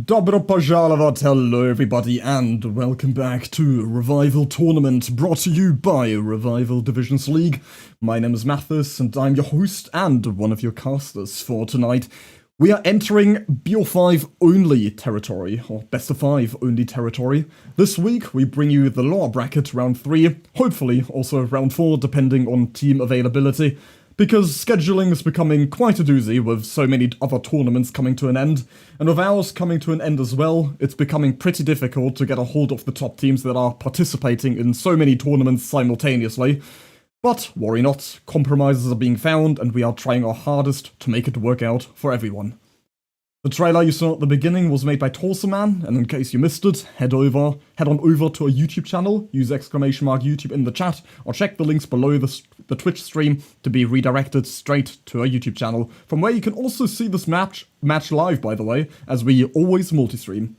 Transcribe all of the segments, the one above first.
Dobro požalovat, hello everybody, and welcome back to Revival Tournament, brought to you by Revival Divisions League. My name is Mathis, and I'm your host and one of your casters for tonight. We are entering BO5 only territory, or best of 5 only territory. This week we bring you the lower bracket round 3, hopefully also round 4 depending on team availability. Because scheduling is becoming quite a doozy with so many other tournaments coming to an end, and with ours coming to an end as well, it's becoming pretty difficult to get a hold of the top teams that are participating in so many tournaments simultaneously. But worry not, compromises are being found and we are trying our hardest to make it work out for everyone. The trailer you saw at the beginning was made by Torsolman, and in case you missed it, head on over to our YouTube channel, use !YouTube in the chat, or check the links below the Twitch stream to be redirected straight to our YouTube channel, from where you can also see this match live, by the way, as we always multi-stream.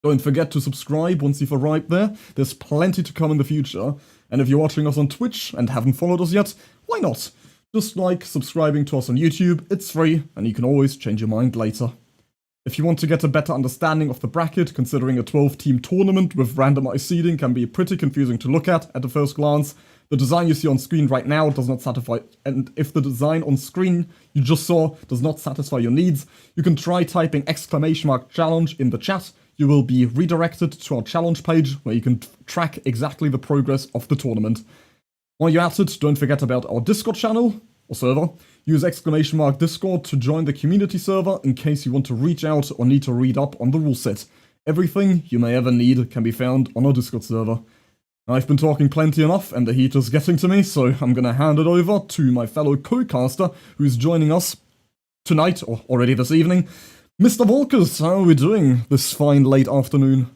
Don't forget to subscribe once you've arrived there, there's plenty to come in the future, and if you're watching us on Twitch and haven't followed us yet, why not? Just like subscribing to us on YouTube, it's free, and you can always change your mind later. If you want to get a better understanding of the bracket, considering a 12-team tournament with randomized seeding can be pretty confusing to look at the first glance, the design you see on screen right now does not satisfy, and if the design on screen you just saw does not satisfy your needs, you can try typing !challenge in the chat. You will be redirected to our challenge page, where you can track exactly the progress of the tournament. While you're at it, don't forget about our Discord channel, or server. Use !Discord to join the community server in case you want to reach out or need to read up on the rule set. Everything you may ever need can be found on our Discord server. I've been talking plenty enough and the heat is getting to me, so I'm gonna hand it over to my fellow co-caster who's joining us tonight, or already this evening. Mr. Volkuz, how are we doing this fine late afternoon?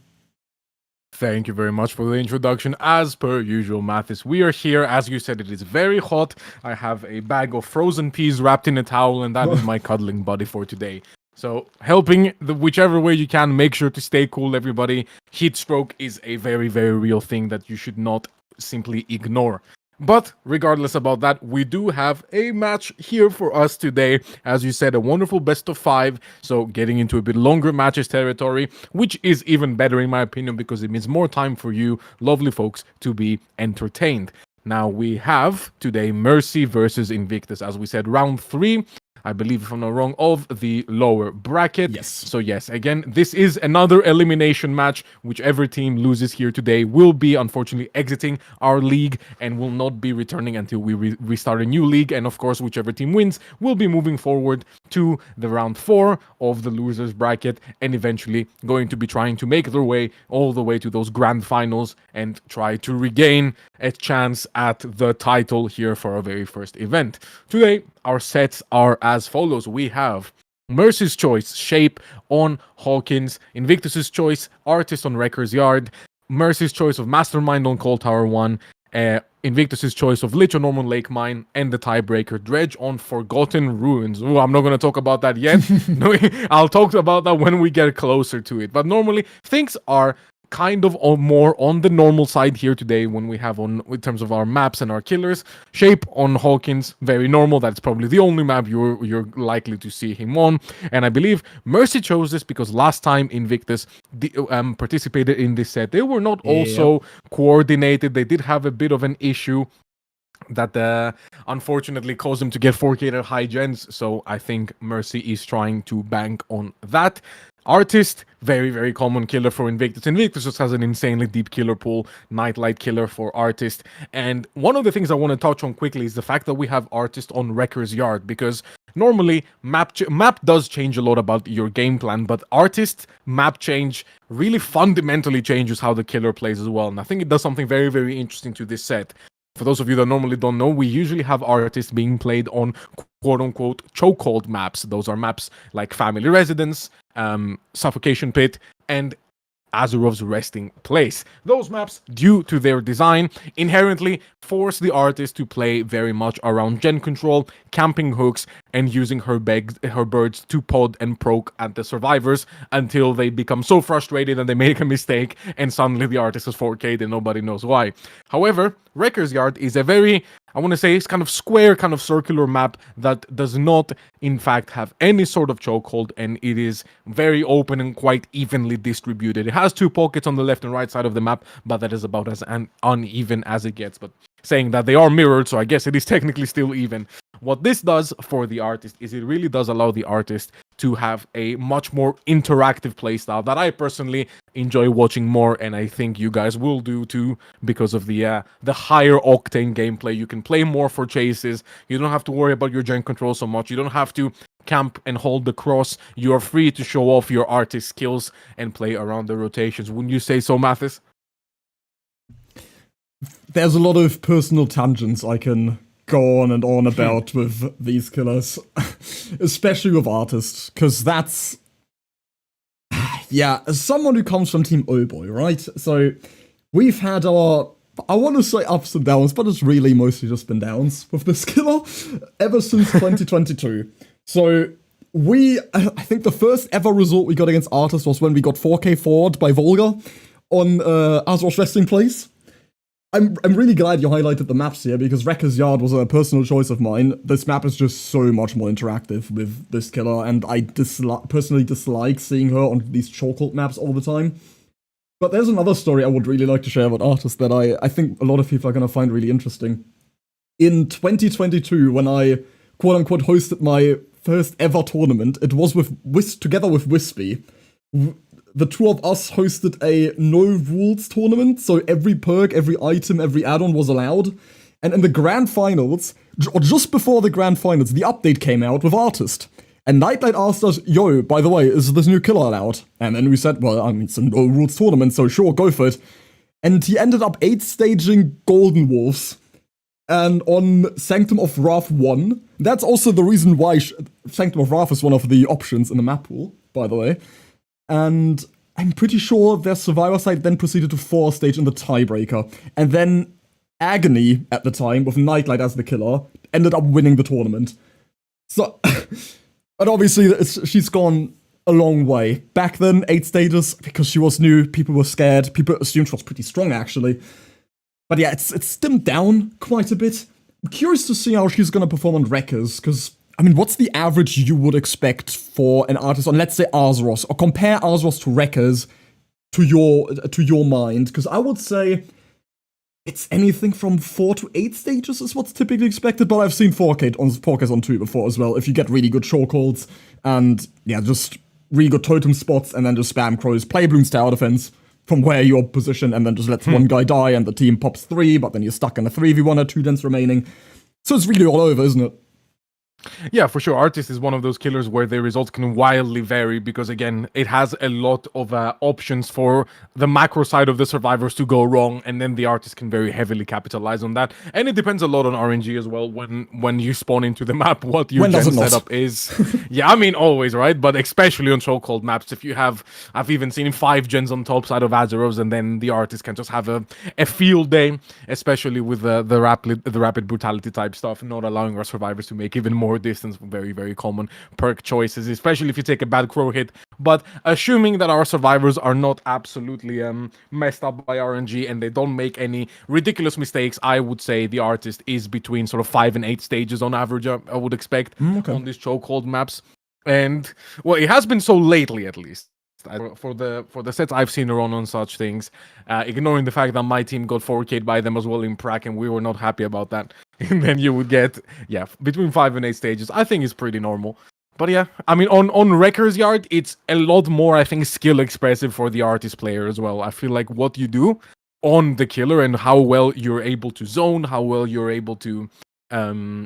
Thank you very much for the introduction. As per usual, Mathis, we are here. As you said, it is very hot. I have a bag of frozen peas wrapped in a towel, and that is my cuddling buddy for today. So, helping whichever way you can, make sure to stay cool, everybody. Heat stroke is a very, very real thing that you should not simply ignore. But regardless about that, we do have a match here for us today. As you said, a wonderful best of 5. So getting into a bit longer matches territory, which is even better in my opinion because it means more time for you, lovely folks, to be entertained. Now we have today Mercy versus Invictus. As we said, round 3. I believe, if I'm not wrong, of the lower bracket. Yes. So yes, again, this is another elimination match. Whichever team loses here today will be, unfortunately, exiting our league and will not be returning until we restart a new league. And of course, whichever team wins will be moving forward to the round 4 of the losers bracket and eventually going to be trying to make their way all the way to those grand finals and try to regain a chance at the title here for our very first event. Today, our sets are as follows. We have Mercy's choice, Shape on Hawkins. Invictus's choice, Artist on Wrecker's Yard. Mercy's choice of Mastermind on Cold Tower 1. Invictus's choice of Lich on Ormond Lake Mine. And the tiebreaker, Dredge on Forgotten Ruins. Ooh, I'm not going to talk about that yet. No, I'll talk about that when we get closer to it. But normally, things are kind of more on the normal side here today when we have on in terms of our maps and our killers. Shape on Hawkins, very normal. That's probably the only map you're likely to see him on. And I believe Mercy chose this because last time Invictus participated in this set, they were not also coordinated. They did have a bit of an issue that unfortunately caused them to get 4K at high gens. So I think Mercy is trying to bank on that. Artist, very, very common killer for Invictus. Invictus just has an insanely deep killer pool, Nightlight killer for Artist. And one of the things I want to touch on quickly is the fact that we have Artist on Wrecker's Yard, because normally map does change a lot about your game plan, but Artist map change really fundamentally changes how the killer plays as well. And I think it does something very, very interesting to this set. For those of you that normally don't know, we usually have Artists being played on quote-unquote chokehold maps. Those are maps like Family Residence, Suffocation Pit, and Azurov's Resting Place. Those maps, due to their design, inherently force the artist to play very much around gen control, camping hooks, and using her birds to pod and proc at the survivors until they become so frustrated and they make a mistake and suddenly the artist is 4K'd and nobody knows why. However, Wrecker's Yard is a very, I want to say, it's kind of square, kind of circular map that does not, in fact, have any sort of chokehold, and it is very open and quite evenly distributed. It has 2 pockets on the left and right side of the map, but that is about as uneven as it gets. But saying that they are mirrored, so I guess it is technically still even. What this does for the artist is it really does allow the artist to have a much more interactive playstyle that I personally enjoy watching more, and I think you guys will do too, because of the higher octane gameplay. You can play more for chases. You don't have to worry about your gen control so much. You don't have to camp and hold the cross. You are free to show off your artist skills and play around the rotations. Wouldn't you say so, Mathis? There's a lot of personal tangents I can go on and on about with these killers, especially with artists, because that's, yeah, as someone who comes from Team Oboy, right? So we've had our, I want to say ups and downs, but it's really mostly just been downs with this killer ever since 2022. So I think the first ever result we got against artists was when we got 4K forward by Volga on Azurov's Resting Place. I'm really glad you highlighted the maps here, because Wrecker's Yard was a personal choice of mine. This map is just so much more interactive with this killer, and I personally dislike seeing her on these chokehold maps all the time. But there's another story I would really like to share about artists that I think a lot of people are going to find really interesting. In 2022, when I quote-unquote hosted my first ever tournament, it was together with Wispy. The two of us hosted a no-rules tournament, so every perk, every item, every add-on was allowed. And in the grand finals, or just before the grand finals, the update came out with Artist. And Nightlight asked us, yo, by the way, is this new killer allowed? And then we said, well, I mean, it's a no-rules tournament, so sure, go for it. And he ended up 8-staging Golden Wolves. And on Sanctum of Wrath 1, that's also the reason why Sanctum of Wrath is one of the options in the map pool, by the way. And I'm pretty sure their survivor side then proceeded to 4-stage in the tiebreaker. And then Agony, at the time, with Nightlight as the killer, ended up winning the tournament. So, but obviously, she's gone a long way. Back then, 8 stages, because she was new, people were scared. People assumed she was pretty strong, actually. But yeah, it's dimmed down quite a bit. I'm curious to see how she's gonna perform on Wreckers, because I mean, what's the average you would expect for an artist on, let's say, Azeroth, or compare Azeroth to Wreckers to your mind? Because I would say it's anything from 4 to 8 stages is what's typically expected, but I've seen 4Ks on 2 before as well, if you get really good chokeholds, and yeah, just really good totem spots, and then just spam crows, play Bloons tower defense from where you're positioned, and then just lets one guy die, and the team pops 3, but then you're stuck in a 3v1 or 2 dents remaining. So it's really all over, isn't it? Yeah, for sure. Artist is one of those killers where the results can wildly vary because, again, it has a lot of options for the macro side of the survivors to go wrong, and then the artist can very heavily capitalize on that. And it depends a lot on RNG as well when you spawn into the map, what your gen setup is. Yeah, I mean, always, right? But especially on so-called maps, if you have, I've even seen 5 gens on top side of Azeroth, and then the artist can just have a field day, especially with the rapid brutality type stuff, not allowing our survivors to make even more distance. Very, very common perk choices, especially if you take a bad crow hit. But assuming that our survivors are not absolutely messed up by RNG and they don't make any ridiculous mistakes, I would say the artist is between sort of 5 and 8 stages on average, I would expect, on these chokehold maps. And well, it has been so lately, at least. For the sets I've seen her on such things, ignoring the fact that my team got 4K'd by them as well in Prac, and we were not happy about that. And then you would get, between 5 and 8 stages. I think is pretty normal. But yeah, I mean, on Wrecker's Yard, it's a lot more, I think, skill expressive for the artist player as well. I feel like what you do on the killer and how well you're able to zone, how well you're able to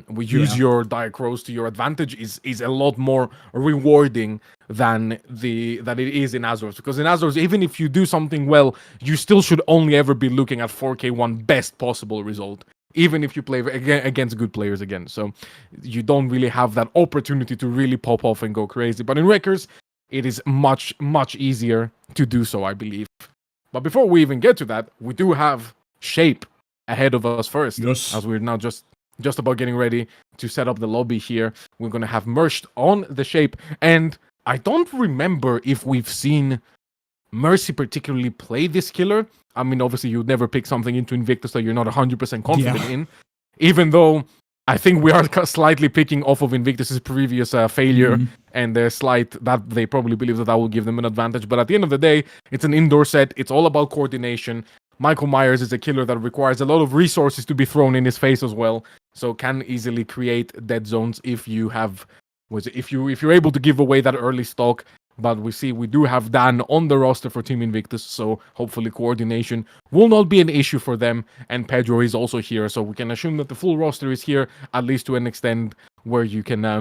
we use your diacrows to your advantage is a lot more rewarding than it is in Azeroth, because in Azeroth, even if you do something well, you still should only ever be looking at 4K1 best possible result, even if you play against good players again. So you don't really have that opportunity to really pop off and go crazy. But in Wreckers, it is much easier to do so, I believe. But before we even get to that, we do have Shape ahead of us first, as we're now just about getting ready to set up the lobby here. We're going to have Merced on the Shape, and I don't remember if we've seen Mercy particularly play this killer. I mean, obviously, you'd never pick something into Invictus that you're not 100% confident in, even though I think we are slightly picking off of Invictus's previous failure and their slight that they probably believe that will give them an advantage. But at the end of the day, it's an indoor set. It's all about coordination. Michael Myers is a killer that requires a lot of resources to be thrown in his face as well, so can easily create dead zones if you have, if you're able to give away that early stock. But we do have Dan on the roster for Team Invictus, so hopefully coordination will not be an issue for them. And Pedro is also here, so we can assume that the full roster is here, at least to an extent where you can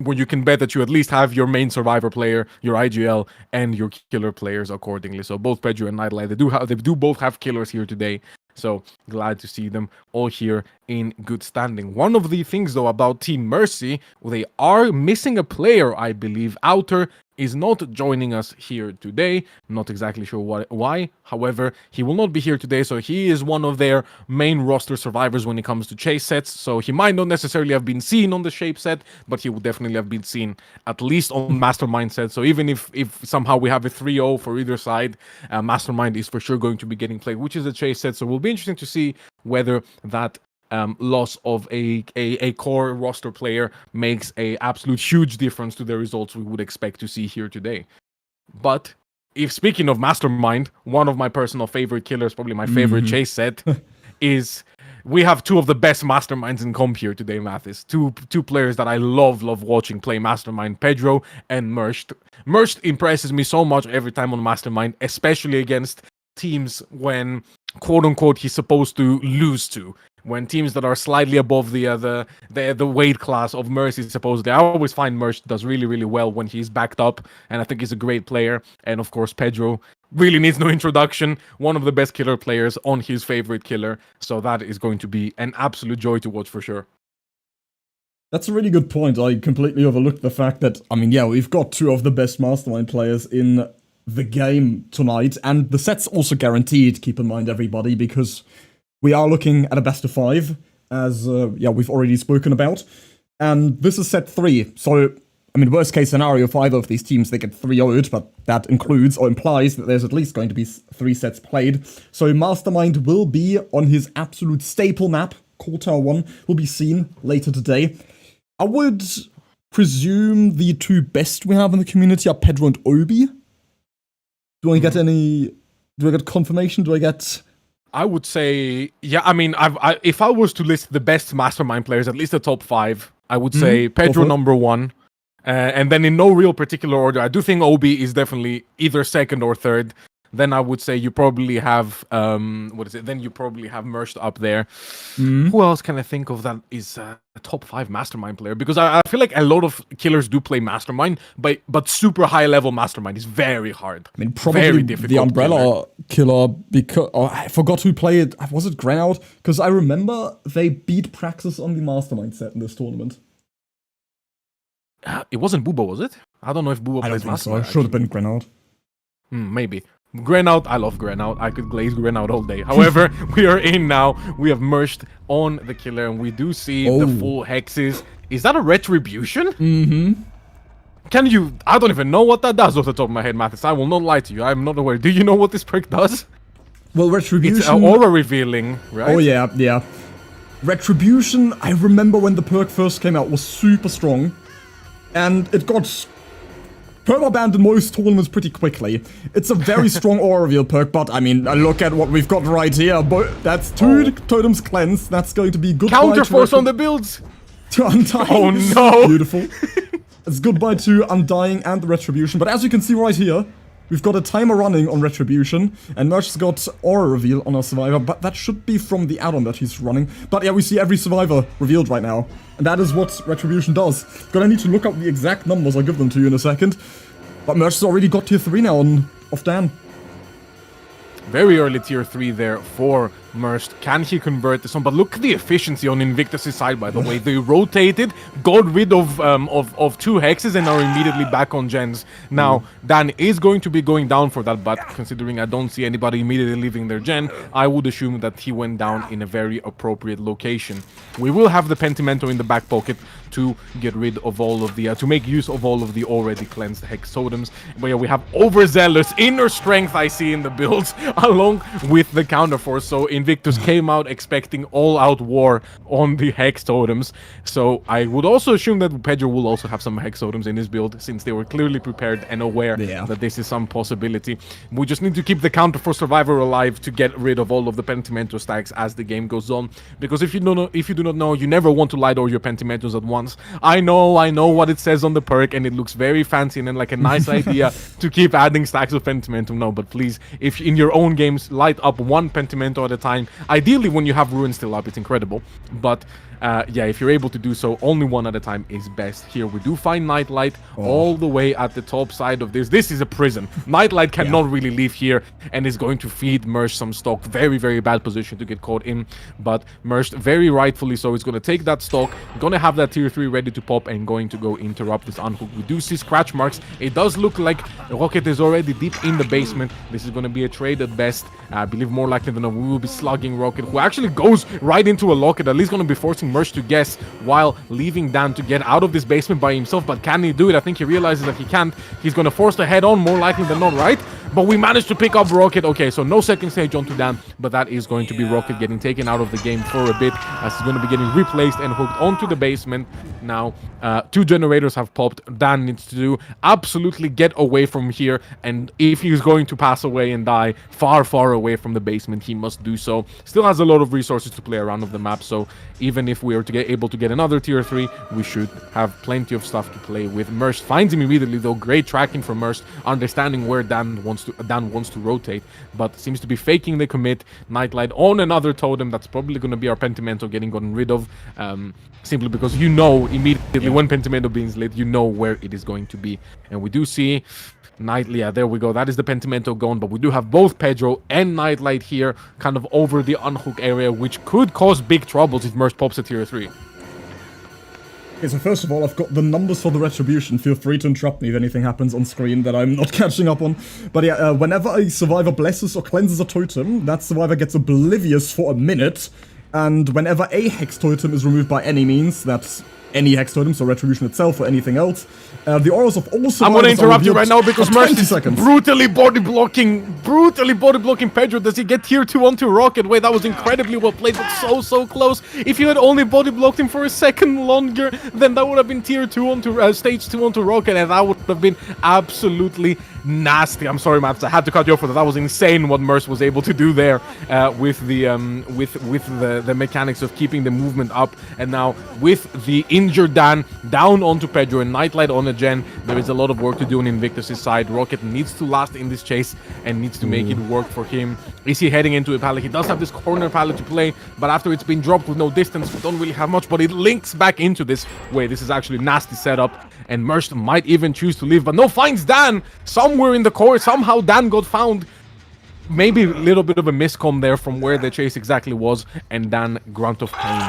bet that you at least have your main survivor player, your IGL, and your killer players accordingly. So both Pedro and Nightlight, they do both have killers here today. So glad to see them all here in good standing. One of the things though about Team Mercy, they are missing a player, I believe. Outer is not joining us here today. Not exactly sure why. However, he will not be here today, so he is one of their main roster survivors when it comes to chase sets. So he might not necessarily have been seen on the Shape set, but he would definitely have been seen at least on Mastermind set. So even if somehow we have a 3-0 for either side, Mastermind is for sure going to be getting played, which is a chase set. So it will be interesting to see whether that loss of a core roster player makes a absolute huge difference to the results we would expect to see here today. But if speaking of Mastermind, one of my personal favorite killers, probably my favorite chase set, is we have two of the best Masterminds in comp here today, Mathis. Two players that I love watching play Mastermind, Pedro and Merced. Merced impresses me so much every time on Mastermind, especially against teams when, quote-unquote, he's supposed to lose to. When teams that are slightly above the weight class of Mercy, supposedly. I always find Mercy does really well when he's backed up, and I think he's a great player. And of course, Pedro really needs no introduction. One of the best killer players on his favorite killer. So that is going to be an absolute joy to watch for sure. That's a really good point. I completely overlooked the fact that, I mean, yeah, we've got two of the best Mastermind players in the game tonight, and the set's also guaranteed, keep in mind, everybody, because we are looking at a best of 5, as we've already spoken about, and this is set 3. So, I mean, worst case scenario for either of these teams, they get 3-0'd, but that includes or implies that there's at least going to be 3 sets played. So Mastermind will be on his absolute staple map, Core Tower 1, will be seen later today. I would presume the two best we have in the community are Pedro and Obi. Do I get confirmation? Do I get... I would say, yeah, I mean, if I was to list the best Mastermind players, at least the top 5, I would say Pedro number 1. And then in no real particular order, I do think Obi is definitely either second or third. then I would say you probably have Then you probably have Merged up there. Who else can I think of that is a top 5 Mastermind player? Because I feel like a lot of killers do play Mastermind, but super high level Mastermind is very hard. I mean, probably very difficult the Umbrella killer because I forgot who played. Was it Grenout? Because I remember they beat Praxis on the Mastermind set in this tournament. It wasn't Booba, was it? I don't know if Booba plays Mastermind. So. It should have been Grenout. Maybe. Grenout, I love Grenout. I could glaze Grenout all day. However, we are in now. We have merged on the killer, and we do see the full hexes. Is that a retribution? Mm-hmm. Can you... I don't even know what that does off the top of my head, Mathis. I will not lie to you. I'm not aware. Do you know what this perk does? Well, Retribution... It's aura revealing, right? Oh, yeah. Retribution, I remember when the perk first came out, was super strong. And it got perma-banned in most tournaments pretty quickly. It's a very strong aura reveal perk, but I mean, look at what we've got right here. That's 2 totems cleansed. That's going to be good. Counterforce on the builds! To Undying. Oh no! Beautiful. It's goodbye to Undying and the Retribution, but as you can see right here, we've got a timer running on Retribution, and Merch's got Aura Reveal on our Survivor, but that should be from the add-on that he's running. But yeah, we see every Survivor revealed right now, and that is what Retribution does. Gonna need to look up the exact numbers, I'll give them to you in a second. But Merch has already got tier 3 now off Dan. Very early tier 3 there for Merst. Can he convert this one? But look at the efficiency on Invictus' side, by the way. They rotated, got rid of 2 hexes, and are immediately back on gens. Now, Dan is going to be going down for that, but considering I don't see anybody immediately leaving their gen, I would assume that he went down in a very appropriate location. We will have the Pentimento in the back pocket to get rid of all of the, to make use of all of the already cleansed hex totems. But yeah, we have Overzealous, Inner Strength I see in the builds, along with the Counterforce. So Invictus came out expecting all-out war on the hex totems. So I would also assume that Pedro will also have some hex totems in his build, since they were clearly prepared and aware that this is some possibility. We just need to keep the Counterforce Survivor alive to get rid of all of the Pentimento stacks as the game goes on. Because if you do not know, you never want to light all your Pentimentos at once. I know what it says on the perk, and it looks very fancy and like a nice idea to keep adding stacks of Pentimento. No, but please, if in your own games, light up 1 Pentimento at a time. Ideally, when you have Ruin still up, it's incredible. But yeah, if you're able to do so, only 1 at a time is best. Here we do find Nightlight all the way at the top side of this. This is a prison. Nightlight cannot really leave here, and is going to feed Mersh some stock. Very, very bad position to get caught in, but Mersh, very rightfully so, is going to take that stock, going to have that tier 3 ready to pop, and going to go interrupt this unhook. We do see scratch marks. It does look like Rocket is already deep in the basement. This is going to be a trade at best. I believe more likely than not, we will be slugging Rocket, who actually goes right into a locket, at least going to be forcing Mersh to guess, while leaving Dan to get out of this basement by himself. But can he do it? I think he realizes that he can't. He's going to force the head on, more likely than not, right? But we managed to pick up Rocket. Okay, so no second stage onto Dan, but that is going to be Rocket getting taken out of the game for a bit, as he's going to be getting replaced and hooked onto the basement. Now, 2 generators have popped. Dan needs to do absolutely get away from here, and if he's going to pass away and die far, far away from the basement, he must do so. Still has a lot of resources to play around of the map, so even if we are to get able to get another tier 3, we should have plenty of stuff to play with. Mersh finds him immediately, though. Great tracking from Mersh, understanding where Dan wants to rotate, but seems to be faking the commit. Nightlight on another totem. That's probably going to be our Pentimento getting gotten rid of, simply because you know immediately when Pentimento being lit, you know where it is going to be. And we do see Nightly, yeah, there we go. That is the Pentimento gone, but we do have both Pedro and Nightlight here, kind of over the unhook area, which could cause big troubles if Mersh pops a tier 3. Okay, so first of all, I've got the numbers for the Retribution. Feel free to interrupt me if anything happens on screen that I'm not catching up on. But yeah, whenever a Survivor blesses or cleanses a totem, that Survivor gets Oblivious for a minute. And whenever a Hex totem is removed by any means, that's any Hex totem, so Retribution itself or anything else, the auras of all survivors I'm going to interrupt you right now because Mersh is seconds. brutally body blocking Pedro. Does he get tier 2 onto Rocket? Wait, that was incredibly well played, but so close. If you had only body blocked him for a second longer, then that would have been tier 2 onto stage 2 onto Rocket, and that would have been absolutely nasty. I'm sorry, Mathis, I had to cut you off for that. That was insane what Mersh was able to do there with the the mechanics of keeping the movement up. And now with the injured Dan down onto Pedro and Nightlight on the gen, there is a lot of work to do on Invictus' side. Rocket needs to last in this chase and needs to make it work for him. Is he heading into a pallet? He does have this corner pallet to play, but after it's been dropped with no distance, we don't really have much, but it links back into this way. This is actually a nasty setup, and Merst might even choose to leave, but no, finds Dan somewhere in the core. Somehow Dan got found. Maybe a little bit of a miscom there from where the chase exactly was, and Dan, Grunt of Pain,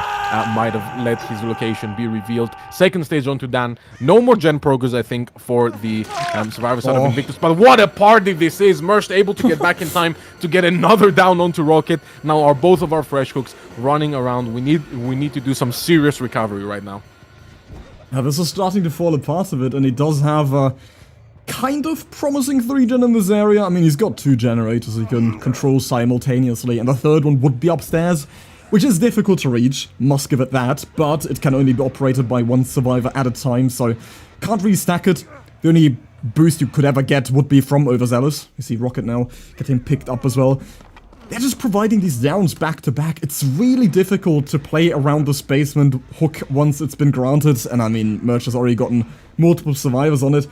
might have let his location be revealed. Second stage onto Dan. No more gen progress, I think, for the Survivor side of Invictus, but what a party this is. Merst able to get back in time to get another down onto Rocket. Now are both of our fresh hooks running around. We need to do some serious recovery right now. Yeah, this is starting to fall apart a bit, and he does have a kind of promising 3-gen in this area. I mean, he's got 2 generators he can control simultaneously, and the third one would be upstairs, which is difficult to reach, must give it that, but it can only be operated by 1 survivor at a time, so can't really stack it. The only boost you could ever get would be from Overzealous. You see Rocket now getting picked up as well. They're just providing these downs back to back. It's really difficult to play around this basement hook once it's been granted, and I mean, Merch has already gotten multiple survivors on it.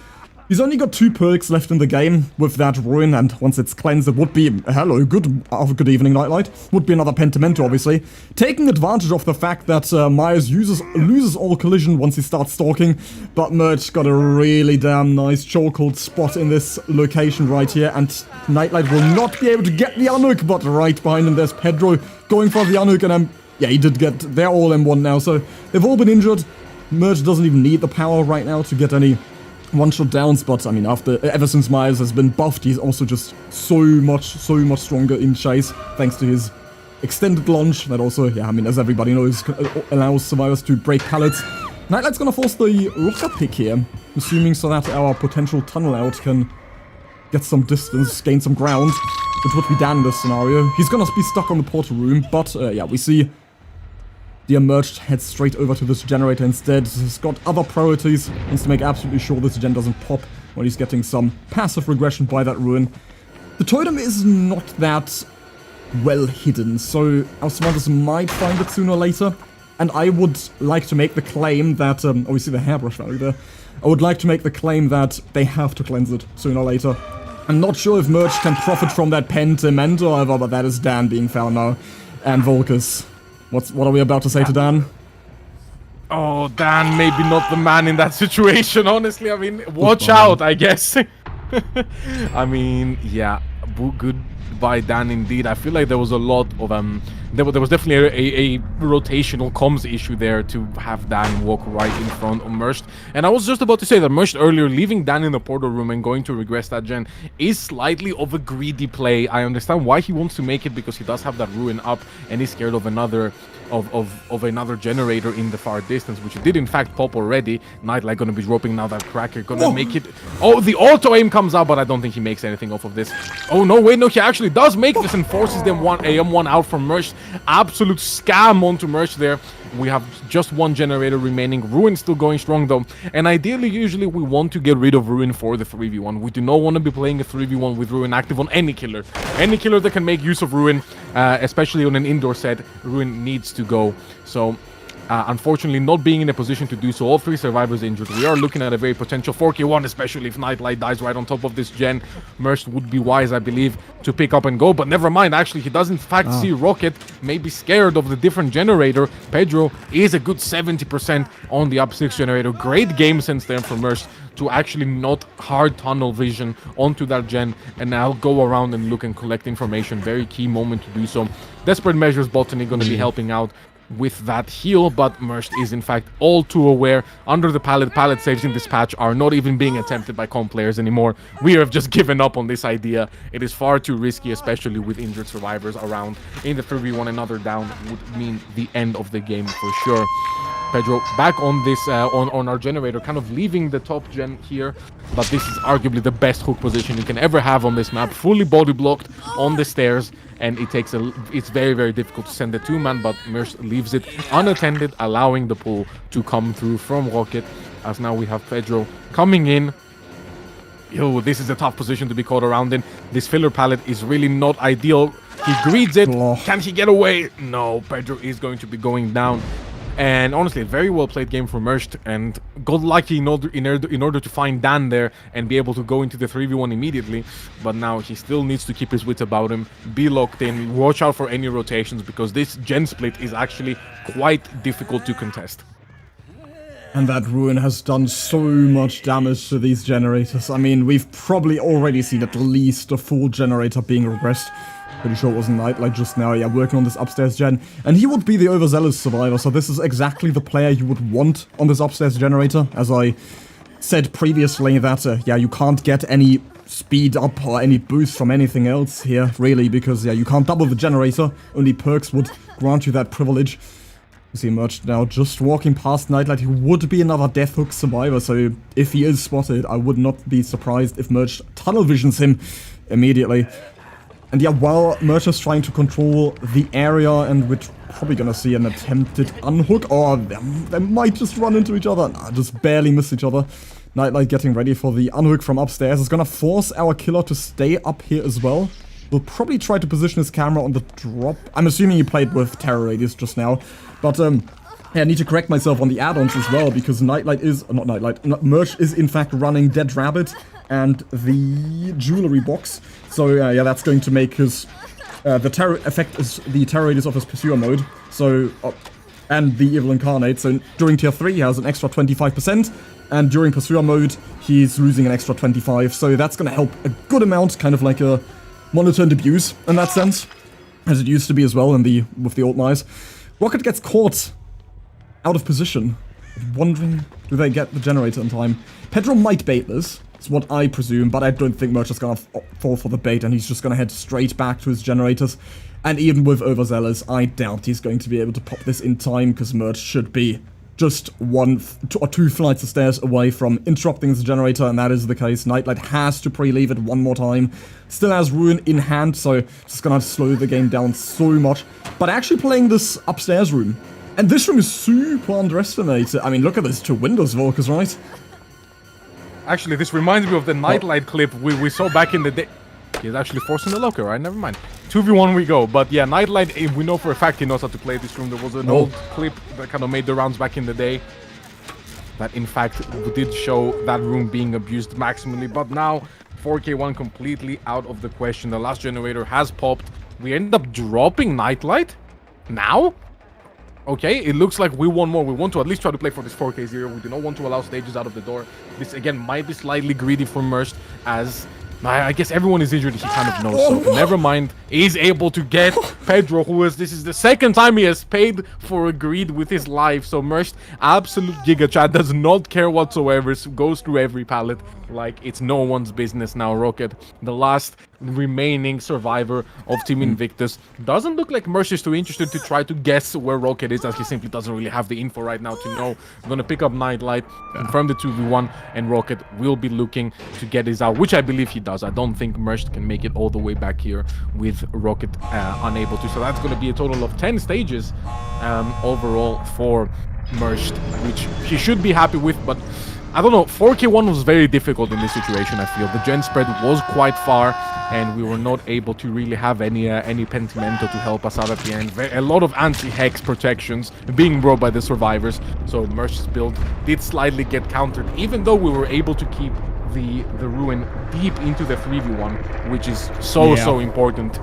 He's only got 2 perks left in the game with that Ruin, and once it's cleansed, it would be, hello, good evening, Nightlight. Would be another Pentimento, obviously. Taking advantage of the fact that Myers loses all collision once he starts stalking, but Merch got a really damn nice chokehold spot in this location right here, and Nightlight will not be able to get the unhook, but right behind him there's Pedro going for the unhook, and yeah, he did get, they're all M1 now, so they've all been injured. Merch doesn't even need the power right now to get any one-shot downs, but I mean, ever since Myers has been buffed, he's also just so much stronger in chase, thanks to his extended launch, that also, yeah, I mean, as everybody knows, allows survivors to break pallets. Nightlight's gonna force the rocker pick here, assuming so that our potential tunnel out can get some distance, gain some ground, which would be Dan in this scenario. He's gonna be stuck on the portal room, but yeah, we see the Emerged heads straight over to this generator instead. He's got other priorities, wants to make absolutely sure this gen doesn't pop when he's getting some passive regression by that Ruin. The totem is not that well hidden, so our survivors might find it sooner or later. And I would like to make the claim that, oh, we see the hairbrush value there. I would like to make the claim that they have to cleanse it sooner or later. I'm not sure if Merch can profit from that Pentimento, however, but that is Dan being found now. And Volkuz. What are we about to say to Dan? Oh, Dan, maybe not the man in that situation, honestly. I mean, watch out, I guess. I mean, yeah, goodbye, Dan, indeed. I feel like there was a lot of, there was definitely a rotational comms issue there to have Dan walk right in front of Merst. And I was just about to say that Merst earlier, leaving Dan in the portal room and going to regress that gen is slightly of a greedy play. I understand why he wants to make it, because he does have that Ruin up and he's scared of another another generator in the far distance, which did in fact pop already. Nightlight gonna be dropping now, that Cracker gonna make it. Oh, the auto aim comes out, but I don't think he makes anything off of this. Oh no, wait, no, he actually does make this and forces them AM1 out from Merch. Absolute scam onto Merch there. We have just 1 generator remaining. Ruin still going strong though, and ideally, usually we want to get rid of Ruin for the 3v1. We do not want to be playing a 3v1 with Ruin active on any killer. Any killer that can make use of Ruin, especially on an indoor set, Ruin needs to go. So unfortunately, not being in a position to do so, all 3 survivors injured. We are looking at a very potential 4k1, especially if Nightlight dies right on top of this gen. Merst would be wise, I believe, to pick up and go, but never mind. Actually, he does in fact see Rocket, maybe scared of the different generator. Pedro is a good 70% on the up 6 generator. Great game sense there from Merst to actually not hard tunnel vision onto that gen and now go around and look and collect information. Very key moment to do so. Desperate Measures Botany going to be helping out with that heal, but Merst is in fact all too aware. Under the pallet saves in this patch are not even being attempted by comp players anymore. We have just given up on this idea. It is far too risky, especially with injured survivors around. In the 3v1, another down would mean the end of the game for sure. Pedro back on this on our generator, kind of leaving the top gen here, but this is arguably the best hook position you can ever have on this map. Fully body blocked on the stairs, and it's very difficult to send the 2-man, but Merce leaves it unattended, allowing the pull to come through from Rocket, as now we have Pedro coming in. Yo, this is a tough position to be caught around in. This filler pallet is really not ideal. He greets it. Oh. Can he get away? No, Pedro is going to be going down. And honestly, very well played game from Mercht, and got lucky in order to find Dan there and be able to go into the 3v1 immediately. But now he still needs to keep his wits about him, be locked in, watch out for any rotations, because this gen split is actually quite difficult to contest. And that ruin has done so much damage to these generators. I mean, we've probably already seen at least a full generator being regressed. Pretty sure it was Nightlight just now, yeah, working on this upstairs gen. And he would be the overzealous survivor, so this is exactly the player you would want on this upstairs generator. As I said previously that, yeah, you can't get any speed up or any boost from anything else here, really, because, yeah, you can't double the generator. Only perks would grant you that privilege. You see Merch now just walking past Nightlight. He would be another Death Hook survivor, so if he is spotted, I would not be surprised if Merch tunnel visions him immediately. And yeah, while Merch is trying to control the area, and we're probably gonna see an attempted unhook, or they might just run into each other. Nah, just barely miss each other. Nightlight getting ready for the unhook from upstairs. Is gonna force our killer to stay up here as well. We'll probably try to position his camera on the drop. I'm assuming he played with Terror Radius just now. But, yeah, I need to correct myself on the add-ons as well, because Nightlight is, not Nightlight, Merch is in fact running Dead Rabbit and the Jewelry Box. So, yeah, that's going to make his, the terror effect is the Terror Radius of his Pursuer mode. So, and the Evil Incarnate. So, during tier 3, he has an extra 25%, and during Pursuer mode, he's losing an extra 25%. So, that's going to help a good amount, kind of like a monitored abuse in that sense, as it used to be as well in with the old Mice. Rocket gets caught out of position, wondering, do they get the generator in time? Pedro might bait this, is what I presume, but I don't think Merch is gonna fall for the bait, and he's just gonna head straight back to his generators. And even with Overzealous, I doubt he's going to be able to pop this in time, because Merch should be just one or two flights of stairs away from interrupting his generator, and that is the case. Nightlight has to pre-leave it one more time. Still has Ruin in hand, so just gonna slow the game down so much. But actually playing this upstairs room, and this room is super underestimated. I mean, look at this, 2 windows, Volkuz, right? Actually, this reminds me of the Nightlight clip we saw back in the day. He's actually forcing the locker, right? Never mind. 2v1 we go. But yeah, Nightlight, we know for a fact he knows how to play this room. There was an old clip that kind of made the rounds back in the day that in fact did show that room being abused maximally. But now, 4k1 completely out of the question. The last generator has popped. We end up dropping Nightlight now? Okay, it looks like we want more. We want to at least try to play for this 4k0. We do not want to allow stages out of the door. This, again, might be slightly greedy from Merch, as I guess everyone is injured, he kind of knows, so never mind. He's able to get Pedro, this is the second time he has paid for a greed with his life. So Merch, absolute Giga Chat, does not care whatsoever, goes through every pallet like it's no one's business now. Rocket, the last remaining survivor of Team Invictus. Doesn't look like Merch is too interested to try to guess where Rocket is, as he simply doesn't really have the info right now to know. I'm gonna pick up Nightlight, confirm the 2v1, and Rocket will be looking to get his out, which I believe he does. I don't think Merch can make it all the way back here with Rocket unable to. So that's gonna be a total of 10 stages overall for Merch, which he should be happy with, but I don't know, 4k1 was very difficult in this situation, I feel. The gen spread was quite far, and we were not able to really have any Pentimento to help us out at the end. A lot of anti-hex protections being brought by the survivors, so Merch's build did slightly get countered, even though we were able to keep the Ruin deep into the 3v1, which is so important.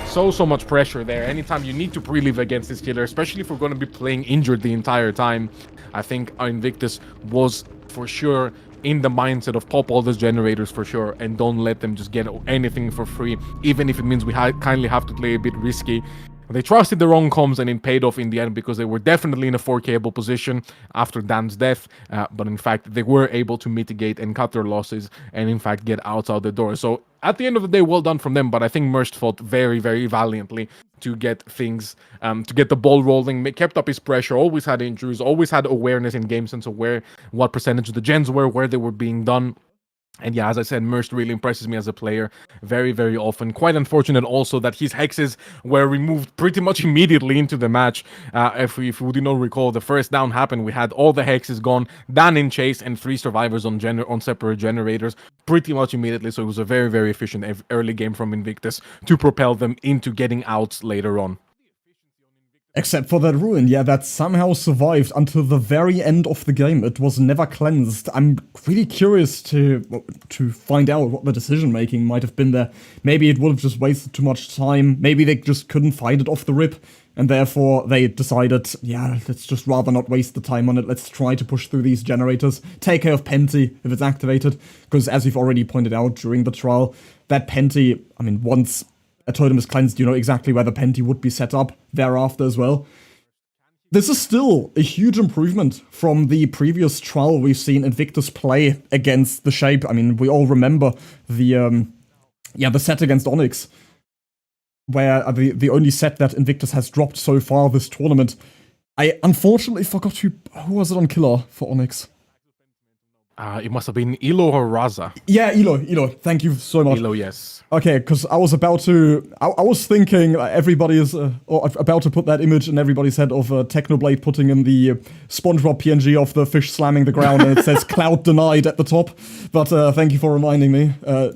So much pressure there. Anytime you need to pre-live against this killer, especially if we're going to be playing injured the entire time, I think our Invictus was for sure in the mindset of pop all those generators for sure, and don't let them just get anything for free, even if it means we kindly have to play a bit risky. They trusted the wrong comms, and it paid off in the end, because they were definitely in a 4K-able position after Dan's death, but in fact they were able to mitigate and cut their losses and in fact get out the door. So at the end of the day, well done from them, but I think Merch fought very valiantly to get things, to get the ball rolling, kept up his pressure, always had injuries, always had awareness in game sense of what percentage of the gens were, where they were being done. And yeah, as I said, Merst really impresses me as a player very, very often. Quite unfortunate also that his hexes were removed pretty much immediately into the match. If we do not recall, the first down happened, we had all the hexes gone, Dan in chase, and 3 survivors on separate generators pretty much immediately. So it was a very, very efficient early game from Invictus to propel them into getting outs later on. Except for that ruin, yeah, that somehow survived until the very end of the game. It was never cleansed. I'm really curious to find out what the decision-making might have been there. Maybe it would have just wasted too much time. Maybe they just couldn't find it off the rip, and therefore they decided, yeah, let's just rather not waste the time on it. Let's try to push through these generators. Take care of Penty if it's activated, because as you've already pointed out during the trial, that Penty, I mean, once a totem is cleansed, you know exactly where the Penty would be set up thereafter as well. This is still a huge improvement from the previous trial we've seen Invictus play against the Shape. I mean, we all remember the set against Onyx, where the only set that Invictus has dropped so far this tournament. I unfortunately forgot who was it on Killer for Onyx. It must have been Elo or Raza. Yeah, Elo. Thank you so much. Elo, yes. Okay, because I was about to... I was thinking everybody is about to put that image in everybody's head of Technoblade putting in the SpongeBob PNG of the fish slamming the ground and it says cloud denied at the top. But thank you for reminding me. I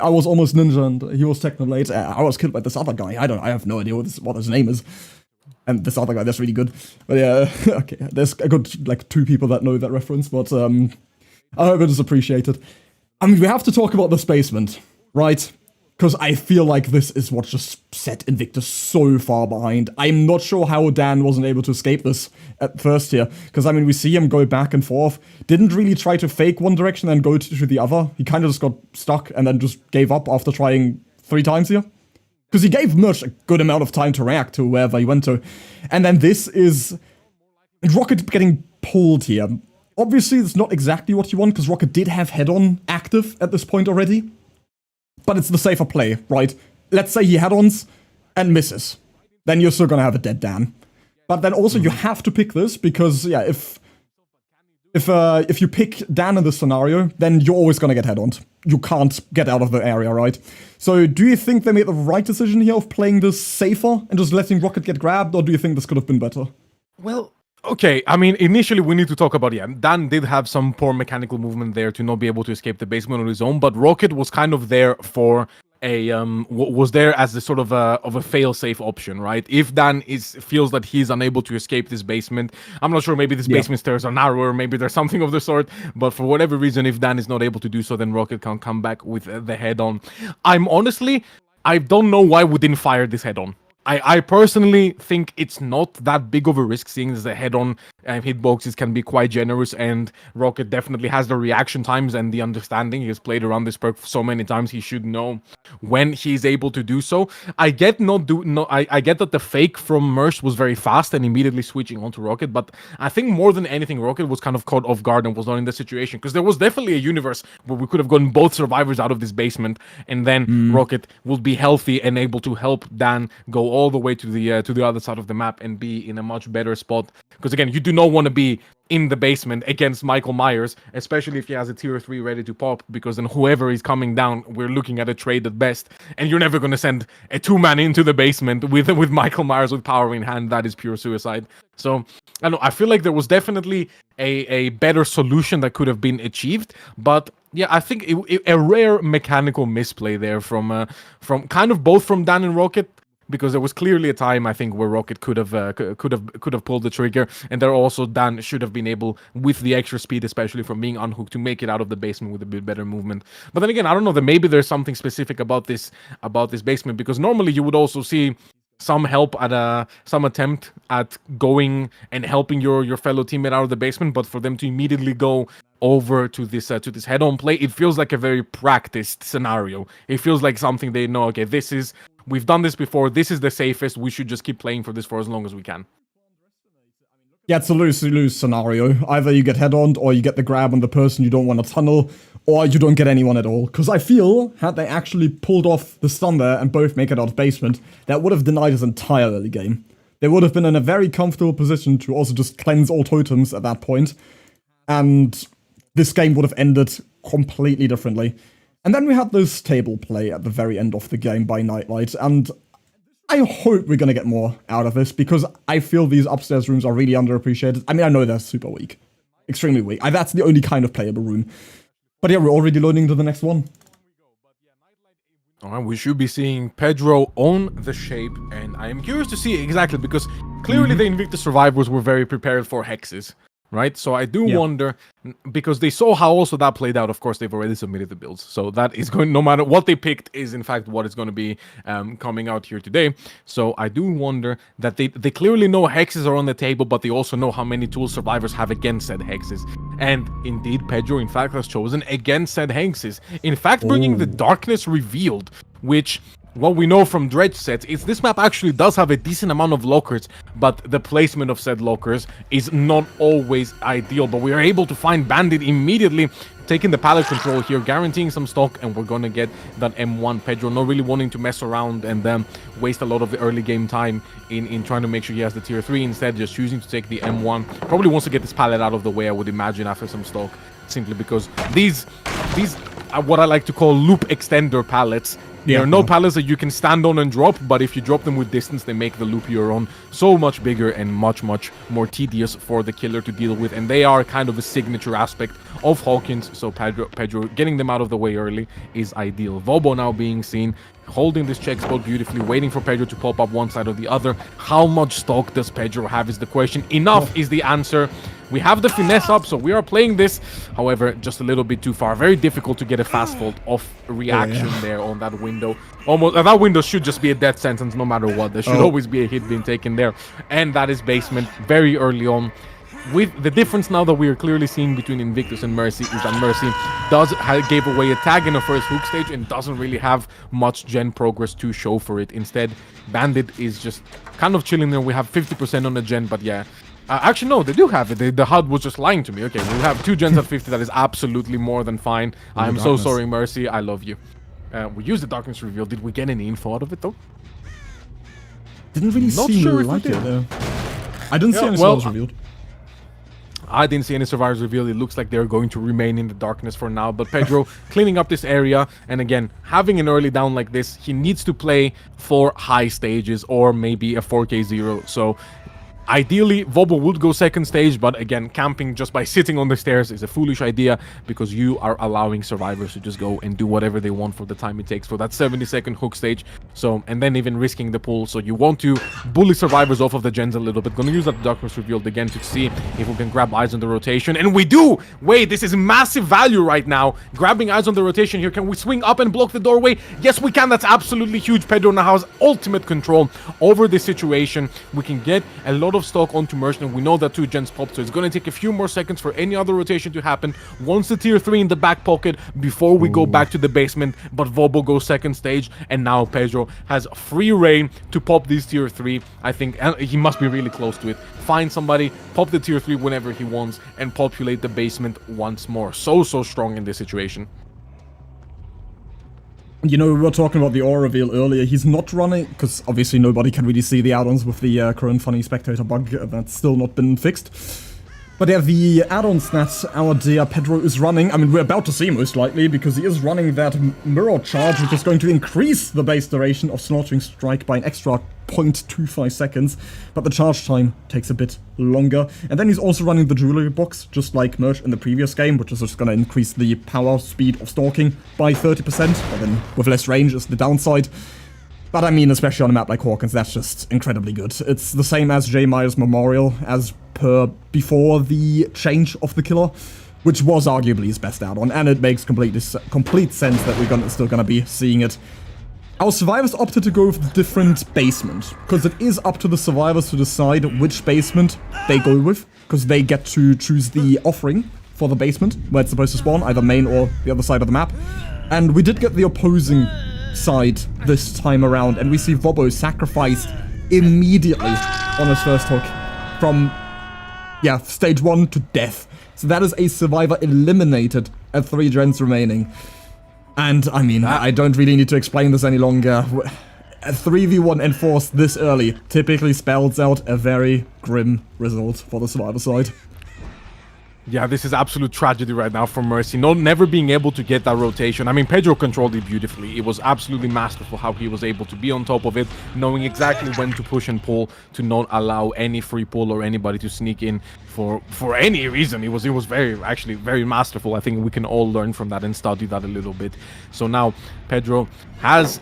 was almost Ninja and he was Technoblade. I was killed by this other guy. I have no idea what his name is. And this other guy, that's really good. But yeah, okay, there's a good, 2 people that know that reference, but I hope it is appreciated. I mean, we have to talk about this basement, right? Because I feel like this is what just set Invictus so far behind. I'm not sure how Dan wasn't able to escape this at first here. Because, I mean, we see him go back and forth. Didn't really try to fake one direction and go to the other. He kind of just got stuck and then just gave up after trying 3 times here. Because he gave Merch a good amount of time to react to wherever he went to. And then this is Rocket getting pulled here. Obviously, it's not exactly what you want, because Rocket did have head-on active at this point already. But it's the safer play, right? Let's say he head-ons and misses. Then you're still gonna have a dead Dan. But then also you have to pick this, because, yeah, if you pick Dan in this scenario, then you're always gonna get head-oned. You can't get out of the area, right? So do you think they made the right decision here of playing this safer and just letting Rocket get grabbed, or do you think this could have been better? Well, okay, I mean, initially we need to talk about, yeah, Dan did have some poor mechanical movement there to not be able to escape the basement on his own, but Rocket was kind of there for was there as the sort of a fail-safe option, right? If Dan feels that he's unable to escape this basement, I'm not sure, maybe this basement stairs are narrower, maybe there's something of the sort, but for whatever reason, if Dan is not able to do so, then Rocket can come back with the head-on. I don't know why we didn't fire this head-on. I personally think it's not that big of a risk, seeing as the head-on hitboxes can be quite generous, and Rocket definitely has the reaction times and the understanding. He has played around this perk so many times, he should know when he's able to do so. I get I get that the fake from Merch was very fast and immediately switching onto Rocket, but I think more than anything, Rocket was kind of caught off guard and was not in the situation, because there was definitely a universe where we could have gotten both survivors out of this basement, and then Rocket would be healthy and able to help Dan go all the way to the other side of the map and be in a much better spot. Because again, you do not want to be in the basement against Michael Myers, especially if he has a tier 3 ready to pop, because then whoever is coming down, we're looking at a trade at best, and you're never going to send a 2-man into the basement with Michael Myers with power in hand. That is pure suicide. So I feel like there was definitely a better solution that could have been achieved, but yeah, I think a rare mechanical misplay there from kind of both from Dan and Rocket. Because there was clearly a time, I think, where Rocket could have pulled the trigger, and there also Dan should have been able, with the extra speed, especially from being unhooked, to make it out of the basement with a bit better movement. But then again, I don't know, that maybe there's something specific about this basement, because normally you would also see some help at some attempt at going and helping your fellow teammate out of the basement, but for them to immediately go over to this head-on play, it feels like a very practiced scenario. It feels like something they know, okay, we've done this before, this is the safest, we should just keep playing for this for as long as we can. Yeah, it's a lose-lose scenario. Either you get head-on, or you get the grab on the person you don't want to tunnel, or you don't get anyone at all. Because I feel, had they actually pulled off the stun there and both make it out of basement, that would have denied his entire early game. They would have been in a very comfortable position to also just cleanse all totems at that point, and this game would have ended completely differently. And then we had this table play at the very end of the game by Nightlight, and I hope we're gonna get more out of this, because I feel these upstairs rooms are really underappreciated. I mean, I know they're super weak. Extremely weak. That's the only kind of playable room. But yeah, we're already learning to the next one. Alright, we should be seeing Pedro own the shape, and I am curious to see exactly, because clearly the Invictus survivors were very prepared for hexes, right? So I do wonder, because they saw how also that played out. Of course, they've already submitted the builds, so that is going, no matter what they picked, is in fact what is going to be coming out here today. So I do wonder that they clearly know hexes are on the table, but they also know how many tools survivors have against said hexes. And indeed, Pedro in fact has chosen against said hexes, in fact bringing the Darkness Revealed, which, what we know from Dredge sets is this map actually does have a decent amount of lockers, but the placement of said lockers is not always ideal. But we are able to find Bandit immediately, taking the pallet control here, guaranteeing some stock, and we're gonna get that M1. Pedro not really wanting to mess around and then waste a lot of the early game time in trying to make sure he has the tier 3, instead just choosing to take the M1. Probably wants to get this pallet out of the way, I would imagine, after some stock, simply because these are what I like to call loop extender pallets. There are no pallets that you can stand on and drop, but if you drop them with distance, they make the loop you're on so much bigger and much more tedious for the killer to deal with, and they are kind of a signature aspect of Hawkins. So Pedro getting them out of the way early is ideal. Vobo now being seen, holding this check spot beautifully, waiting for Pedro to pop up one side or the other. How much stock does Pedro have is the question. Enough is the answer. We have the finesse up, so we are playing this. However, just a little bit too far. Very difficult to get a fast fault off reaction there on that window. Almost that window should just be a death sentence no matter what. There should always be a hit being taken there. And that is basement very early on. With the difference now that we are clearly seeing between Invictus and Mercy is that Mercy gave away a tag in the first hook stage and doesn't really have much gen progress to show for it. Instead, Bandit is just kind of chilling there. We have 50% on the gen, but yeah. Actually, no, they do have it. The HUD was just lying to me. Okay, we have 2 gens at 50. That is absolutely more than fine. I am so sorry, Mercy. I love you. We used the Darkness Reveal. Did we get any info out of it, though? Didn't really seem like it, though. I didn't see any survivors revealed. I didn't see any survivors revealed. It looks like they're going to remain in the darkness for now. But Pedro cleaning up this area. And again, having an early down like this, he needs to play for high stages or maybe a 4K0. So ideally, Vobo would go second stage, but again, camping just by sitting on the stairs is a foolish idea, because you are allowing survivors to just go and do whatever they want for the time it takes for that 70-second hook stage. So, and then even risking the pull. So you want to bully survivors off of the gens a little bit. Gonna use that Darkness Revealed again to see if we can grab eyes on the rotation. And we do! Wait, this is massive value right now. Grabbing eyes on the rotation here. Can we swing up and block the doorway? Yes, we can. That's absolutely huge. Pedro now has ultimate control over this situation. We can get a lot of stock onto Merchant. We know that 2 gens popped, so it's going to take a few more seconds for any other rotation to happen. Once the tier 3 in the back pocket before we go back to the basement, but Vobo goes second stage, and now Pedro has free reign to pop these tier 3. I think he must be really close to it. Find somebody, pop the tier 3 whenever he wants, and populate the basement once more. So strong in this situation. You know, we were talking about the aura reveal earlier. He's not running, because obviously nobody can really see the add-ons with the current funny spectator bug that's still not been fixed. But yeah, the add-ons that our dear Pedro is running, I mean, we're about to see most likely, because he is running that mirror charge, which is going to increase the base duration of Snorting Strike by an extra 0.25 seconds, but the charge time takes a bit longer. And then he's also running the jewelry box, just like Merch in the previous game, which is just going to increase the power speed of stalking by 30%, but then with less range is the downside. But I mean, especially on a map like Hawkins, that's just incredibly good. It's the same as J. Myers Memorial, as per before the change of the killer, which was arguably his best add-on, and it makes complete sense that we're still gonna be seeing it. Our survivors opted to go with a different basement, because it is up to the survivors to decide which basement they go with, because they get to choose the offering for the basement, where it's supposed to spawn, either main or the other side of the map. And we did get the opposing side this time around, and we see Vobo sacrificed immediately on his first hook from, yeah, stage 1 to death. So that is a survivor eliminated at 3 gens remaining. And, I mean, I don't really need to explain this any longer. A 3v1 enforced this early typically spells out a very grim result for the survivor side. Yeah, this is absolute tragedy right now for Mercy. Never being able to get that rotation. I mean, Pedro controlled it beautifully. It was absolutely masterful how he was able to be on top of it, knowing exactly when to push and pull to not allow any free pull or anybody to sneak in for any reason. It was actually very masterful. I think we can all learn from that and study that a little bit. So now Pedro has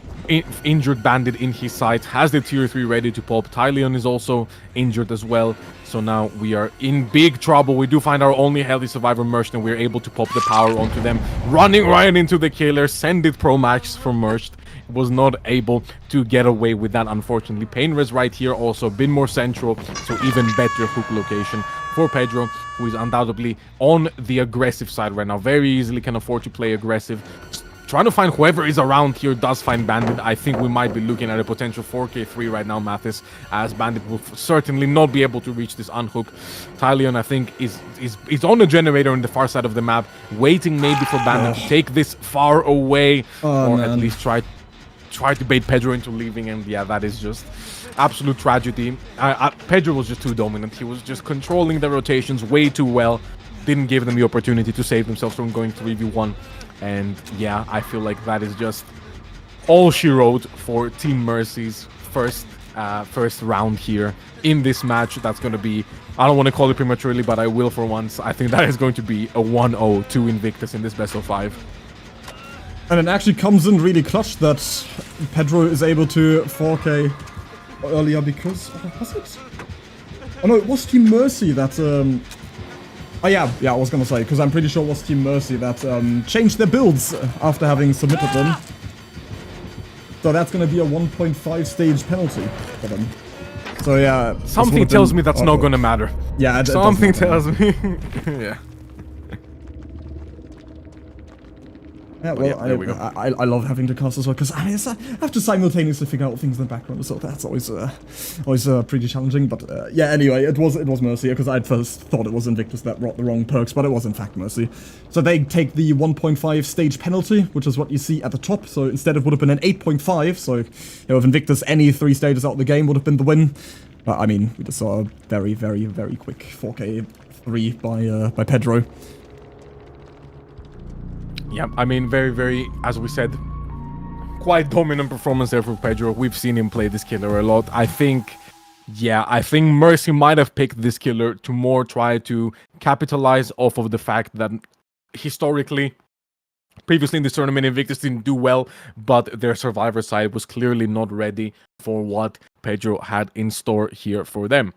injured Bandit in his sights, has the tier 3 ready to pop. Tyleon is also injured as well. So now we are in big trouble. We do find our only healthy survivor, Merchant, and we're able to pop the power onto them. Running right into the killer. Send it pro max from Merchant. Was not able to get away with that, unfortunately. Painres right here also a bit more central, so even better hook location for Pedro, who is undoubtedly on the aggressive side right now. Very easily can afford to play aggressive. Trying to find whoever is around here, does find Bandit. I think we might be looking at a potential 4k3 right now, Mathis, as Bandit will certainly not be able to reach this unhook. Tyleon, I think, is on the generator on the far side of the map, waiting maybe for Bandit to take this far away, or at least try to bait Pedro into leaving. And yeah, that is just absolute tragedy. Pedro was just too dominant. He was just controlling the rotations way too well. Didn't give them the opportunity to save themselves from going 3v1. And yeah, I feel like that is just all she wrote for Team Mercy's first round here in this match. That's going to be, I don't want to call it prematurely, but I will for once. I think that is going to be a 1-0 to Invictus in this best of 5. And it actually comes in really clutch that Pedro is able to 4k earlier because... was it? Oh no, it was Team Mercy that... Oh yeah, I was gonna say, because I'm pretty sure it was Team Mercy that changed their builds after having submitted them. So that's gonna be a 1.5 stage penalty for them. So yeah... Something tells me that's not gonna matter. Yeah, something tells me. Yeah. Yeah, well, I love having to cast as well, because I have to simultaneously figure out things in the background, so that's always pretty challenging. But yeah, anyway, it was Mercy, because I first thought it was Invictus that brought the wrong perks, but it was in fact Mercy. So they take the 1.5 stage penalty, which is what you see at the top. So instead it would have been an 8.5. So you know, if Invictus any 3 stages out of the game would have been the win. But I mean, we just saw a very, very, very quick 4k3 by Pedro. Yeah, I mean, very, very, as we said, quite dominant performance there for Pedro. We've seen him play this killer a lot. I think Mercy might have picked this killer to more try to capitalize off of the fact that historically, previously in this tournament, Invictus didn't do well, but their survivor side was clearly not ready for what Pedro had in store here for them.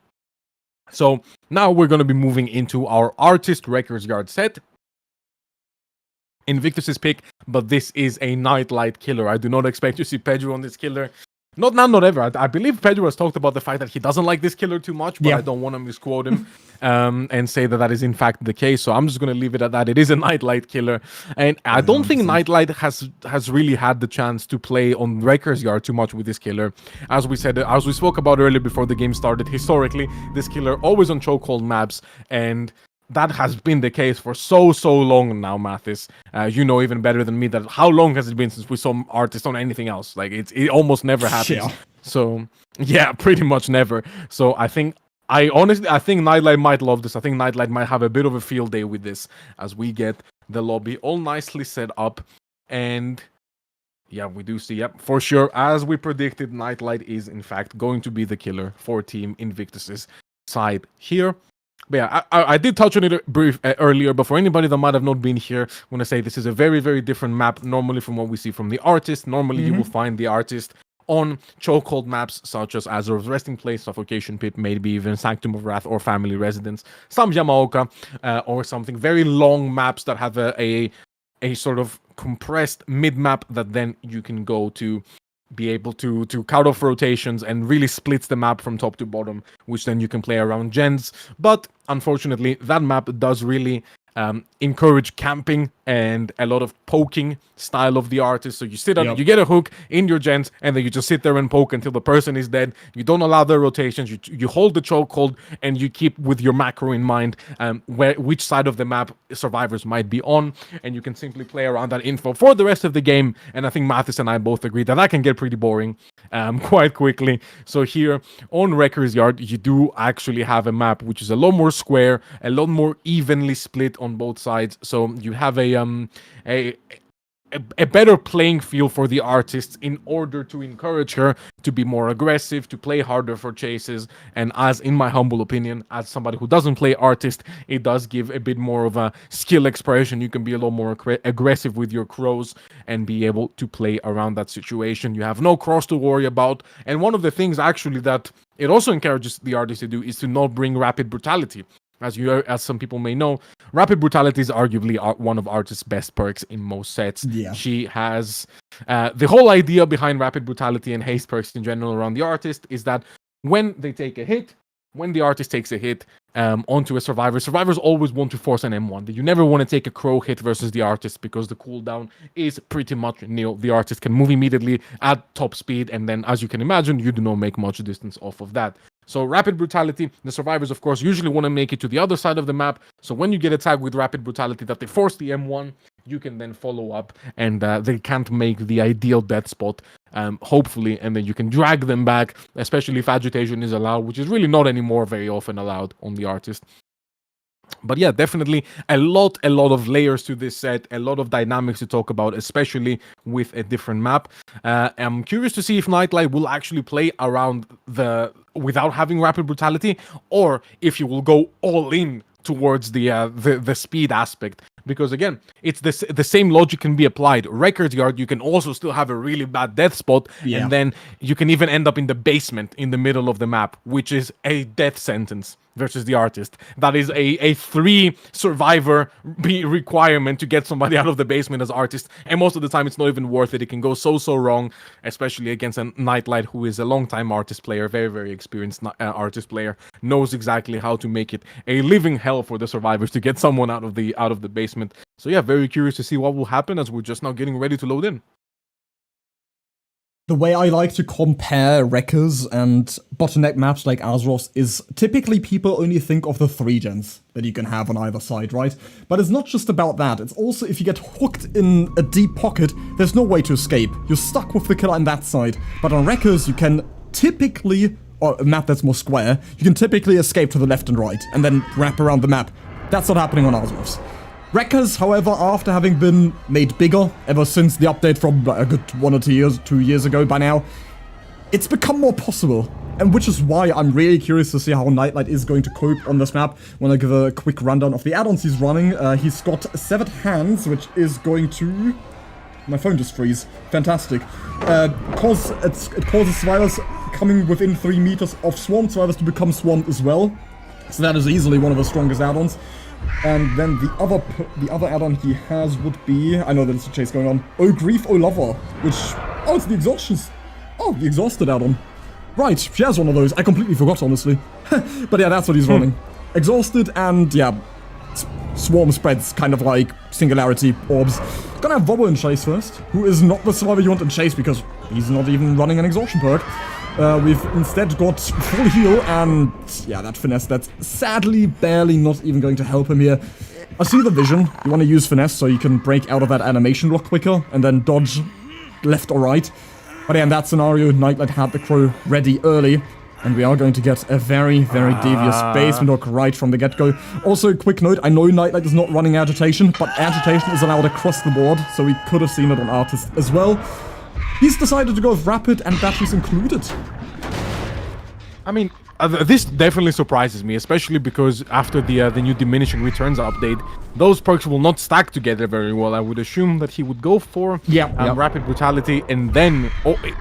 So now we're going to be moving into our Artist Records Guard set. Invictus's pick, but this is a Nightlight killer. I do not expect to see Pedro on this killer. Not now, not ever. I believe Pedro has talked about the fact that he doesn't like this killer too much, but I don't want to misquote him and say that is in fact the case. So I'm just going to leave it at that. It is a Nightlight killer. And I don't think Nightlight has really had the chance to play on Records Guard too much with this killer. As we said, as we spoke about earlier before the game started, historically, this killer always on chokehold maps, and that has been the case for so long now, Mathis. You know even better than me that how long has it been since we saw Artists on anything else? Like it almost never happens. Yeah. So yeah, pretty much never. So I think Nightlight might love this. I think Nightlight might have a bit of a field day with this as we get the lobby all nicely set up. And yeah, we do see, yep, for sure, as we predicted, Nightlight is in fact going to be the killer for Team Invictus's side here. But yeah, I did touch on it brief earlier, but for anybody that might have not been here, I want to say this is a very, very different map normally from what we see from the Artist. Normally, you will find the Artist on chokehold maps such as Azor's Resting Place, Suffocation Pit, maybe even Sanctum of Wrath or Family Residence, some Yamaoka, or something. Very long maps that have a sort of compressed mid-map that then you can go to be able to cut off rotations and really splits the map from top to bottom, which then you can play around gens. But unfortunately, that map does really encourage camping and a lot of poking style of the Artist. So you sit up, you get a hook in your gens, and then you just sit there and poke until the person is dead. You don't allow their rotations. You hold the chokehold, and you keep with your macro in mind which side of the map survivors might be on, and you can simply play around that info for the rest of the game. And I think Mathis and I both agree that can get pretty boring. quite quickly. So here on Wrecker's Yard, you do actually have a map which is a lot more square, a lot more evenly split on both sides. So you have a better playing field for the artists in order to encourage her to be more aggressive, to play harder for chases. And as in my humble opinion, as somebody who doesn't play artist, it does give a bit more of a skill expression. You can be a lot more aggressive with your crows and be able to play around that situation. You have no cross to worry about. And one of the things actually that it also encourages the artist to do is to not bring rapid brutality. As some people may know, Rapid Brutality is arguably one of Artist's best perks in most sets. Yeah. She has the whole idea behind Rapid Brutality and haste perks in general around the artist is that when they take a hit, when the artist takes a hit onto a survivor, survivors always want to force an M1. You never want to take a crow hit versus the artist because the cooldown is pretty much nil. The artist can move immediately at top speed, and then, as you can imagine, you do not make much distance off of that. So Rapid Brutality, the survivors, of course, usually want to make it to the other side of the map. So when you get attacked with Rapid Brutality that they force the M1, you can then follow up, and they can't make the ideal death spot, hopefully, and then you can drag them back, especially if agitation is allowed, which is really not anymore very often allowed on the artist. But yeah, definitely a lot of layers to this set, a lot of dynamics to talk about, especially with a different map. I'm curious to see if Nightlight will actually play around without having Rapid Brutality, or if you will go all in towards the speed aspect. Because again, it's the same logic can be applied. Wrecker's Yard, you can also still have a really bad death spot, and then you can even end up in the basement in the middle of the map, which is a death sentence versus the artist. That is a 3 survivor requirement to get somebody out of the basement as artist, and most of the time it's not even worth it. It can go so wrong, especially against a Nightlight who is a long-time artist player, very experienced artist player, knows exactly how to make it a living hell for the survivors to get someone out of the basement. So yeah, very curious to see what will happen as we're just now getting ready to load in. The way I like to compare Wreckers and bottleneck maps like Azeroth is typically people only think of the 3 gens that you can have on either side, right? But it's not just about that, it's also if you get hooked in a deep pocket, there's no way to escape. You're stuck with the killer on that side. But on Wreckers, you can typically, or a map that's more square, you can typically escape to the left and right, and then wrap around the map. That's not happening on Azeroth. Wreckers, however, after having been made bigger ever since the update from a good 1 or 2 years ago by now, it's become more possible. And which is why I'm really curious to see how Nightlight is going to cope on this map. When I give a quick rundown of the add-ons he's running, he's got Severed Hands, which is going to... My phone just freeze. Fantastic. It causes survivors coming within 3 meters of swarmed survivors to become swarmed as well. So that is easily one of the strongest add-ons. And then the other add-on he has would be, I know there's a chase going on, Oh Grief, Oh Lover, which, it's the exhaustions. Oh, the exhausted add-on. Right, she has one of those. I completely forgot, honestly. But yeah, that's what he's running. Exhausted and, yeah, swarm spreads, kind of like Singularity Orbs. Gonna have Vobble in Chase first, who is not the survivor you want in Chase because he's not even running an exhaustion perk. We've instead got full heal, and yeah, that finesse, that's sadly barely not even going to help him here. I see the vision. You want to use finesse so you can break out of that animation lock quicker, and then dodge left or right. But yeah, in that scenario, Nightlight had the crow ready early, and we are going to get a very devious basement hook right from the get-go. Also, quick note, I know Nightlight is not running agitation, but agitation is allowed across the board, so we could have seen it on Artist as well. He's decided to go with Rapid and batteries included. I mean, this definitely surprises me, especially because after the new diminishing returns update, those perks will not stack together very well. I would assume that he would go for Rapid Brutality and then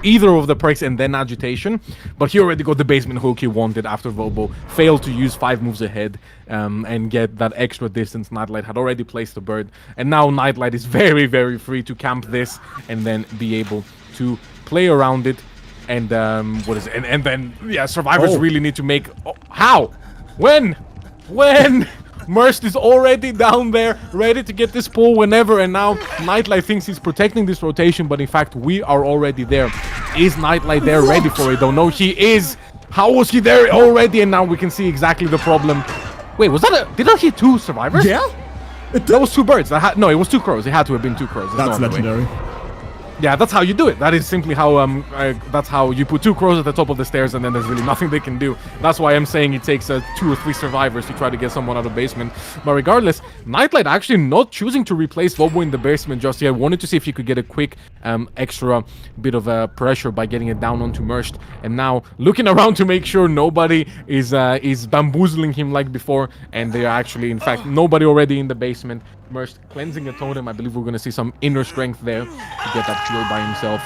either of the perks and then Agitation. But he already got the basement hook he wanted after Vobo failed to use 5 moves ahead and get that extra distance. Nightlight had already placed the bird, and now Nightlight is very free to camp this and then be able to play around it. And and then survivors really need to make how? When? Merst is already down there, ready to get this pull whenever, and now Nightlight thinks he's protecting this rotation, but in fact we are already there. Is Nightlight there ready for it? Don't know. He is. How was he there already? And now we can see exactly the problem. Wait, was that did I hit 2 survivors? Yeah. That was 2 birds. No, it was 2 crows. It had to have been 2 crows. That's legendary. Yeah, that's how you do it. That is simply how that's how you put 2 crows at the top of the stairs, and then there's really nothing they can do. That's why I'm saying it takes 2 or 3 survivors to try to get someone out of basement. But regardless, Nightlight actually not choosing to replace Vobo in the basement just yet. Wanted to see if he could get a quick extra bit of pressure by getting it down onto Merst, and now looking around to make sure nobody is bamboozling him like before, and they are actually, in fact, nobody already in the basement. Merst cleansing a totem. I believe we're going to see some inner strength there to get that heal by himself.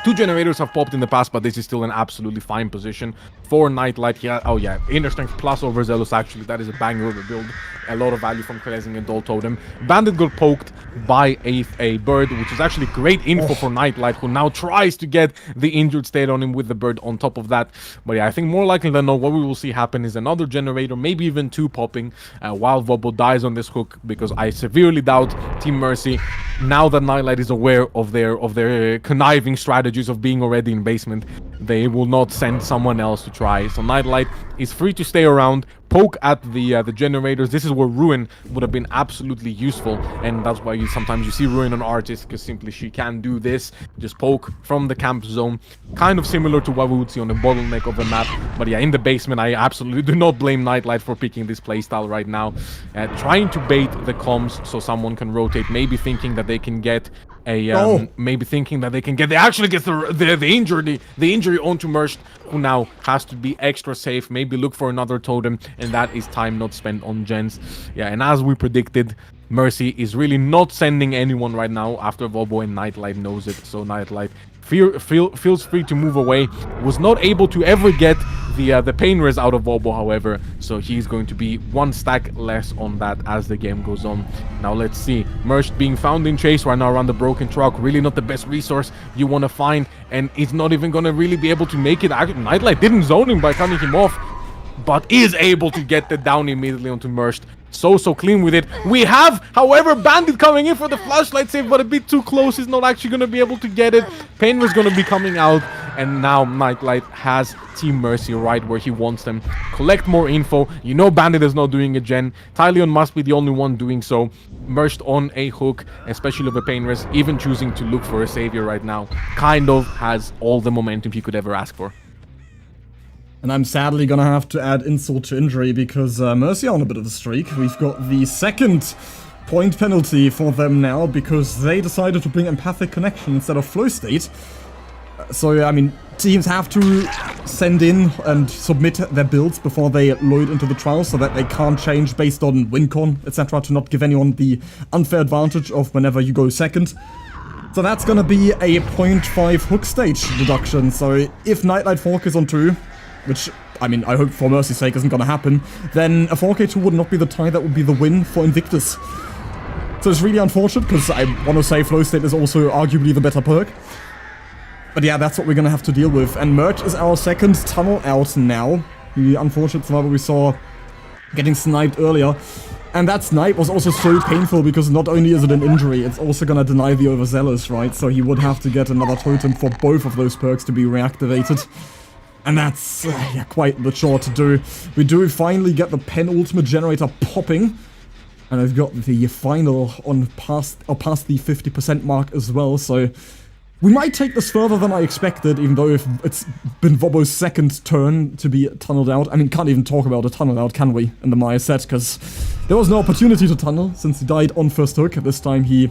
2 generators have popped in the past, but this is still an absolutely fine position for Nightlight. Yeah, oh yeah, inner strength plus overzealous. Actually, that is a banger of a build. A lot of value from cleansing a dull totem. Bandit got poked by a bird, which is actually great info for Nightlight, who now tries to get the injured state on him with the bird on top of that. But yeah, I think more likely than not, what we will see happen is another generator, maybe even 2 popping, while Vobo dies on this hook, because I severely doubt Team Mercy, now that Nightlight is aware of their conniving strategies of being already in basement, they will not send someone else to try. So Nightlight is free to stay around, poke at the generators. This is where Ruin would have been absolutely useful, and that's why sometimes you see Ruin on Artist, because simply she can do this, just poke from the camp zone, kind of similar to what we would see on the bottleneck of the map. But yeah, in the basement, I absolutely do not blame Nightlight for picking this playstyle right now, trying to bait the comms so someone can rotate, maybe thinking that they can get they actually get the injury onto Merst, who now has to be extra safe, maybe look for another totem, and that is time not spent on gens. Yeah, and as we predicted, Mercy is really not sending anyone right now after Vobo, and Nightlight knows it. So Nightlight feels free to move away. Was not able to ever get the pain res out of Vobo, however, so he's going to be 1 stack less on that as the game goes on. Now let's see, Merst being found in chase right now around the broken truck, really not the best resource you want to find, and he's not even going to really be able to make it. Nightlight didn't zone him by cutting him off, but is able to get the down immediately onto Merst. So clean with it. We have, however, Bandit coming in for the flashlight save, but a bit too close. He's not actually going to be able to get it. Pain is going to be coming out, and now Nightlight has Team Mercy right where he wants them. Collect more info. You know Bandit is not doing a gen. Tyleon must be the only one doing so. Merged on a hook, especially of a pain res, even choosing to look for a savior right now. Kind of has all the momentum he could ever ask for. And I'm sadly gonna have to add insult to injury, because Mercy are on a bit of a streak. We've got the 2nd point penalty for them now, because they decided to bring Empathic Connection instead of Flow State. So, I mean, teams have to send in and submit their builds before they load into the trial, so that they can't change based on WinCon, etc., to not give anyone the unfair advantage of whenever you go 2nd. So that's gonna be a 0.5 hook stage deduction. So if Nightlight Fork is on 2, which, I mean, I hope for Mercy's sake isn't gonna happen, then a 4K2 would not be the tie that would be the win for Invictus. So it's really unfortunate, because I want to say Flow State is also arguably the better perk. But yeah, that's what we're gonna have to deal with. And Merch is our 2nd tunnel out now. The unfortunate survivor we saw getting sniped earlier. And that snipe was also so painful, because not only is it an injury, it's also gonna deny the overzealous, right? So he would have to get another totem for both of those perks to be reactivated. And that's yeah, quite the chore to do. We do finally get the penultimate generator popping. And I've got the final on past the 50% mark as well, so we might take this further than I expected, even though if it's been Vobo's 2nd turn to be tunneled out. I mean, can't even talk about a tunnel out, can we, in the Maya set, because there was no opportunity to tunnel since he died on 1st hook. This time he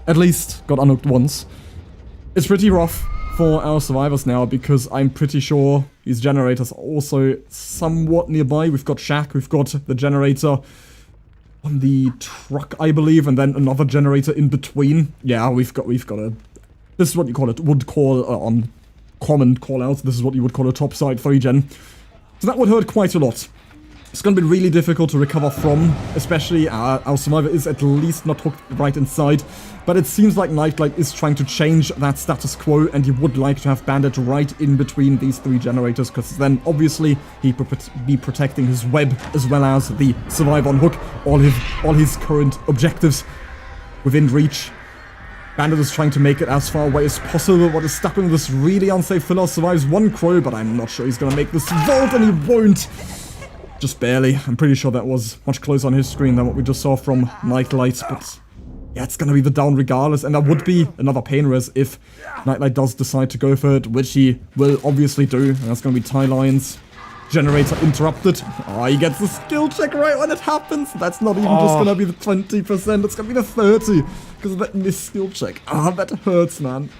at least got unhooked once. It's pretty rough for our survivors now, because I'm pretty sure these generators are also somewhat nearby. We've got Shack, we've got the generator on the truck, I believe, and then another generator in between. Yeah, we've got a... This is what you would call on common callouts. This is what you would call a topside 3-gen. So that would hurt quite a lot. It's going to be really difficult to recover from, especially our survivor is at least not hooked right inside. But it seems like Nightlight is trying to change that status quo, and he would like to have Bandit right in between these 3 generators, because then obviously he'd be protecting his web as well as the survivor on hook, all his current objectives within reach. Bandit is trying to make it as far away as possible, but is stuck in this really unsafe filler. Survives 1 crow, but I'm not sure he's gonna make this vault, and he won't. Just barely. I'm pretty sure that was much closer on his screen than what we just saw from Nightlight, but yeah, it's gonna be the down regardless, and that would be another pain res if Nightlight does decide to go for it, which he will obviously do, and that's gonna be Tie Lines. Generator interrupted. Oh, he gets the skill check right when it happens. That's not even just gonna be the 20%, it's gonna be the 30 because of that missed skill check. Ah, that hurts, man.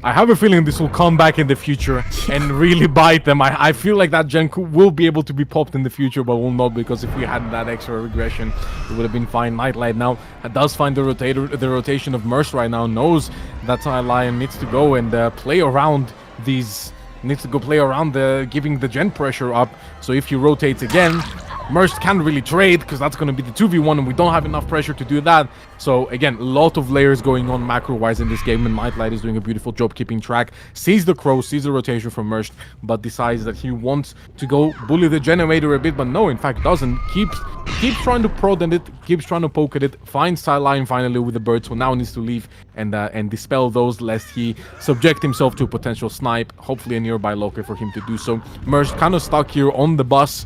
I have a feeling this will come back in the future and really bite them. I feel like that gen will be able to be popped in the future, but will not, because if we had that extra regression, it would have been fine. Nightlight now does find the rotation of Merce right now, knows that Lion needs to go and play around these. Needs to go play around giving the gen pressure up. So if he rotates again, Merce can't really trade because that's going to be the 2v1 and we don't have enough pressure to do that. So again, a lot of layers going on macro-wise in this game, and Nightlight is doing a beautiful job keeping track. Sees the crow, sees the rotation from Merce, but decides that he wants to go bully the generator a bit, but no, in fact doesn't. Keeps trying to prod at it, keeps trying to poke at it, finds Sideline finally with the bird, so now needs to leave and dispel those lest he subject himself to a potential snipe, hopefully a nearby locker for him to do so. Merce kind of stuck here on the bus.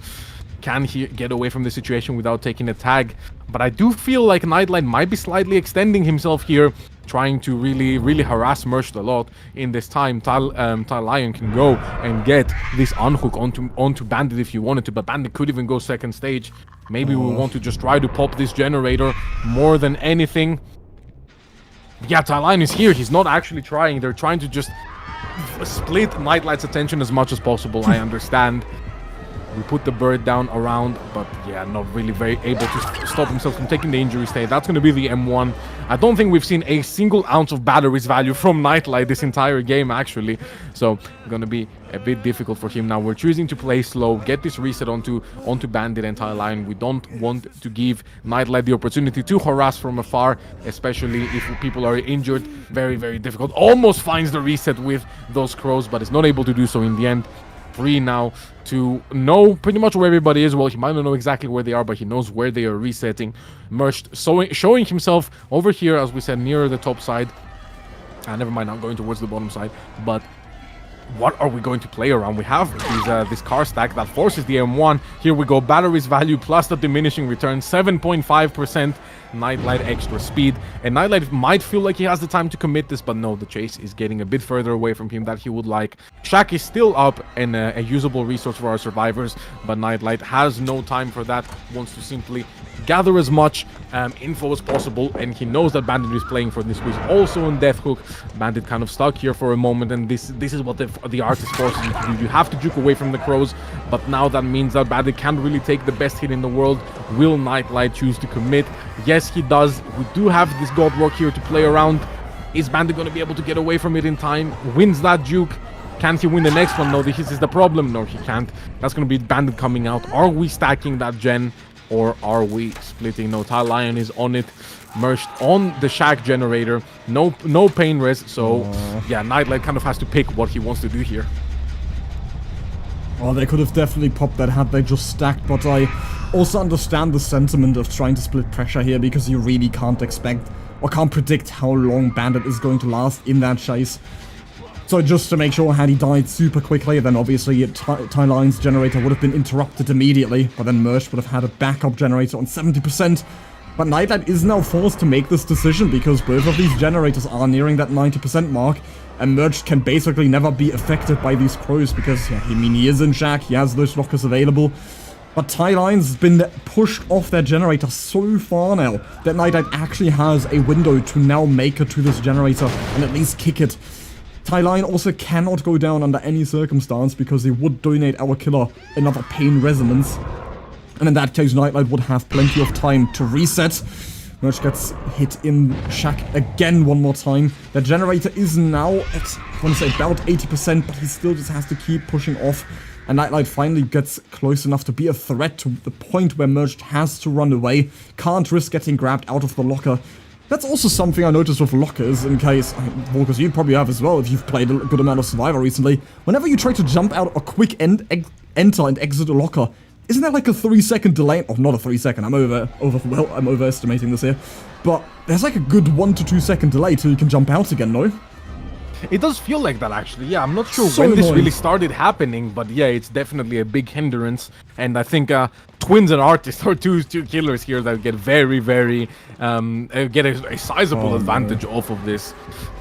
Can he get away from the situation without taking a tag? But I do feel like Nightlight might be slightly extending himself here, trying to really harass Merce a lot. In this time, Lion can go and get this unhook onto Bandit if you wanted to, but Bandit could even go second stage. Maybe we want to just try to pop this generator more than anything. Yeah, Lion is here. He's not actually trying. They're trying to just split Nightlight's attention as much as possible. I understand. We put the bird down around, but yeah, not really very able to stop himself from taking the injury state. That's going to be the M1. I don't think we've seen a single ounce of batteries value from Nightlight this entire game, actually. So, going to be a bit difficult for him now. We're choosing to play slow, get this reset onto Bandit and Line. We don't want to give Nightlight the opportunity to harass from afar, especially if people are injured. Very difficult. Almost finds the reset with those crows, but is not able to do so in the end. Free now to know pretty much where everybody is. Well, he might not know exactly where they are, but he knows where they are resetting. Merch showing himself over here, as we said, near the top side. Never mind, I'm going towards the bottom side. But what are we going to play around? We have this car stack that forces the M1. Here we go, batteries value plus the diminishing return, 7.5%. Nightlight extra speed, and Nightlight might feel like he has the time to commit this, but no, the chase is getting a bit further away from him that he would like. Shack is still up and a usable resource for our survivors, but Nightlight has no time for that, wants to simply gather as much info as possible, and he knows that Bandit is playing for this squeeze. Also on Death Hook, Bandit kind of stuck here for a moment, and this is what the artist forces you to do. You have to juke away from the crows, but now that means that Bandit can't really take the best hit in the world. Will Nightlight choose to commit? Yes, he does. We do have this God Rock here to play around. Is Bandit going to be able to get away from it in time? Wins that juke. Can he win the next one? No, this is the problem. No, he can't. That's going to be Bandit coming out. Are we stacking that gen, or are we splitting? No, Lion is on it. Merged on the Shack generator. No pain res. So, yeah, Nightlight kind of has to pick what he wants to do here. Oh, they could have definitely popped that had they just stacked, but I also understand the sentiment of trying to split pressure here, because you really can't expect or can't predict how long Bandit is going to last in that chase. So just to make sure, had he died super quickly, then obviously Tie Line's generator would have been interrupted immediately, but then Merch would have had a backup generator on 70%. But Nightlight is now forced to make this decision, because both of these generators are nearing that 90% mark, and Merch can basically never be affected by these crows, because, yeah, I mean, he is in Shack, he has those lockers available. But Tie Line's been pushed off their generator so far now that Nightlight actually has a window to now make it to this generator and at least kick it. Tie Line also cannot go down under any circumstance, because he would donate our killer another pain resonance. And in that case, Nightlight would have plenty of time to reset. Merch gets hit in Shack again one more time. The generator is now at, I want to say, about 80%, but he still just has to keep pushing off. And Nightlight finally gets close enough to be a threat to the point where Merch has to run away. Can't risk getting grabbed out of the locker. That's also something I noticed with lockers, in case, Volkuz, you probably have as well if you've played a good amount of Survivor recently. Whenever you try to jump out a quick enter and exit a locker, isn't there like a 3-second delay? Oh, not a 3-second, I'm overestimating this here. But there's like a good 1 to 2 second delay till you can jump out again, no? It does feel like that, actually. Yeah, I'm not sure So when this annoying. really started happening, but yeah, it's definitely a big hindrance. And I think Twins and Artist are two killers here that get very, get a sizable advantage off of this.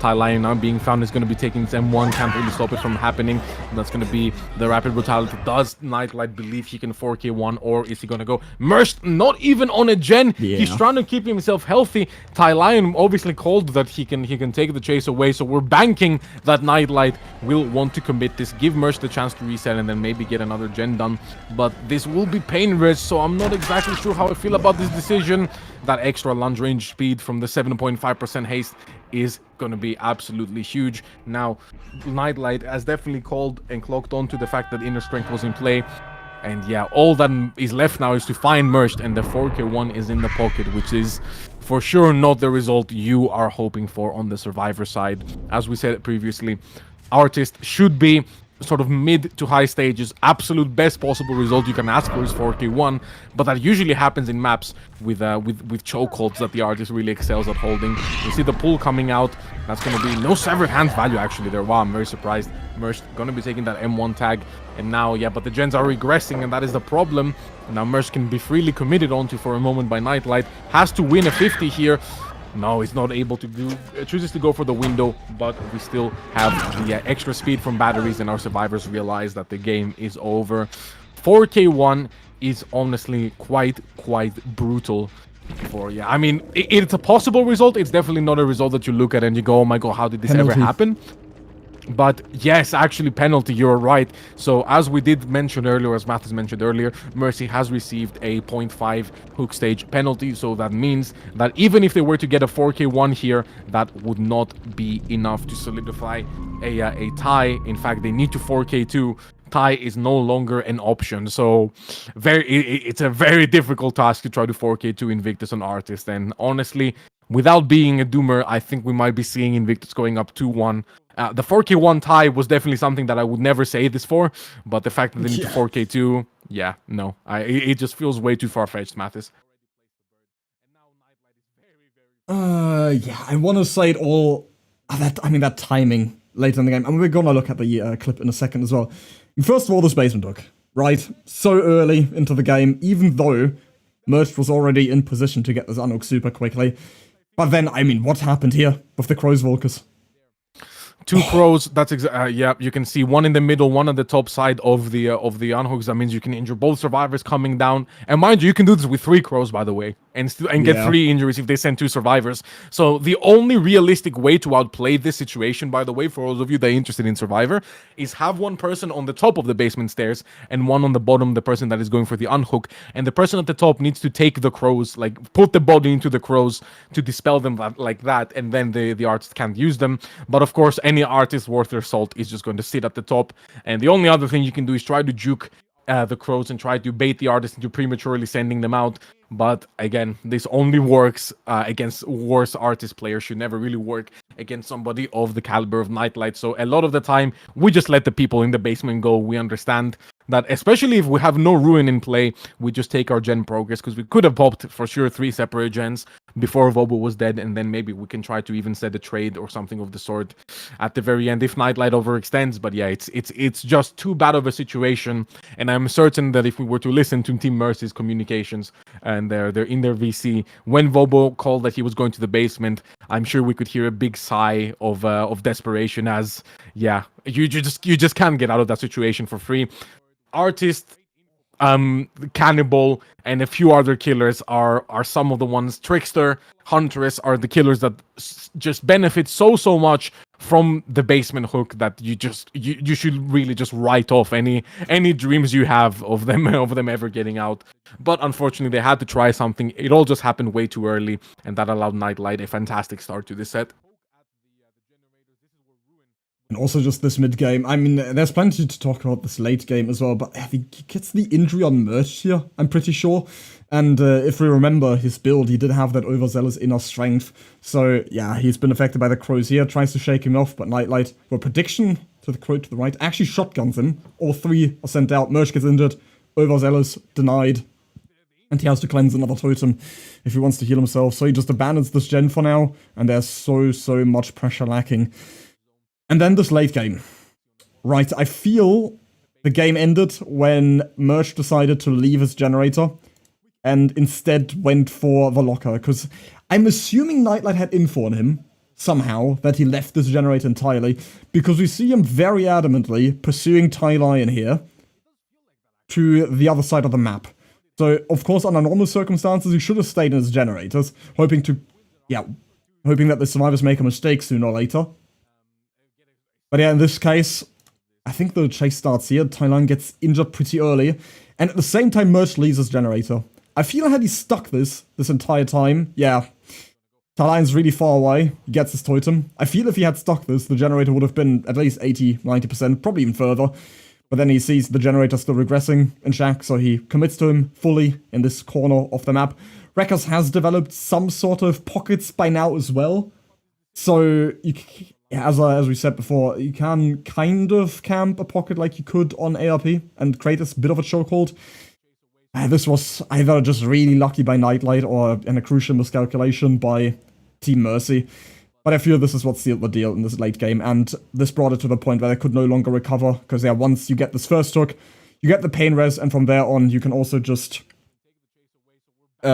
Lion now being found is going to be taking his M1, can't really stop it from happening. That's going to be the Rapid Brutality. Does Nightlight believe he can 4k1, or is he going to go Merged? Not even on a gen. He's trying to keep himself healthy. Lion obviously called that he can take the chase away, so we're banking that Nightlight will want to commit this, give Merged the chance to reset, and then maybe get another gen done. But this will be pain rich, so I'm not exactly sure how I feel about this decision. That extra lunge range speed from the 7.5% haste is going to be absolutely huge. Now, Nightlight has definitely called and clocked on to the fact that Inner Strength was in play. And yeah, all that is left now is to find Merged, and the 4k1 is in the pocket, which is for sure not the result you are hoping for on the Survivor side. As we said previously, Artist should be sort of mid to high stages. Absolute best possible result you can ask for is 4k1, but that usually happens in maps with chokeholds that the Artist really excels at holding. You see the pull coming out. That's going to be no severed hand value actually there. Wow, I'm very surprised. Merged going to be taking that M1 tag, and now yeah, but the gens are regressing, and that is the problem. Now Merged can be freely committed onto for a moment by Nightlight. Has to win a 50 here. No, he's not able to do. Chooses to go for the window, but we still have the extra speed from batteries, and our survivors realize that the game is over. 4k1 is honestly quite brutal. I mean, it's a possible result. It's definitely not a result that you look at and you go, oh my god, how did this ever happen? But yes, actually penalty, you're right. So as we did mention earlier, as Mathis mentioned earlier, Mercy has received a 0.5 hook stage penalty. So that means that even if they were to get a 4k1 here, that would not be enough to solidify a tie. In fact, they need to 4k2. Tie is no longer an option. So it's a very difficult task to try to 4k2 Invictus on Artist. And honestly, without being a doomer, I think we might be seeing Invictus going up 2-1. The 4k1 tie was definitely something that I would never say this for, but the fact that they need to 4k2, yeah, no. It just feels way too far-fetched, Mathis. Yeah, I want to say it all. That timing later in the game. And we're gonna look at the clip in a second as well. First of all, this basement hook, right? So early into the game, even though Merged was already in position to get this unhook super quickly. But then, I mean, what happened here with the Crow's Volkuz? Two crows, that's yeah, you can see one in the middle, one on the top side of the unhooks. That means you can injure both survivors coming down. And mind you can do this with 3 crows, by the way, and get 3 injuries if they send 2 survivors. So the only realistic way to outplay this situation, by the way, for all of you that are interested in Survivor, is have one person on the top of the basement stairs and one on the bottom, the person that is going for the unhook. And the person at the top needs to take the crows, like put the body into the crows to dispel them like that, and then the artist can't use them. But of course, any artist worth their salt is just going to sit at the top, and the only other thing you can do is try to juke the crows and try to bait the artist into prematurely sending them out. But again, this only works against worse artist players. Should never really work against somebody of the caliber of Nightlight. So a lot of the time, we just let the people in the basement go. We understand that, especially if we have no Ruin in play, we just take our gen progress, because we could have popped for sure 3 separate gens before Vobo was dead, and then maybe we can try to even set a trade or something of the sort at the very end if Nightlight overextends. But yeah, it's just too bad of a situation, and I'm certain that if we were to listen to Team Mercy's communications and they're in their VC, when Vobo called that he was going to the basement, I'm sure we could hear a big sigh of desperation, as yeah, you just can't get out of that situation for free. Artist, Cannibal, and a few other killers are some of the ones. Trickster, Huntress are the killers that just benefit so much from the basement hook that you should really just write off any dreams you have of them ever getting out. But unfortunately, they had to try something. It all just happened way too early, and that allowed Nightlight a fantastic start to this set. And also just this mid-game. I mean, there's plenty to talk about this late game as well, but I think he gets the injury on Merged here, I'm pretty sure. And if we remember his build, he did have that overzealous inner strength. So yeah, he's been affected by the crows here, tries to shake him off, but Nightlight, for prediction to the crow to the right, actually shotguns him. All 3 are sent out. Merged gets injured, overzealous denied. And he has to cleanse another totem if he wants to heal himself. So he just abandons this gen for now, and there's so much pressure lacking. And then this late game. Right, I feel the game ended when Merch decided to leave his generator and instead went for the locker, because I'm assuming Nightlight had info on him, somehow, that he left this generator entirely, because we see him very adamantly pursuing Lion here to the other side of the map. So, of course, under normal circumstances, he should have stayed in his generators, hoping that the survivors make a mistake sooner or later. But yeah, in this case, I think the chase starts here. Lion gets injured pretty early, and at the same time, Merch leaves his generator. I feel had he stuck this entire time, yeah, Lion's really far away, he gets his totem. I feel if he had stuck this, the generator would have been at least 80-90%, probably even further. But then he sees the generator still regressing in Shack, so he commits to him fully in this corner of the map. Rekkers has developed some sort of pockets by now as well. So, as we said before, you can kind of camp a pocket like you could on ARP and create this bit of a chokehold. This was either just really lucky by Nightlight or a crucial miscalculation by Team Mercy. But I feel this is what sealed the deal in this late game, and this brought it to the point where they could no longer recover, because yeah, once you get this first hook, you get the pain res, and from there on, you can also just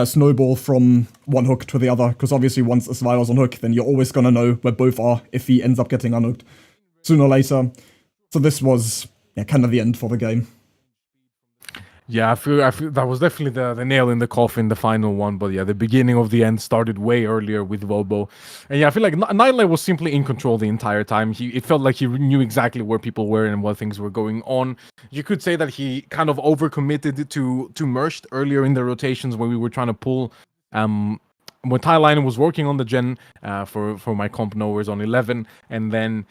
snowball from one hook to the other, because obviously once a survivor's on hook, then you're always gonna know where both are if he ends up getting unhooked sooner or later. So this was kind of the end for the game. Yeah, I feel that was definitely the nail in the coffin, the final one. But yeah, the beginning of the end started way earlier with Vobo. And yeah, I feel like Nightlight was simply in control the entire time. It felt like he knew exactly where people were and what things were going on. You could say that he kind of overcommitted to Merged earlier in the rotations when we were trying to pull. When Lion was working on the gen for my comp knowers on 11, and then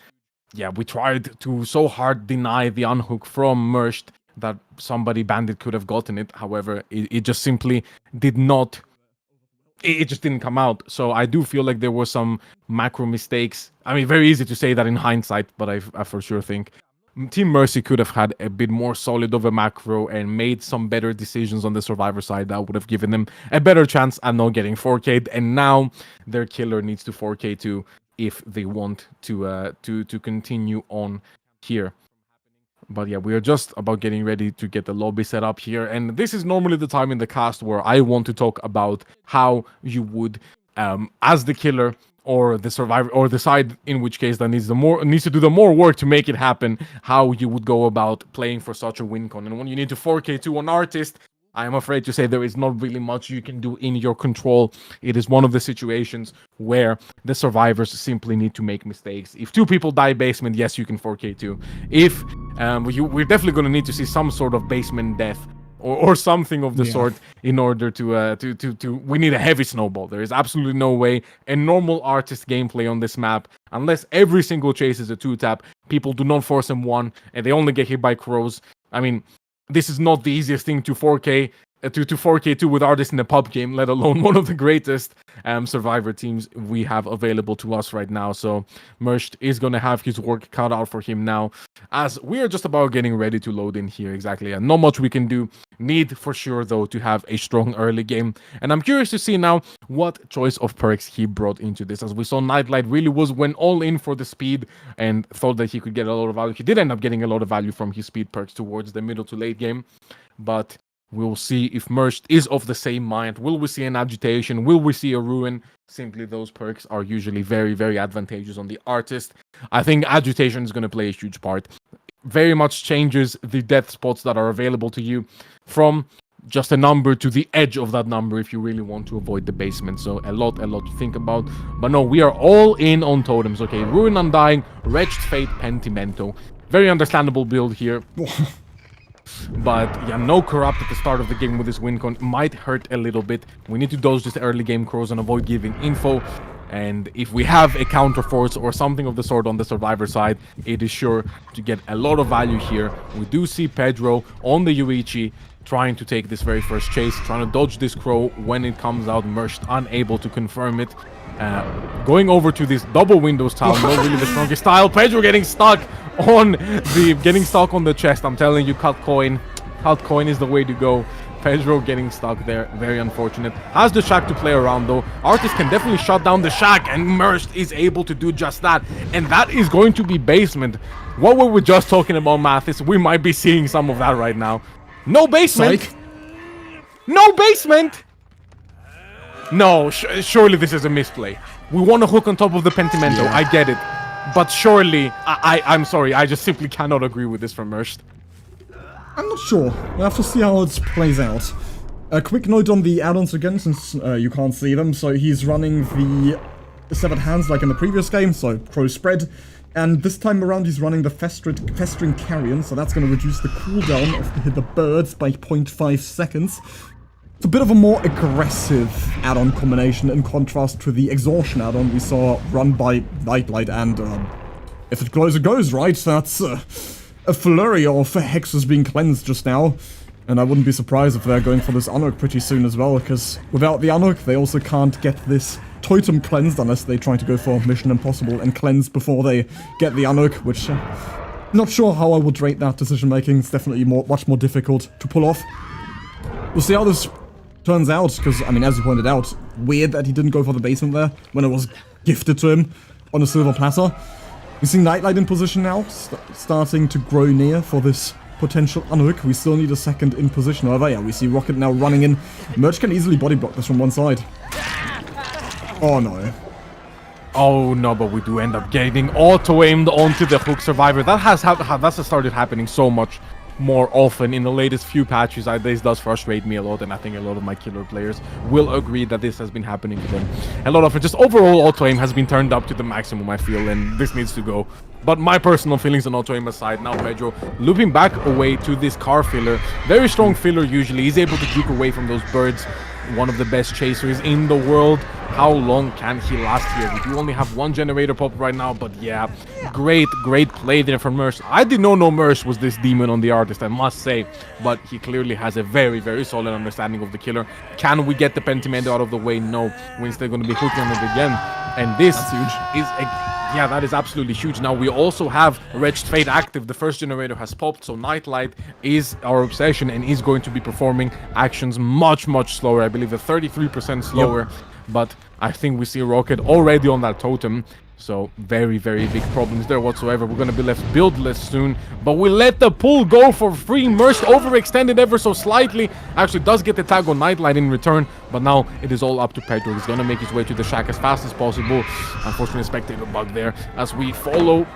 yeah, we tried to so hard deny the unhook from Merged that somebody bandit could have gotten it. However, it just simply did not, it just didn't come out. So I do feel like there were some macro mistakes. I mean, very easy to say that in hindsight, but I for sure think Team Mercy could have had a bit more solid of a macro and made some better decisions on the survivor side that would have given them a better chance at not getting 4K'd. And now their killer needs to 4K too if they want to continue on here. But yeah, we are just about getting ready to get the lobby set up here. And this is normally the time in the cast where I want to talk about how you would, as the killer or the survivor, or the side in which case that needs to do the more work to make it happen, how you would go about playing for such a win con. And when you need to 4K to an artist, I am afraid to say there is not really much you can do in your control. It is one of the situations where the survivors simply need to make mistakes. If two people die basement, yes, you can 4K too. If we're definitely going to need to see some sort of basement death or something of the sort in order to we need a heavy snowball. There is absolutely no way a normal artist gameplay on this map, unless every single chase is a 2-tap, people do not force him 1 and they only get hit by crows. I mean, this is not the easiest thing to 4K to 4K2 with artists in a pub game, let alone one of the greatest survivor teams we have available to us right now. So Merged is going to have his work cut out for him now, as we are just about getting ready to load in here. Exactly, and not much we can do. Need for sure though to have a strong early game, and I'm curious to see now what choice of perks he brought into this. As we saw, Nightlight really went all in for the speed and thought that he could get a lot of value. He did end up getting a lot of value from his speed perks towards the middle to late game, but we'll see if Merged is of the same mind. Will we see an agitation? Will we see a ruin? Simply, those perks are usually very, very advantageous on the artist. I think agitation is going to play a huge part. Very much changes the death spots that are available to you from just a number to the edge of that number if you really want to avoid the basement. So a lot to think about. But no, we are all in on totems. Okay, Ruin, Undying, Wretched Fate, Pentimento. Very understandable build here. But yeah, no corrupt at the start of the game with this win con might hurt a little bit. We need to dodge this early game crows and avoid giving info. And if we have a counter force or something of the sort on the survivor side, it is sure to get a lot of value here. We do see Pedro on the Yuichi trying to take this very first chase, trying to dodge this crow when it comes out. Merged unable to confirm it. Going over to this double windows tile, not really the strongest tile. Pedro getting stuck on the chest. I'm telling you, cut coin is the way to go. Pedro getting stuck there, very unfortunate. Has the Shack to play around though. Artist can definitely shut down the Shack, and Merst is able to do just that. And that is going to be basement. What were we just talking about, Mathis? We might be seeing some of that right now. No basement! Psych. No basement! No, surely this is a misplay. We want to hook on top of the Pentimento, Yeah. I get it. But surely, I'm sorry, I just simply cannot agree with this from Merst. I'm not sure. We'll have to see how it plays out. A quick note on the add-ons again, since you can't see them. So he's running the Severed Hands like in the previous game, so Crow Spread. And this time around he's running the Festering Carrion, so that's going to reduce the cooldown of the birds by 0.5 seconds. It's a bit of a more aggressive add-on combination in contrast to the Exhaustion add-on we saw run by Nightlight, and if it goes, it goes, right? That's a flurry of hexes being cleansed just now, and I wouldn't be surprised if they're going for this Anuk pretty soon as well, because without the Anuk they also can't get this Totem cleansed unless they try to go for Mission Impossible and cleanse before they get the Anuk, which not sure how I would rate that decision making. It's definitely much more difficult to pull off. We'll see how this turns out, because, I mean, as you pointed out, weird that he didn't go for the basement there when it was gifted to him on a silver platter. We see Nightlight in position now, starting to grow near for this potential Anuk. We still need a second in position, however, yeah, we see Rocket now running in. Merch can easily body block this from one side. Oh no. Oh no, but we do end up getting auto-aimed onto the Hook Survivor. That's started happening so much more often in the latest few patches. This does frustrate me a lot, and I think a lot of my killer players will agree that this has been happening to them a lot of it. Just overall auto-aim has been turned up to the maximum, I feel, and this needs to go. But my personal feelings on auto-aim aside, now Pedro looping back away to this car filler. Very strong filler usually. He's able to juke away from those birds. One of the best chasers in the world. How long can he last here? We do only have one generator pop right now, but yeah, great play there from Mersh. I did not know Mersh was this demon on the Artist, I must say, but he clearly has a very solid understanding of the killer. Can we get the Pentimento out of the way? No, we're still going to be hooking on it again, and this is yeah, that is absolutely huge. Now we also have Wretched Fate active. The first generator has popped, so Nightlight is our obsession and is going to be performing actions much slower. I believe a 33% slower. Yep. But I think we see Rocket already on that totem. So very big problems there whatsoever. We're going to be left buildless soon. But we let the pull go for free. Merce overextended ever so slightly. Actually does get the tag on Nightlight in return. But now it is all up to Pedro. He's going to make his way to the Shack as fast as possible. Unfortunately, spectator bug there as we follow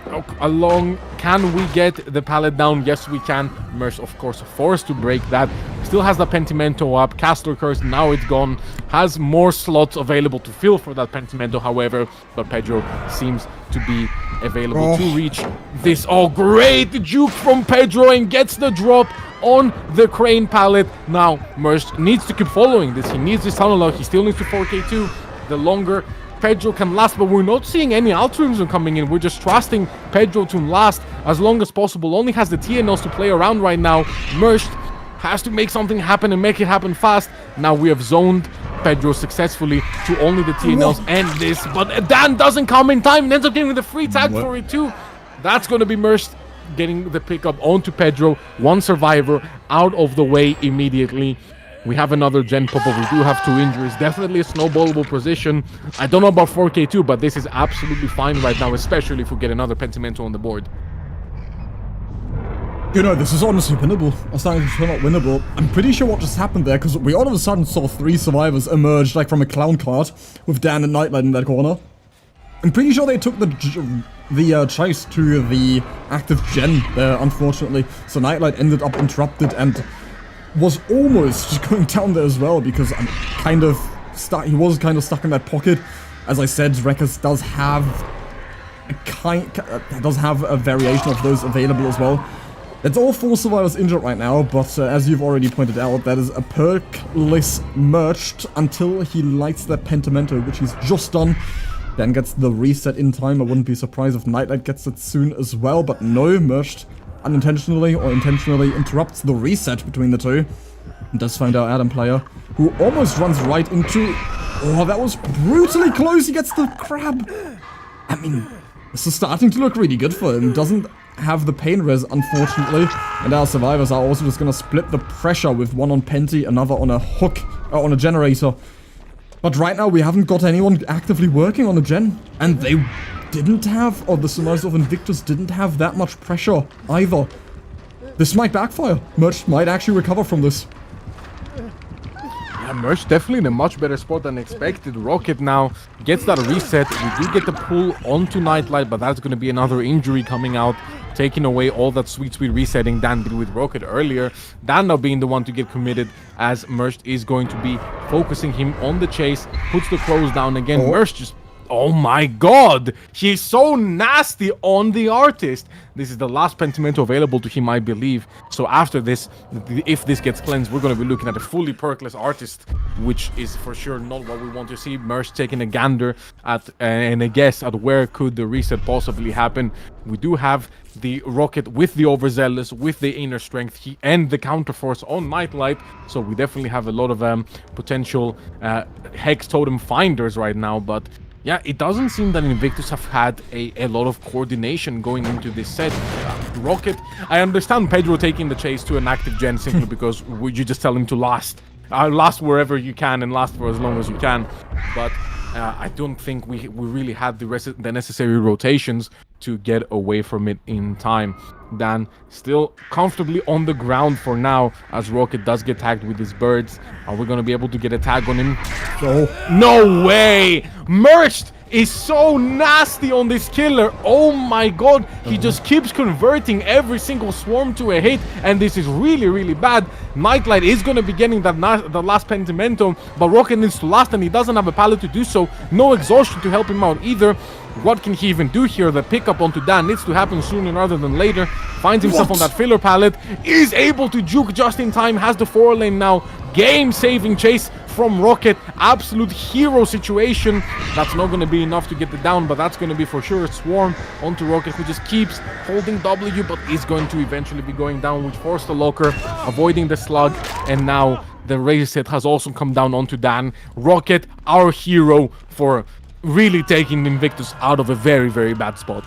along. Can we get the pallet down? Yes, we can. Merce, of course, forced to break that. Still has the Pentimento up. Caster Curse, now it's gone. Has more slots available to fill for that Pentimento, however. But Pedro seems to be available to reach this. Oh, great juke from Pedro, and gets the drop on the crane pallet. Now Merce needs to keep following this. He needs this tunnel out. He still needs to 4k2. The longer Pedro can last, but we're not seeing any altruism coming in. We're just trusting Pedro to last as long as possible. Only has the TNLs to play around right now. Merce has to make something happen and make it happen fast. Now we have zoned Pedro successfully to only the TNLs and this, but Dan doesn't come in time and ends up getting the free tag for it too. That's going to be Merce getting the pickup onto Pedro. One survivor out of the way immediately. We have another gen pop, but we do have 2 injuries. Definitely a snowballable position. I don't know about 4k2, but this is absolutely fine right now, especially if we get another Pentimento on the board. You know, this is honestly winnable. Or starting to turn out winnable. I'm pretty sure what just happened there, because we all of a sudden saw 3 survivors emerge, like from a clown cart, with Dan and Nightlight in that corner. I'm pretty sure they took the chase to the active gen there, unfortunately. So Nightlight ended up interrupted and was almost just going down there as well, because I'm kind of stuck. He was kind of stuck in that pocket. As I said, Rekkers does have a variation of those available as well. It's all 4 survivors injured right now, but as you've already pointed out, that is a perkless merged until he lights that Pentimento, which he's just done. Then gets the reset in time. I wouldn't be surprised if Nightlight gets it soon as well, but no, merged unintentionally or intentionally interrupts the reset between the two. And does find our Adam player, who almost runs right into... Oh, that was brutally close. He gets the crab. I mean, this is starting to look really good for him. Doesn't have the pain res, unfortunately. And our survivors are also just gonna split the pressure with one on Penty, another on a hook, on a generator. But right now we haven't got anyone actively working on a gen. And they didn't have, or the survivors of Invictus didn't have that much pressure either. This might backfire. Merch might actually recover from this. Yeah, Merch definitely in a much better spot than expected. Rocket now gets that reset. We do get the pull onto Nightlight, but that's going to be another injury coming out, taking away all that sweet resetting Dan did with Rocket earlier. Dan now being the one to get committed, as Merch is going to be focusing him on the chase, puts the close down again. Merch just... Oh my god! He's so nasty on the artist! This is the last Pentimento available to him, I believe. So after this, if this gets cleansed, we're going to be looking at a fully perkless artist, which is for sure not what we want to see. Merch taking a gander at and a guess at where could the reset possibly happen. We do have the Rocket with the Overzealous, with the Inner Strength, and the Counterforce on Nightlight. So we definitely have a lot of potential Hex Totem finders right now, but... yeah, it doesn't seem that Invictus have had a lot of coordination going into this set. Rocket, I understand Pedro taking the chase to an active gen simply because you just tell him to last wherever you can and last for as long as you can. But I don't think we really had the necessary rotations to get away from it in time. Dan still comfortably on the ground for now, as Rocket does get tagged with his birds. Are we going to be able to get a tag on him? No way! Merged is so nasty on this killer. Oh my god, he just keeps converting every single swarm to a hit, and this is really bad. Nightlight is going to be getting the last Pentimento, but Rocket needs to last, and he doesn't have a pallet to do so. No exhaustion to help him out either. What can he even do here? The pickup onto Dan needs to happen sooner rather than later. Finds himself on that filler pallet, is able to juke just in time, has the 4-lane now. Game-saving chase from Rocket. Absolute hero situation. That's not going to be enough to get the down, but that's going to be for sure a swarm onto Rocket, who just keeps holding W, but is going to eventually be going down, which forced the locker, avoiding the slug, and now the raise set has also come down onto Dan. Rocket, our hero, for really taking Invictus out of a very bad spot.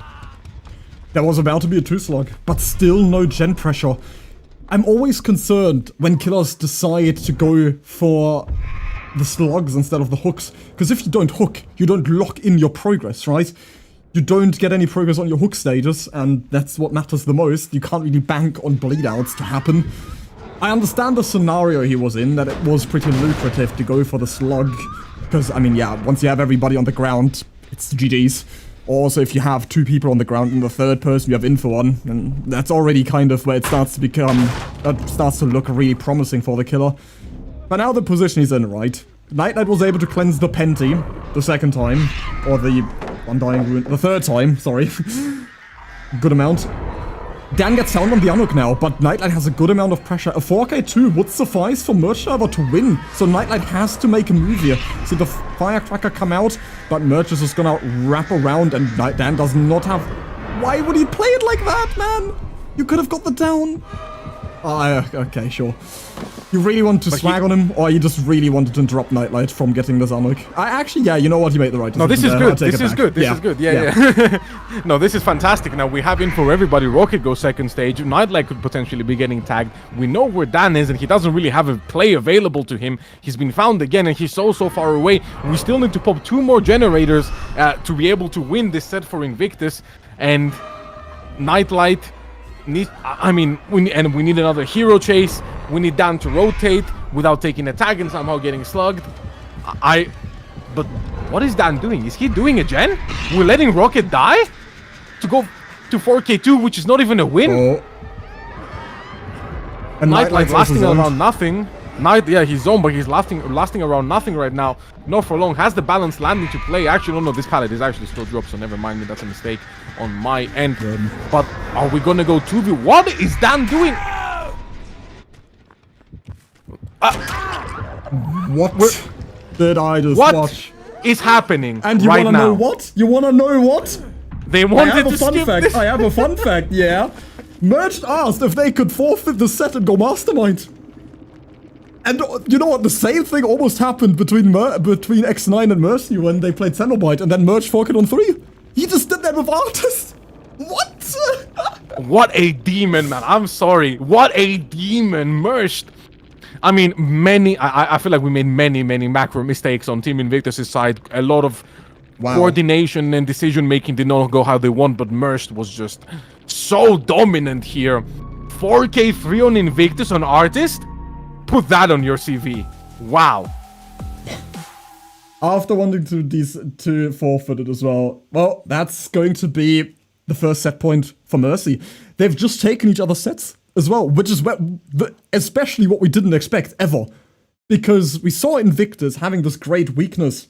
There was about to be a 2-slug, but still no gen pressure. I'm always concerned when killers decide to go for the slugs instead of the hooks, because if you don't hook, you don't lock in your progress, right? You don't get any progress on your hook stages, and that's what matters the most. You can't really bank on bleedouts to happen. I understand the scenario he was in, that it was pretty lucrative to go for the slug, because, I mean, yeah, once you have everybody on the ground, it's GG's. Also, if you have 2 people on the ground and the third person you have info on, and that's already kind of where it starts to become, starts to look really promising for the killer. But now the position he's in, right? Nightlight was able to cleanse the Penty the second time, or the Undying Ruin, the third time, sorry. Good amount. Dan gets down on the unhook now, but Nightlight has a good amount of pressure. A 4k2 would suffice for Merch Server to win, so Nightlight has to make a move here. See the Firecracker come out, but Merch is just gonna wrap around, and Dan does not have... Why would he play it like that, man? You could have got the down. Okay, sure. You really want to swag on him, or you just really wanted to interrupt Nightlight from getting this unhook? Actually, yeah, you know what? You made the right decision. No, this is good. This is good. This is good. Yeah. No, this is fantastic. Now, we have info for everybody. Rocket goes second stage. Nightlight could potentially be getting tagged. We know where Dan is, and he doesn't really have a play available to him. He's been found again, and he's so far away. We still need to pop 2 more generators to be able to win this set for Invictus. And Nightlight... we need another hero chase. We need Dan to rotate without taking a tag and somehow getting slugged. But what is Dan doing? Is he doing a gen? We're letting Rocket die? To go to 4k2, which is not even a win? Oh. And Nightlight lasting around nothing. He's zoned, but he's lasting around nothing right now. Not for long. Has the balance landing to play. Actually, no, this pallet is actually still dropped, so never mind me. That's a mistake on my end. But are we gonna go 2v? What is Dan doing? What did I just watch? What is happening And you right wanna now? know what? You wanna know what? They wanted to skip this. I have a fun fact, yeah. Merged asked if they could forfeit the set and go Mastermind. And you know what? The same thing almost happened between X9 and Mercy when they played Cenobite, and then Merge forked on 3. He just did that with Artist. What? What a demon, man. I'm sorry. What a demon. Merged. I mean, I feel like we made many macro mistakes on Team Invictus' side. A lot of coordination and decision making did not go how they want, but Merged was just so dominant here. 4K3 on Invictus on Artist? Put that on your CV. Wow. After wanting to forfeit it as well, well, that's going to be the first set point for Mercy. They've just taken each other's sets as well, which is especially what we didn't expect ever. Because we saw Invictus having this great weakness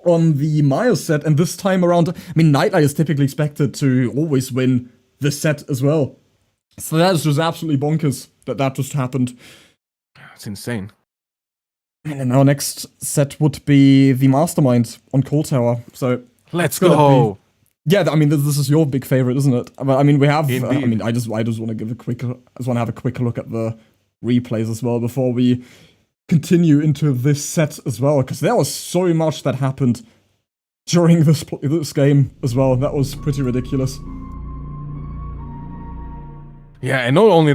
on the Maya set, and this time around, I mean, Nightlight is typically expected to always win this set as well. So that is just absolutely bonkers that just happened. It's insane. And our next set would be the Mastermind on Call Tower. So let's go. Yeah, I mean, this is your big favorite, isn't it? I mean, we have. Indeed. I mean, I just want to give I just want to have a quick look at the replays as well before we continue into this set as well, because there was so much that happened during this game as well. That was pretty ridiculous. Yeah, and not only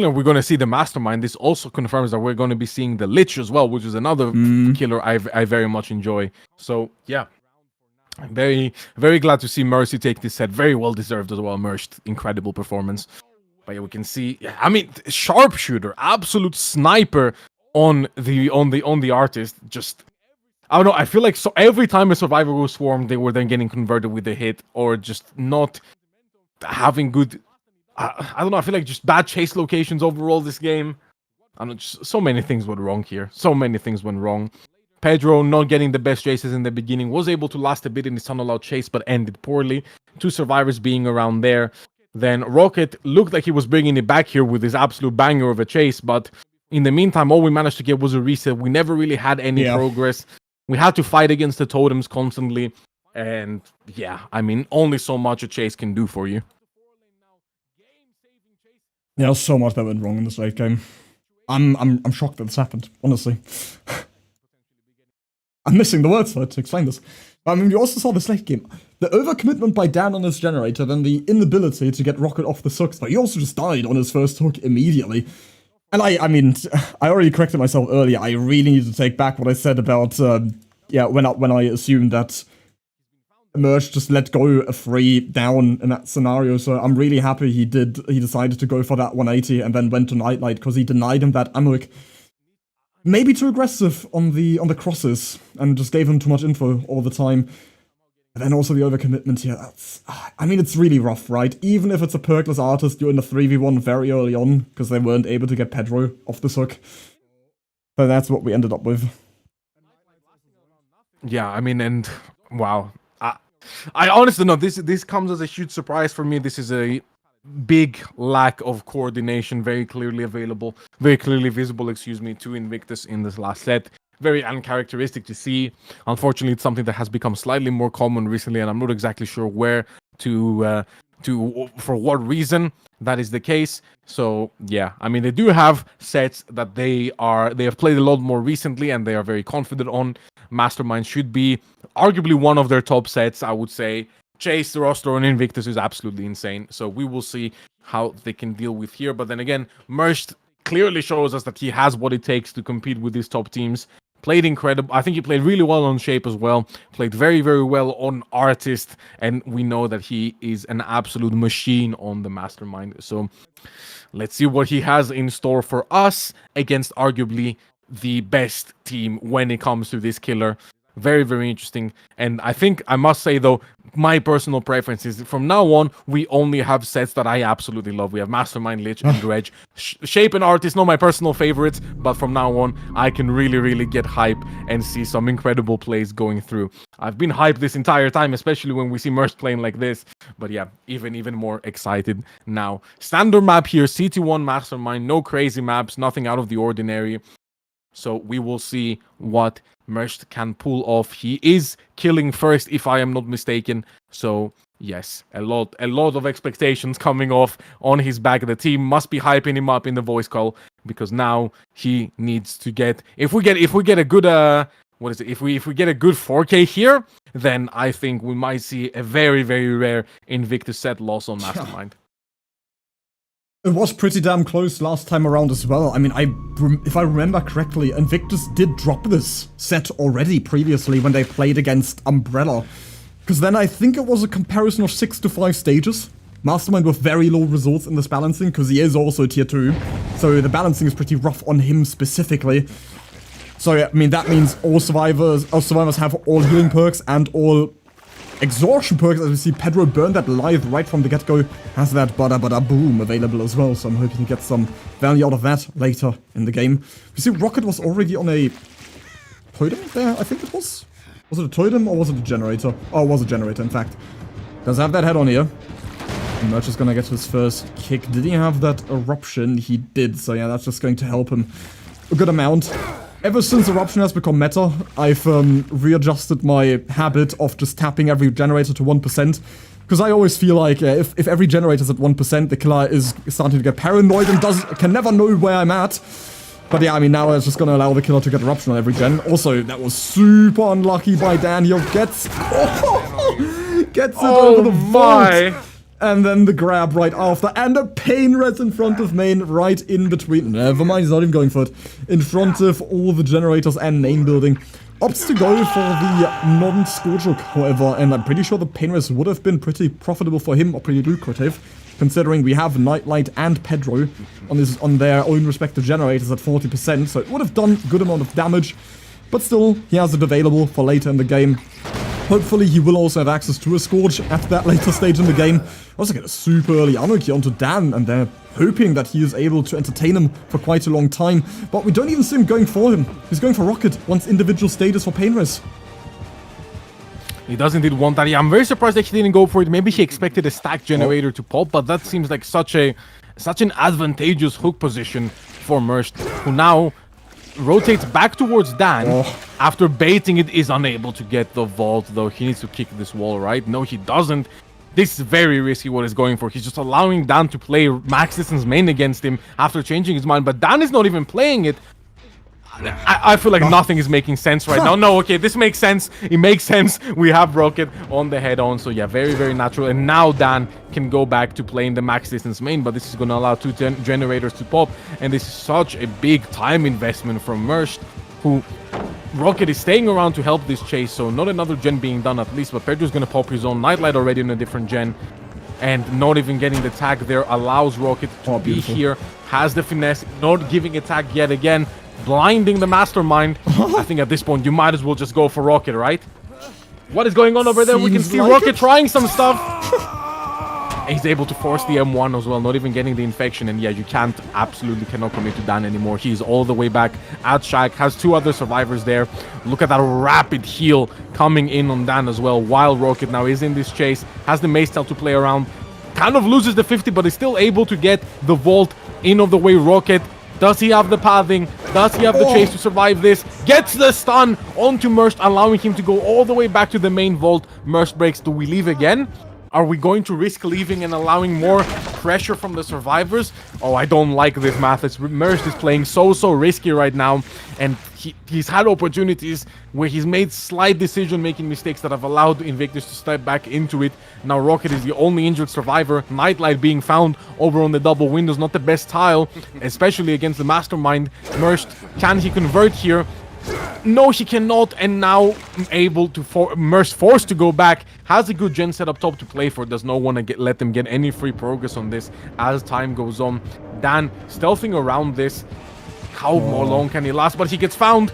are we going to see the Mastermind, this also confirms that we're going to be seeing the Lich as well, which is another killer I very much enjoy. So, yeah. I'm very glad to see Mercy take this set. Very well deserved as well. Merged, incredible performance. But yeah, we can see, I mean, sharpshooter, absolute sniper on the Artist. Just, I don't know, I feel like every time a survivor was swarmed, they were then getting converted with a hit, or just not having good, I don't know, I feel like just bad chase locations overall this game. I don't know, just so many things went wrong here. So many things went wrong. Pedro not getting the best chases in the beginning, was able to last a bit in his tunnel out chase, but ended poorly. 2 survivors being around there. Then Rocket looked like he was bringing it back here with his absolute banger of a chase, but in the meantime, all we managed to get was a reset. We never really had any progress. We had to fight against the totems constantly, and yeah, I mean, only so much a chase can do for you. Yeah, there's so much that went wrong in this late game. I'm shocked that this happened, honestly. I'm missing the words for it to explain this. I mean, we also saw this late game. The overcommitment by Dan on his generator, then the inability to get Rocket off the hooks, but he also just died on his first hook immediately. And I mean, I already corrected myself earlier. I really need to take back what I said about, when I assumed that Merge just let go a free down in that scenario. So I'm really happy he decided to go for that 180 and then went to Nightlight, because he denied him that ammo. Maybe too aggressive on the crosses and just gave him too much info all the time. And then also the overcommitment here. I mean, it's really rough, right? Even if it's a perkless Artist, you're in a 3v1 very early on because they weren't able to get Pedro off this hook. But that's what we ended up with. Yeah, I mean, and wow. I honestly know this comes as a huge surprise for me. This is a big lack of coordination, very clearly visible, to Invictus in this last set. Very uncharacteristic to see. Unfortunately, it's something that has become slightly more common recently, and I'm not exactly sure for what reason that is the case. So yeah, I mean, they do have sets that they have played a lot more recently, and they are very confident on. Mastermind should be arguably one of their top sets, I would say. Chase, the roster on Invictus is absolutely insane. So we will see how they can deal with here. But then again, Merged clearly shows us that he has what it takes to compete with these top teams. Played incredible. I think he played really well on Shape as well. Played very, very well on Artist. And we know that he is an absolute machine on the Mastermind. So let's see what he has in store for us against arguably the best team when it comes to this killer. Very, very interesting. And I think I must say, though, my personal preference is from now on, we only have sets that I absolutely love. We have Mastermind, Lich, and Dredge. Shape and Artist, not my personal favorites, but from now on, I can really, really get hype and see some incredible plays going through. I've been hyped this entire time, especially when we see Merge playing like this. But yeah, even more excited now. Standard map here, CT1 Mastermind, no crazy maps, nothing out of the ordinary. So we will see what Merged can pull off. He is killing first, if I am not mistaken. So yes, a lot of expectations coming off on his back. The team must be hyping him up in the voice call, because now he needs to get. If we get a good If we get a good 4K here, then I think we might see a very, very rare Invictus set loss on Mastermind. It was pretty damn close last time around as well. I mean, if I remember correctly, Invictus did drop this set already previously when they played against Umbrella. Because then I think it was a comparison of 6 to 5 stages. Mastermind with very low results in this balancing, because he is also tier 2. So the balancing is pretty rough on him specifically. So yeah, I mean, that means all survivors have all healing perks and all exhaustion perks. As we see, Pedro burn that live right from the get-go, has that bada bada boom available as well. So I'm hoping to get some value out of that later in the game. You see, Rocket was already on a totem there, I think it was. Was it a totem or was it a generator? Oh, it was a generator, in fact. Does have that head on here. Merch is gonna get his first kick. Did he have that eruption? He did, so yeah, that's just going to help him a good amount. Ever since eruption has become meta, I've readjusted my habit of just tapping every generator to 1%. Because I always feel like if every generator's at 1%, the killer is starting to get paranoid and can never know where I'm at. But yeah, I mean, now it's just gonna allow the killer to get eruption on every gen. Also, that was super unlucky by Daniel. Gets it over the vault. And then the grab right after, and a pain res in front of main, right in between. Never mind, he's not even going for it. In front of all the generators and main building. Opts to go for the non-Scourge Hook, however, and I'm pretty sure the pain res would have been pretty profitable for him, or pretty lucrative, considering we have Nightlight and Pedro on their own respective generators at 40%, so it would have done a good amount of damage, but still, he has it available for later in the game. Hopefully he will also have access to a Scourge at that later stage in the game. Also get a super early Anarchy onto Dan, and they're hoping that he is able to entertain him for quite a long time. But we don't even see him going for him. He's going for Rocket, wants individual status for pain res. He does indeed want that. Yeah, I'm very surprised that he didn't go for it. Maybe he expected a stack generator to pop, but that seems like such an advantageous hook position for Merst, who now rotates back towards Dan. After baiting it, is unable to get the vault, though. He needs to kick this wall, right? No, he doesn't. This is very risky what he's going for. He's just allowing Dan to play max distance main against him after changing his mind, but Dan is not even playing it. I feel like nothing is making sense right now. No, okay, this makes sense. It makes sense. We have Rocket on the head-on, so yeah, very, very natural. And now Dan can go back to playing the max distance main, but this is going to allow 2 generators to pop, and this is such a big time investment from Merst, who Rocket is staying around to help this chase, so not another gen being done at least, but Pedro's going to pop his own Nightlight already on a different gen, and not even getting the tag there allows Rocket to be here, has the finesse, not giving a tag yet again, blinding the Mastermind. I think at this point you might as well just go for Rocket, right? What is going on over there? We can see like Rocket trying some stuff. He's able to force the M1 as well, not even getting the infection. And yeah, you absolutely cannot commit to Dan anymore. He's all the way back at Shack, has 2 other survivors there. Look at that rapid heal coming in on Dan as well, while Rocket now is in this chase, has the Mace Tail to play around, kind of loses the 50, but is still able to get the vault in of the way. Rocket, does he have the pathing? Does he have the chase to survive this? Gets the stun onto Merst, allowing him to go all the way back to the main vault. Merst breaks. Do we leave again? Are we going to risk leaving and allowing more pressure from the survivors? Oh, I don't like this, Mathis. Merst is playing so risky right now, and he's had opportunities where he's made slight decision-making mistakes that have allowed Invictus to step back into it. Now Rocket is the only injured survivor. Nightlight being found over on the double windows, not the best tile, especially against the Mastermind. Merst, can he convert here? No, he cannot, and now able to Merst forced to go back. Has a good gen set up top to play for. Does not want to let them get any free progress on this as time goes on. Dan stealthing around this. How long can he last? But he gets found.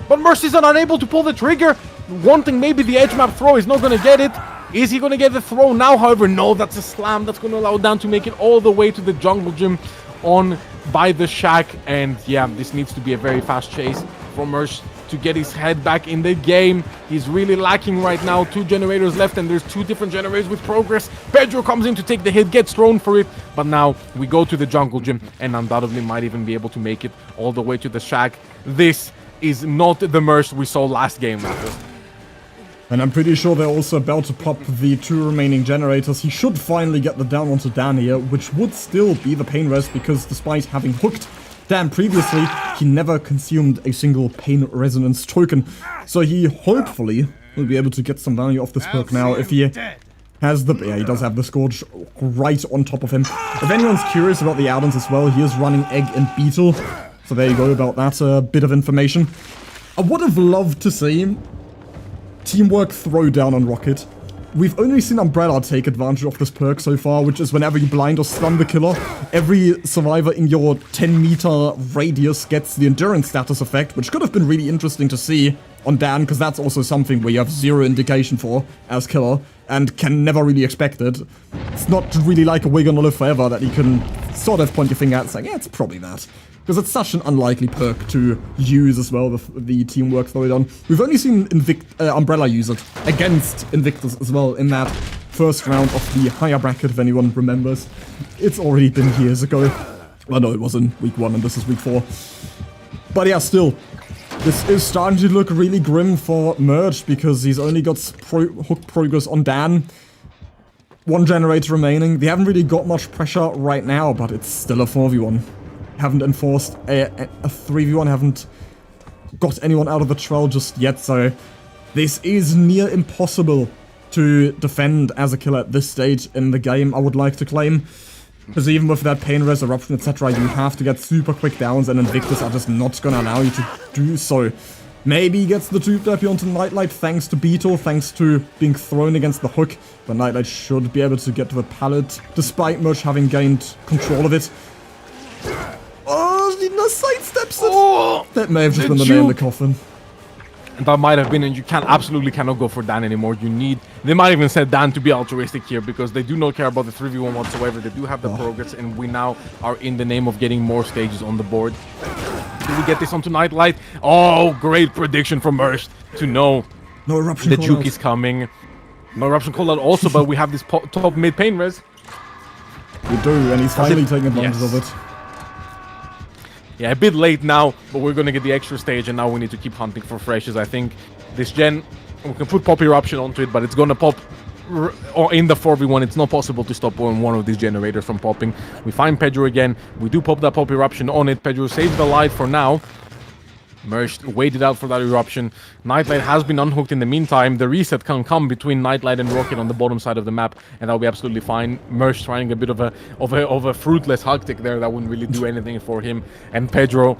But Merst is unable to pull the trigger. Wanting maybe the edge map throw, is not going to get it. Is he going to get the throw now? However, no, that's a slam. That's going to allow Dan to make it all the way to the jungle gym on by the Shack. And yeah, this needs to be a very fast chase for Merst to get his head back in the game. He's really lacking right now. 2 generators left, and there's 2 different generators with progress. Pedro comes in to take the hit, gets thrown for it, but now we go to the jungle gym and undoubtedly might even be able to make it all the way to the Shack. This is not the Merst we saw last game, Mathis. And I'm pretty sure they're also about to pop the 2 remaining generators. He should finally get the down onto Dan here, which would still be the pain res, because despite having hooked Dan previously, he never consumed a single pain resonance token. So he hopefully will be able to get some value off this perk now. If he Has the... Yeah, he does have the Scourge right on top of him. If anyone's curious about the add-ons as well, he is running Egg and Beetle. So there you go about that bit of information. I would have loved to see Teamwork Throwdown on Rocket. We've only seen Umbrella take advantage of this perk so far, which is whenever you blind or stun the killer, every survivor in your 10-meter radius gets the endurance status effect, which could have been really interesting to see on Dan, because that's also something where you have zero indication for as killer, and can never really expect it. It's not really like a Wig on Live Forever that you can sort of point your finger at and say, yeah, it's probably that. Because it's such an unlikely perk to use as well, the Teamwork Throwdown. We've only seen Umbrella use it against Invictus as well in that first round of the higher bracket, if anyone remembers. It's already been years ago. Well, no, it was in week 1 and this is week 4. But yeah, still, this is starting to look really grim for Merge because he's only got hook progress on Dan. 1 generator remaining. They haven't really got much pressure right now, but it's still a 4v1. Haven't enforced a 3v1, haven't got anyone out of the trail just yet, so this is near impossible to defend as a killer at this stage in the game, I would like to claim. Because even with that pain res, eruption, etc., you have to get super quick downs, and Invictus are just not gonna allow you to do so. Maybe he gets the 2-tap onto Nightlight thanks to Beetle, thanks to being thrown against the hook, but Nightlight should be able to get to the pallet, despite Merch having gained control of it. Oh, he sidesteps it! Oh, that may have just been the nail in the coffin. That might have been, and you absolutely cannot go for Dan anymore. They might even set Dan to be altruistic here because they do not care about the 3v1 whatsoever. They do have the progress, and we now are in the name of getting more stages on the board. Do we get this onto Nightlight? Oh, great prediction from Mersh to know no eruption the juke is coming. No eruption call out also, but we have this top mid pain res. We do, and he's finally taking advantage of it. Yeah, a bit late now, but we're gonna get the extra stage, and now we need to keep hunting for freshes. I think this gen, we can put Pop Eruption onto it, but it's gonna pop in the 4v1. It's not possible to stop one of these generators from popping. We find Pedro again. We do pop that Pop Eruption on it. Pedro saves the life for now. Merged, waited out for that eruption. Nightlight has been unhooked in the meantime. The reset can come between Nightlight and Rocket on the bottom side of the map, and that'll be absolutely fine. Merged trying a bit of a fruitless hug tick there that wouldn't really do anything for him. And Pedro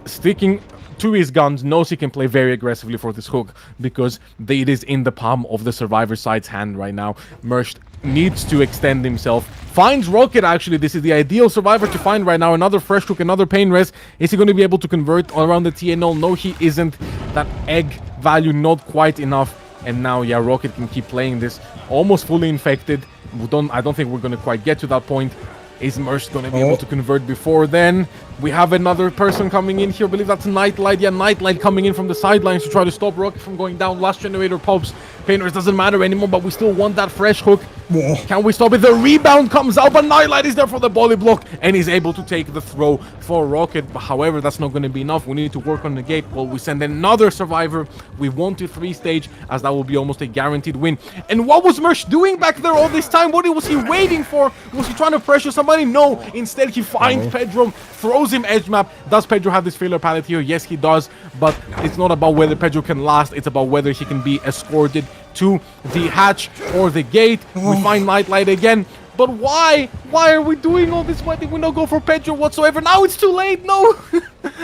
sticking to his guns, knows he can play very aggressively for this hook because it is in the palm of the survivor side's hand right now. Merged needs to extend himself. Finds Rocket, actually. This is the ideal survivor to find right now. Another fresh hook, another pain res. Is he going to be able to convert around the TNL? No, he isn't. That egg value not quite enough. And now, yeah, Rocket can keep playing this. Almost fully infected. I don't think we're going to quite get to that point. Is Mersh going to be able to convert before then? We have another person coming in here. I believe that's Nightlight. Yeah, Nightlight coming in from the sidelines to try to stop Rocket from going down. Last generator pops. Painters doesn't matter anymore, but we still want that fresh hook. Can we stop it? The rebound comes out, but Nightlight is there for the volley block, and he's able to take the throw for Rocket. However, that's not going to be enough. We need to work on the gate. Well, we send another survivor. We want to 3-stage, as that will be almost a guaranteed win. And what was Mersh doing back there all this time? What was he waiting for? Was he trying to pressure somebody? No. Instead, he finds Pedro, throws him edge map. Does Pedro have this failure palette here? Yes, he does. But it's not about whether Pedro can last. It's about whether he can be escorted to the hatch or the gate. We find Nightlight again. But why? Why are we doing all this? Why did we not go for Pedro whatsoever? Now it's too late. No.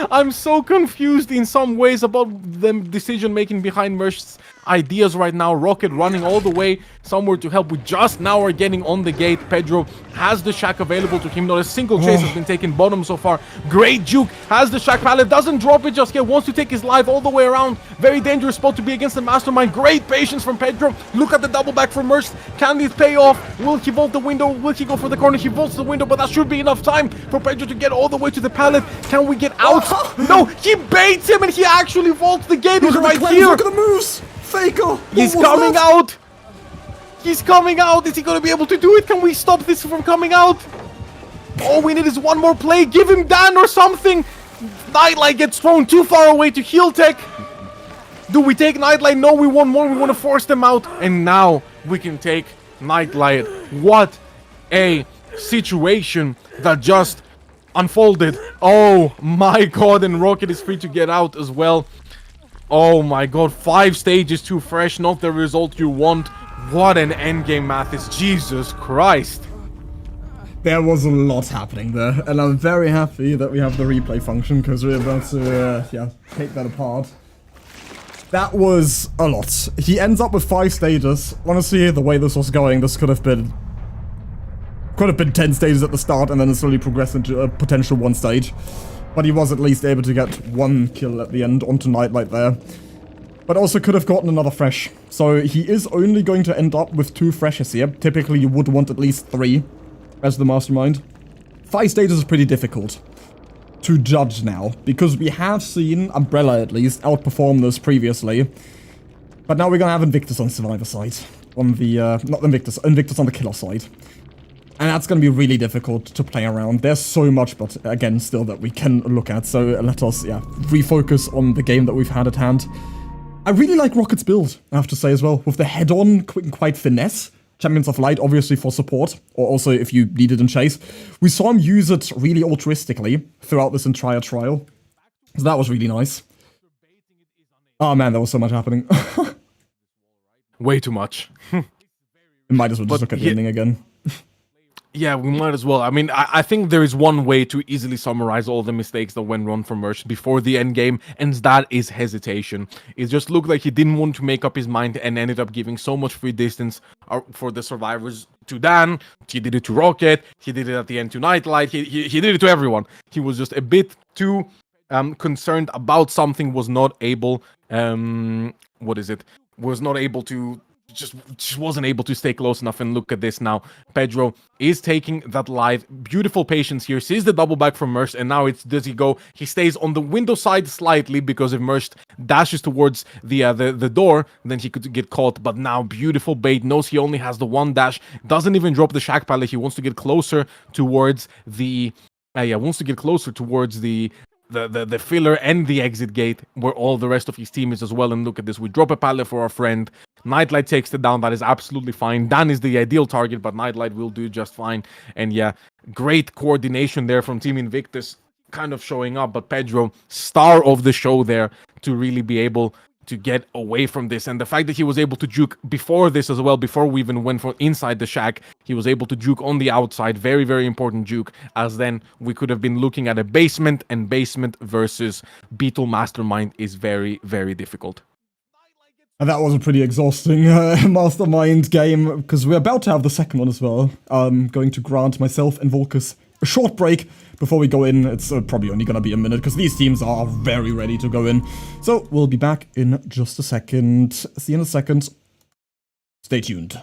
I'm so confused in some ways about the decision making behind Mersh's ideas right now. Rocket running all the way somewhere to help. We just now are getting on the gate. Pedro has the shack available to him. Not a single chase has been taken bottom so far. Great juke. Has the shack pallet. Doesn't drop it just yet. Wants to take his life all the way around. Very dangerous spot to be against the Mastermind. Great patience from Pedro. Look at the double back from Mersh. Can this pay off? Will he vault the window? Will he go for the corner? He vaults the window, but that should be enough time for Pedro to get all the way to the pallet. Can we get out? No, he baits him and he actually vaults the gate. He's right here. Look at the moves. Faker. He's coming out. He's coming out. Is he going to be able to do it? Can we stop this from coming out? All we need is one more play. Give him Dan or something. Nightlight gets thrown too far away to heal tech. Do we take Nightlight? No, we want more. We want to force them out. And now we can take Nightlight. What a situation that just unfolded. Oh my god. And Rocket is free to get out as well. Oh my god, 5 stages too fresh, not the result you want. What an endgame, Mathis. Jesus Christ. There was a lot happening there, and I'm very happy that we have the replay function, because we're about to, take that apart. That was a lot. He ends up with 5 stages. Honestly, the way this was going, this could have been 10 stages at the start, and then it slowly progressed into a potential 1 stage. But he was at least able to get 1 kill at the end onto Nightlight there. But also could have gotten another fresh. So he is only going to end up with 2 freshes here. Typically, you would want at least 3 as the Mastermind. 5 stages is pretty difficult to judge now, because we have seen Umbrella at least outperform this previously. But now we're gonna have Invictus on Survivor side. On the, not Invictus on the Killer side. And that's going to be really difficult to play around. There's so much, but again, still that we can look at. So let us, refocus on the game that we've had at hand. I really like Rocket's build, I have to say as well. With the head-on, quick and quite finesse. Champions of Light, obviously for support. Or also if you need it in chase. We saw him use it really altruistically throughout this entire trial. So that was really nice. Oh man, there was so much happening. Way too much. We might as well just look at the ending again. Yeah, we might as well. I mean, I think there is one way to easily summarize all the mistakes that went wrong for Merch before the end game, and that is hesitation. It just looked like he didn't want to make up his mind and ended up giving so much free distance for the survivors to Dan. He did it to Rocket. He did it at the end to Nightlight. He did it to everyone. He was just a bit too concerned about something, was not able... Was not able to... Just wasn't able to stay close enough. And look at this now. Pedro is taking that live. Beautiful patience here. Sees the double back from Merch, and now does he go? He stays on the window side slightly, because if Merch dashes towards the door, then he could get caught. But now beautiful bait. Knows he only has the 1 dash. Doesn't even drop the shack pallet. He wants to get closer towards the the filler and the exit gate, where all the rest of his team is as well. And look at this, we drop a pallet for our friend. Nightlight takes it down. That is absolutely fine. Dan is the ideal target, but Nightlight will do just fine. And yeah, great coordination there from Team Invictus, kind of showing up. But Pedro, star of the show there, to really be able to get away from this. And the fact that he was able to juke before this as well, before we even went from inside the shack, he was able to juke on the outside. Very, very important juke, as then we could have been looking at a basement, and basement versus Beetle Mastermind is very, very difficult. And that was a pretty exhausting Mastermind game, because we're about to have the second one as well. I'm going to grant myself and Volkuz a short break before we go in. It's probably only going to be a minute, because these teams are very ready to go in. So we'll be back in just a second. See you in a second. Stay tuned.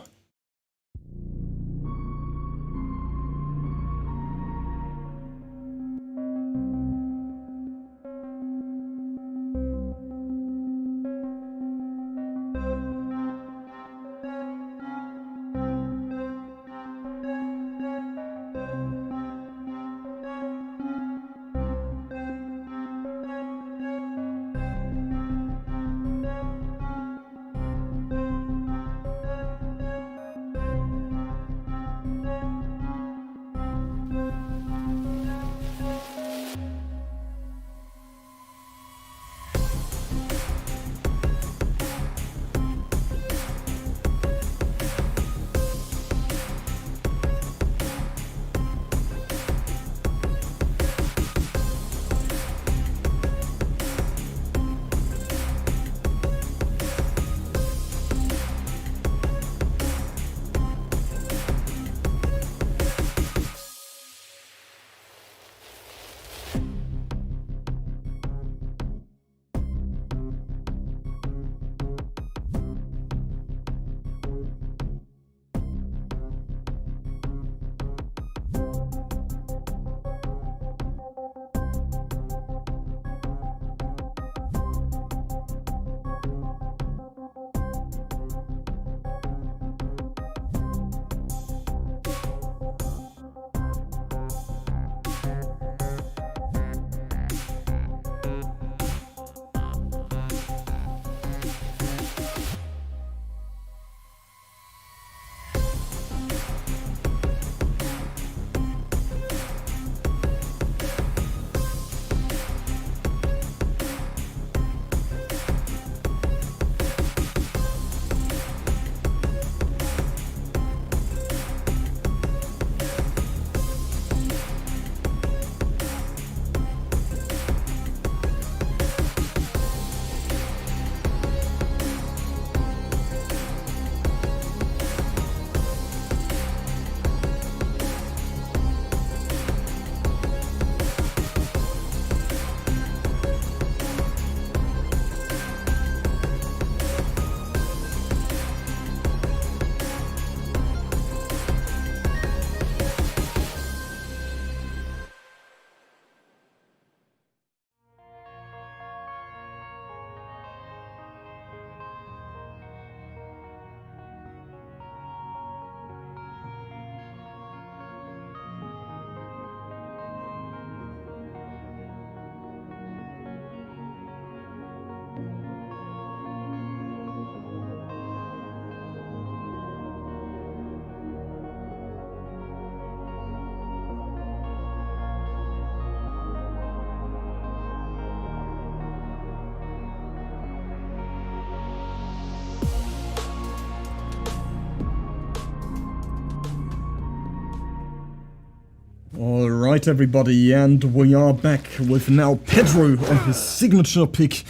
Alright everybody, and we are back with now Pedro on his signature pick.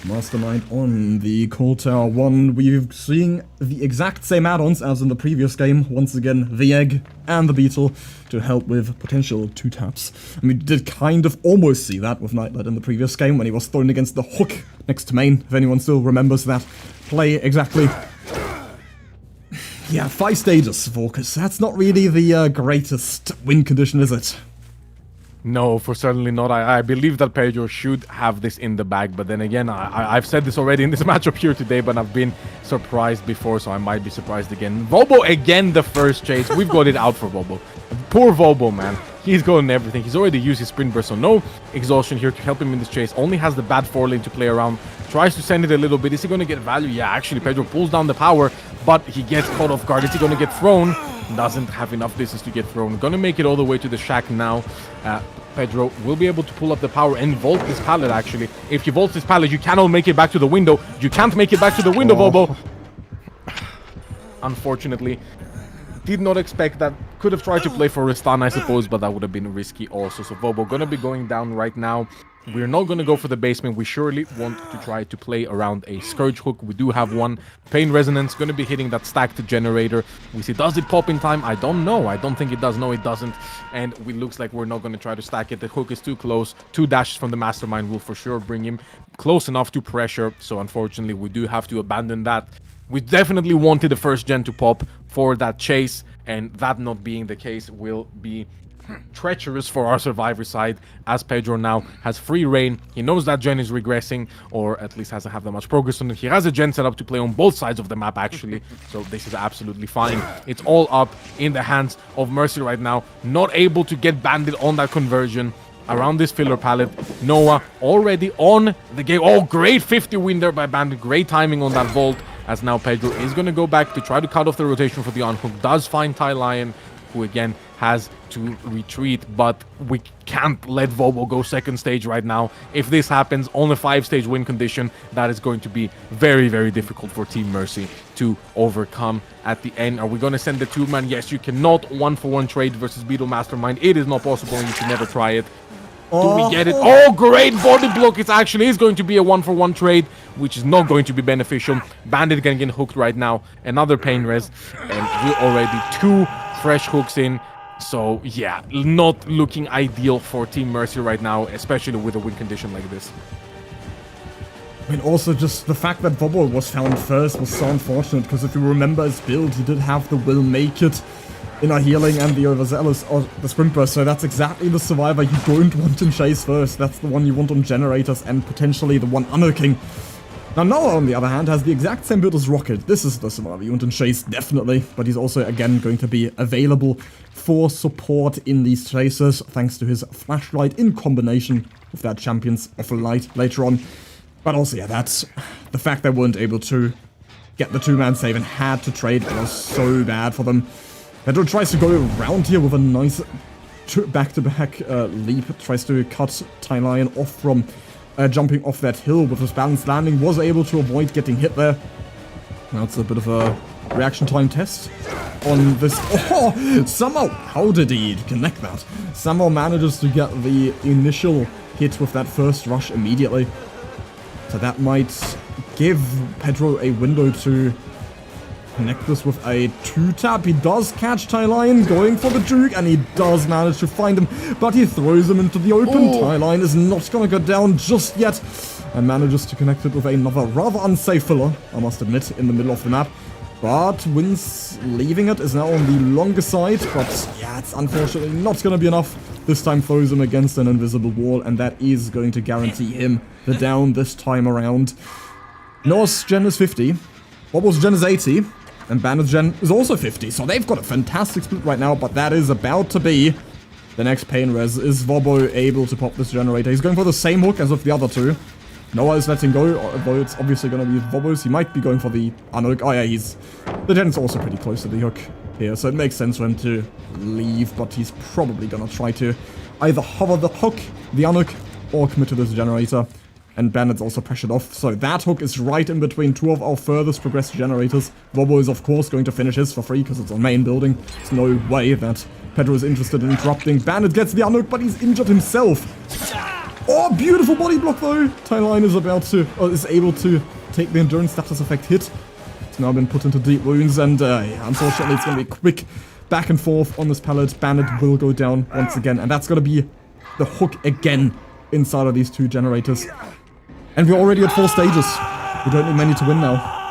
Mastermind on the Cold Tower 1. We're seeing the exact same add-ons as in the previous game. Once again, the Egg and the Beetle to help with potential 2-taps. And we did kind of almost see that with Nightlight in the previous game when he was thrown against the hook next to main, if anyone still remembers that play exactly. Yeah, 5 stages, Volkuz. That's not really the greatest win condition, is it? No, for certainly not. I believe that Pedro should have this in the bag, but then again, I've said this already in this matchup here today, but I've been surprised before, so I might be surprised again. Vobo again, the first chase. We've got it out for Vobo. Poor Vobo, man. He's gotten everything. He's already used his sprint burst, so no exhaustion here to help him in this chase. Only has the bad 4 lane to play around. Tries to send it a little bit. Is he going to get value? Yeah, actually, Pedro pulls down the power, but he gets caught off guard. Is he going to get thrown? Doesn't have enough distance to get thrown. Gonna make it all the way to the shack now. Pedro will be able to pull up the power and vault this pallet, actually. If you vault this pallet, you cannot make it back to the window. You can't make it back to the window, Vobo. Unfortunately. Did not expect that. Could have tried to play for a stun, I suppose, but that would have been risky also. So Vobo gonna be going down right now. We're not going to go for the basement. We surely want to try to play around a Scourge Hook. We do have one. Pain Resonance going to be hitting that stacked generator. We see, does it pop in time? I don't know. I don't think it does. No, it doesn't. And it looks like we're not going to try to stack it. The hook is too close. 2 dashes from the Mastermind will for sure bring him close enough to pressure. So unfortunately, we do have to abandon that. We definitely wanted the first gen to pop for that chase. And that not being the case will be treacherous for our survivor side, as Pedro now has free reign. He knows that gen is regressing, or at least hasn't had that much progress on it. He has a gen set up to play on both sides of the map, actually, so this is absolutely fine. It's all up in the hands of Mercy right now, not able to get Bandit on that conversion around this filler pallet. Noah already on the game. Oh, great 50 win there by Bandit. Great timing on that vault, as now Pedro is going to go back to try to cut off the rotation for the unhook. Does find Ty Lion, who again has to retreat, but we can't let Vobo go second stage right now. If this happens on a 5-stage win condition, that is going to be very, very difficult for Team Mercy to overcome at the end. Are we going to send the 2-man? Yes, you cannot 1-for-1 trade versus Beetle Mastermind. It is not possible, and you should never try it. Do we get it? Oh, great body block. It actually is going to be a 1-for-1 trade, which is not going to be beneficial. Bandit can get hooked right now. Another pain res, and we're already 2 fresh hooks in. So yeah, not looking ideal for Team Mercy right now, especially with a win condition like this. I mean, also just the fact that Vobo was found first was so unfortunate, because if you remember his build, he did have the Will Make It, Inner Healing, and the Overzealous, or the Sprint Burst, so that's exactly the survivor you don't want in Chase first. That's the one you want on Generators, and potentially the one unhooking. Now Noah, on the other hand, has the exact same build as Rocket. This is the survivor you want in Chase, definitely, but he's also, again, going to be available for support in these chases, thanks to his Flashlight in combination with that Champions of Light later on. But also, yeah, that's the fact they weren't able to get the 2-man save and had to trade was so bad for them. Pedro tries to go around here with a nice back-to-back leap, tries to cut Ty Lion off from jumping off that hill with his balanced landing, was able to avoid getting hit there. Now it's a bit of a reaction time test on this. Oh, somehow, how did he connect that? Somehow manages to get the initial hit with that first rush immediately. So that might give Pedro a window to connect this with a 2-tap. He does catch Ty Lion going for the juke, and he does manage to find him, but he throws him into the open. Ty Lion is not going to go down just yet, and manages to connect it with another rather unsafe filler, I must admit, in the middle of the map. But wins leaving it is now on the longer side, but yeah, it's unfortunately not going to be enough. This time throws him against an invisible wall, and that is going to guarantee him the down this time around. Noah's gen is 50, Bobo's gen is 80, and Bandit's gen is also 50, so they've got a fantastic split right now, but that is about to be the next pain res. Is Vobo able to pop this generator? He's going for the same hook as with the other 2. Noah is letting go, although it's obviously going to be Vobo's. He might be going for the unhook. Oh yeah, the gen's also pretty close to the hook here, so it makes sense for him to leave, but he's probably going to try to either hover the hook, the unhook, or commit to this generator. and Bandit's also pressured off. So that hook is right in between two of our furthest progressed generators. Vobo is of course going to finish his for free because it's on main building. There's no way that Pedro is interested in interrupting. Bandit gets the unhook, but he's injured himself. Oh, beautiful body block though. Tyline is able to take the endurance status effect hit. It's now been put into deep wounds, and yeah, unfortunately it's going to be a quick back and forth on this pallet. Bandit will go down once again, and that's going to be the hook again inside of these two generators. And we're already at 4 stages. We don't need many to win now.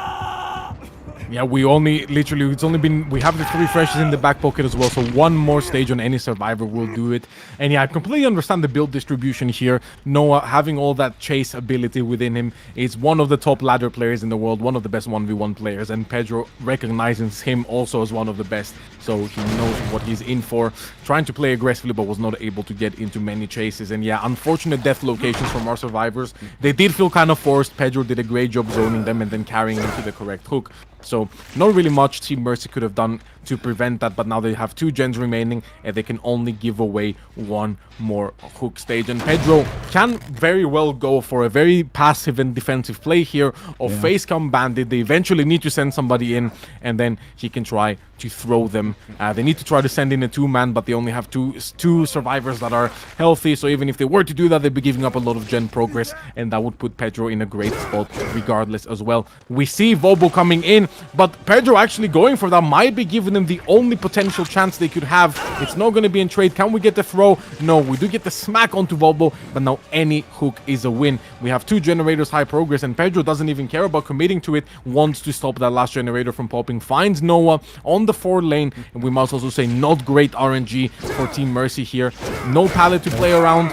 Yeah, we have the 3 freshes in the back pocket as well, so one more stage on any survivor will do it. And yeah, I completely understand the build distribution here. Noah having all that chase ability within him is one of the top ladder players in the world, one of the best 1v1 players, and Pedro recognizes him also as one of the best, so he knows what he's in for. Trying to play aggressively, but was not able to get into many chases. And yeah, unfortunate death locations from our survivors. They did feel kind of forced. Pedro did a great job zoning them and then carrying them to the correct hook. So not really much Team Mercy could have done to prevent that, but now they have 2 gens remaining and they can only give away 1 more hook stage. And Pedro can very well go for a very passive and defensive play here of face cam Bandit. They eventually need to send somebody in, and then he can try to throw them. They need to try to send in a 2-man, but they only have two survivors that are healthy, so even if they were to do that, they'd be giving up a lot of gen progress, and that would put Pedro in a great spot regardless as well. We see Vobo coming in, but Pedro actually going for that might be giving them the only potential chance they could have. It's not going to be in trade. Can we get the throw? No, we do get the smack onto Vobo, but now any hook is a win. We have 2 generators high progress, and Pedro doesn't even care about committing to it, wants to stop that last generator from popping, finds Noah on the 4 lane, and we must also say not great RNG for Team Mercy here. No pallet to play around.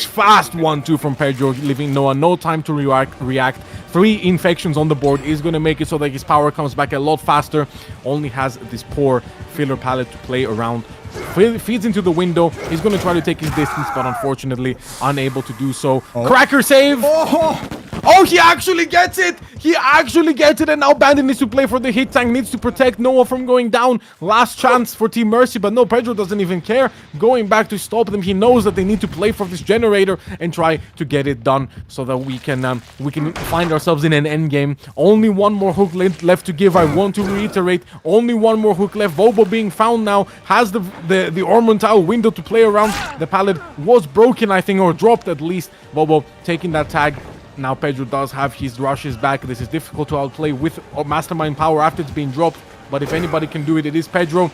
Fast 1-2 from Pedro, leaving Noah no time to react. 3 infections on the board is going to make it so that his power comes back a lot faster. Only has this poor filler pallet to play around. Feeds into the window. He's going to try to take his distance, but unfortunately unable to do so. Cracker save! Oh, he actually gets it! He actually gets it, and now Bandit needs to play for the hit tank, needs to protect Noah from going down. Last chance for Team Mercy, but no, Pedro doesn't even care. Going back to stop them, he knows that they need to play for this generator and try to get it done so that we can find ourselves in an end game. Only 1 more hook left to give. I want to reiterate, only 1 more hook left. Vobo being found now, has the Ormond tile window to play around. The pallet was broken, I think, or dropped at least. Vobo taking that tag. Now Pedro does have his rushes back. This is difficult to outplay with Mastermind power after it's being dropped, but if anybody can do it, it is Pedro.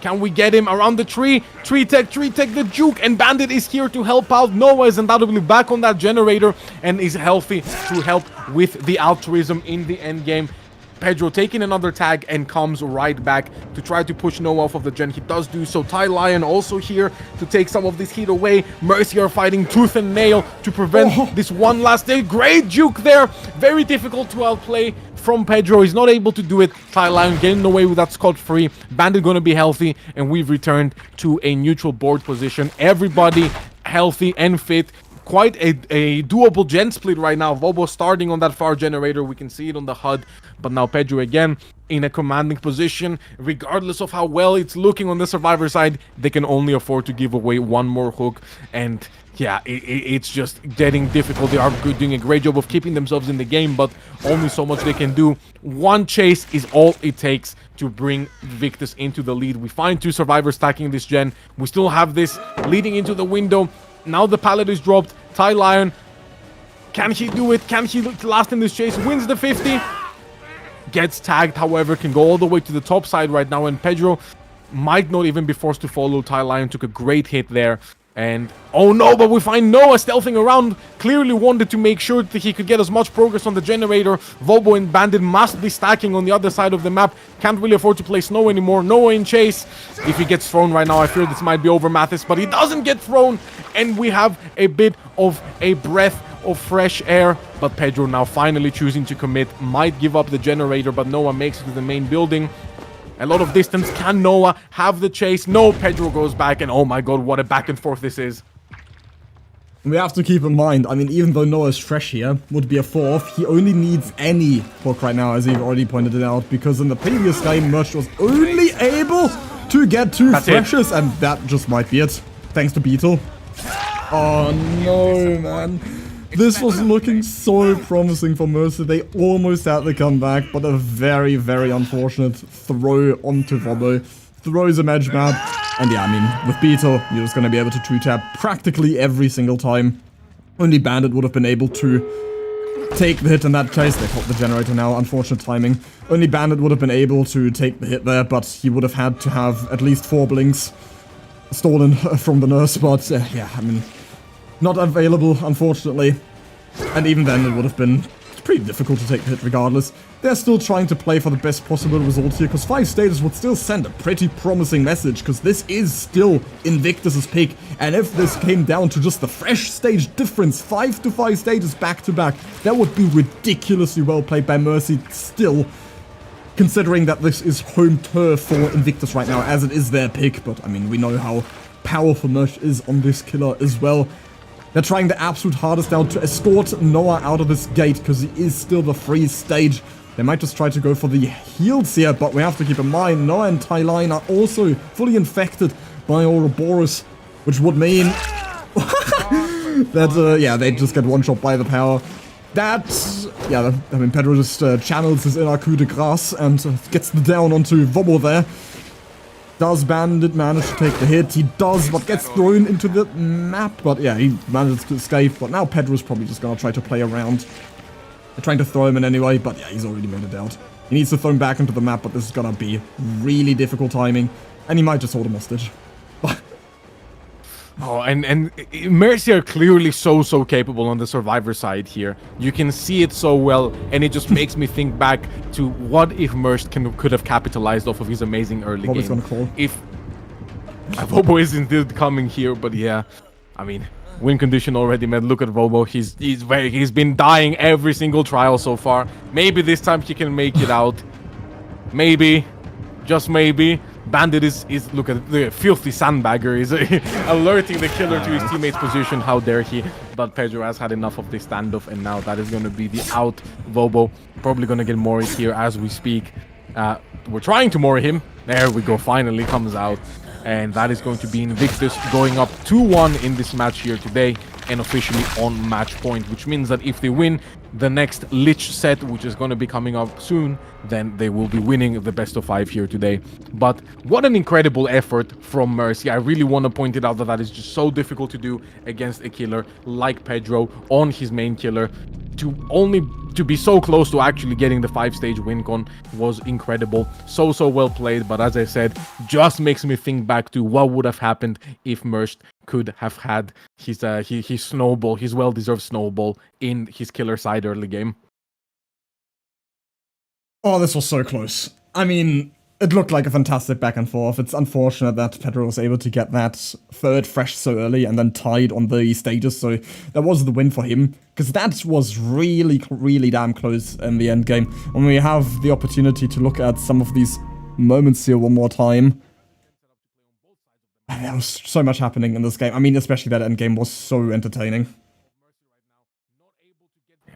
Can we get him around the tree? Tree tech, the juke, and Bandit is here to help out. Noah is undoubtedly back on that generator and is healthy to help with the altruism in the end game. Pedro taking another tag and comes right back to try to push Noah off of the gen. He does do so. Ty Lion also here to take some of this heat away. Mercy are fighting tooth and nail to prevent this one last day. Great juke there. Very difficult to outplay from Pedro. He's not able to do it. Ty Lion getting away with that scot-free. Bandit going to be healthy, and we've returned to a neutral board position. Everybody healthy and fit. Quite a doable gen split right now. Vobo starting on that far generator. We can see it on the HUD. But now Pedro again in a commanding position. Regardless of how well it's looking on the survivor side, they can only afford to give away 1 more hook. And yeah, it's just getting difficult. They are doing a great job of keeping themselves in the game, but only so much they can do. 1 chase is all it takes to bring Invictus into the lead. We find 2 survivors stacking this gen. We still have this leading into the window. Now the pallet is dropped. Ty Lion, can he do it? Can he last in this chase? Wins the 50. Gets tagged, however, can go all the way to the top side right now. And Pedro might not even be forced to follow. Ty Lion took a great hit there. And, oh no, but we find Noah stealthing around. Clearly wanted to make sure that he could get as much progress on the generator. Vobo and Bandit must be stacking on the other side of the map. Can't really afford to play Snow anymore. Noah in chase. If he gets thrown right now, I fear this might be over Mathis. But he doesn't get thrown. And we have a bit of a breath of fresh air. But Pedro now finally choosing to commit. Might give up the generator, but Noah makes it to the main building. A lot of distance. Can Noah have the chase? No, Pedro goes back, and oh my god, what a back and forth this is. We have to keep in mind, I mean, even though Noah's fresh here, would be a 4th, he only needs any hook right now, as you've already pointed it out, because in the previous game, Merch was only able to get 2 freshes, and that just might be it, thanks to Beetle. Oh no, man. This was looking so promising for Mercy. They almost had the comeback, but a very, very unfortunate throw onto Vobo. Throws a Medge Map, and yeah, I mean, with Beetle, you're just gonna be able to 2-tap practically every single time. Only Bandit would have been able to take the hit in that case. They caught the generator now, unfortunate timing. Only Bandit would have been able to take the hit there, but he would have had to have at least 4 blinks stolen from the nurse, but yeah, I mean, not available, unfortunately. And even then, it would have been pretty difficult to take the hit regardless. They're still trying to play for the best possible result here, because 5 stages would still send a pretty promising message, because this is still Invictus's pick, and if this came down to just the fresh stage difference, 5 to 5 stages back to back, that would be ridiculously well played by Mercy still, considering that this is home turf for Invictus right now, as it is their pick. But I mean, we know how powerful Merch is on this killer as well. They're trying the absolute hardest now to escort Noah out of this gate, because he is still the free stage. They might just try to go for the heals here, but we have to keep in mind, Noah and Tyline are also fully infected by Ouroboros, which would mean that, yeah, they just get one-shot by the power. That, yeah, I mean, Pedro just channels his inner coup de grace and gets the down onto Vobo there. Does Bandit manage to take the hit? He does, but gets thrown into the map. But yeah, he manages to escape. But now Pedro's probably just gonna try to play around. They're trying to throw him in anyway, but yeah, he's already made it out. He needs to throw him back into the map, but this is gonna be really difficult timing. And he might just hold him hostage. Oh, and Mercy are clearly so capable on the survivor side here. You can see it so well, and it just makes me think back to what if Mercy could have capitalized off of his amazing early Vobo's game. gonna call. If Vobo is indeed coming here, but yeah, I mean, win condition already, man. Look at Vobo. He's been dying every single trial so far. Maybe this time he can make it out. Maybe, just maybe. Bandit is look at the filthy sandbagger is alerting the killer to his teammate's position. How dare he? But Pedro has had enough of this standoff, and now that is going to be the out. Vobo probably going to get Mori here as we speak. We're trying to Mori him. There we go. Finally comes out, and that is going to be Invictus going up 2-1 in this match here today, and officially on match point, which means that if they win the next Lich set, which is going to be coming up soon, then they will be winning the best of 5 here today. But what an incredible effort from Mercy. I really want to point it out that is just so difficult to do against a killer like Pedro on his main killer. To be so close to actually getting the 5-stage win con was incredible. So well played, but as I said, just makes me think back to what would have happened if Mercy could have had his snowball, his well-deserved snowball in his killer side early game. Oh, this was so close. I mean, it looked like a fantastic back and forth. It's unfortunate that Pedro was able to get that third fresh so early and then tied on the stages, so that was the win for him, because that was really damn close in the end game. When we have the opportunity to look at some of these moments here one more time, there was so much happening in this game. I mean, especially that end game was so entertaining.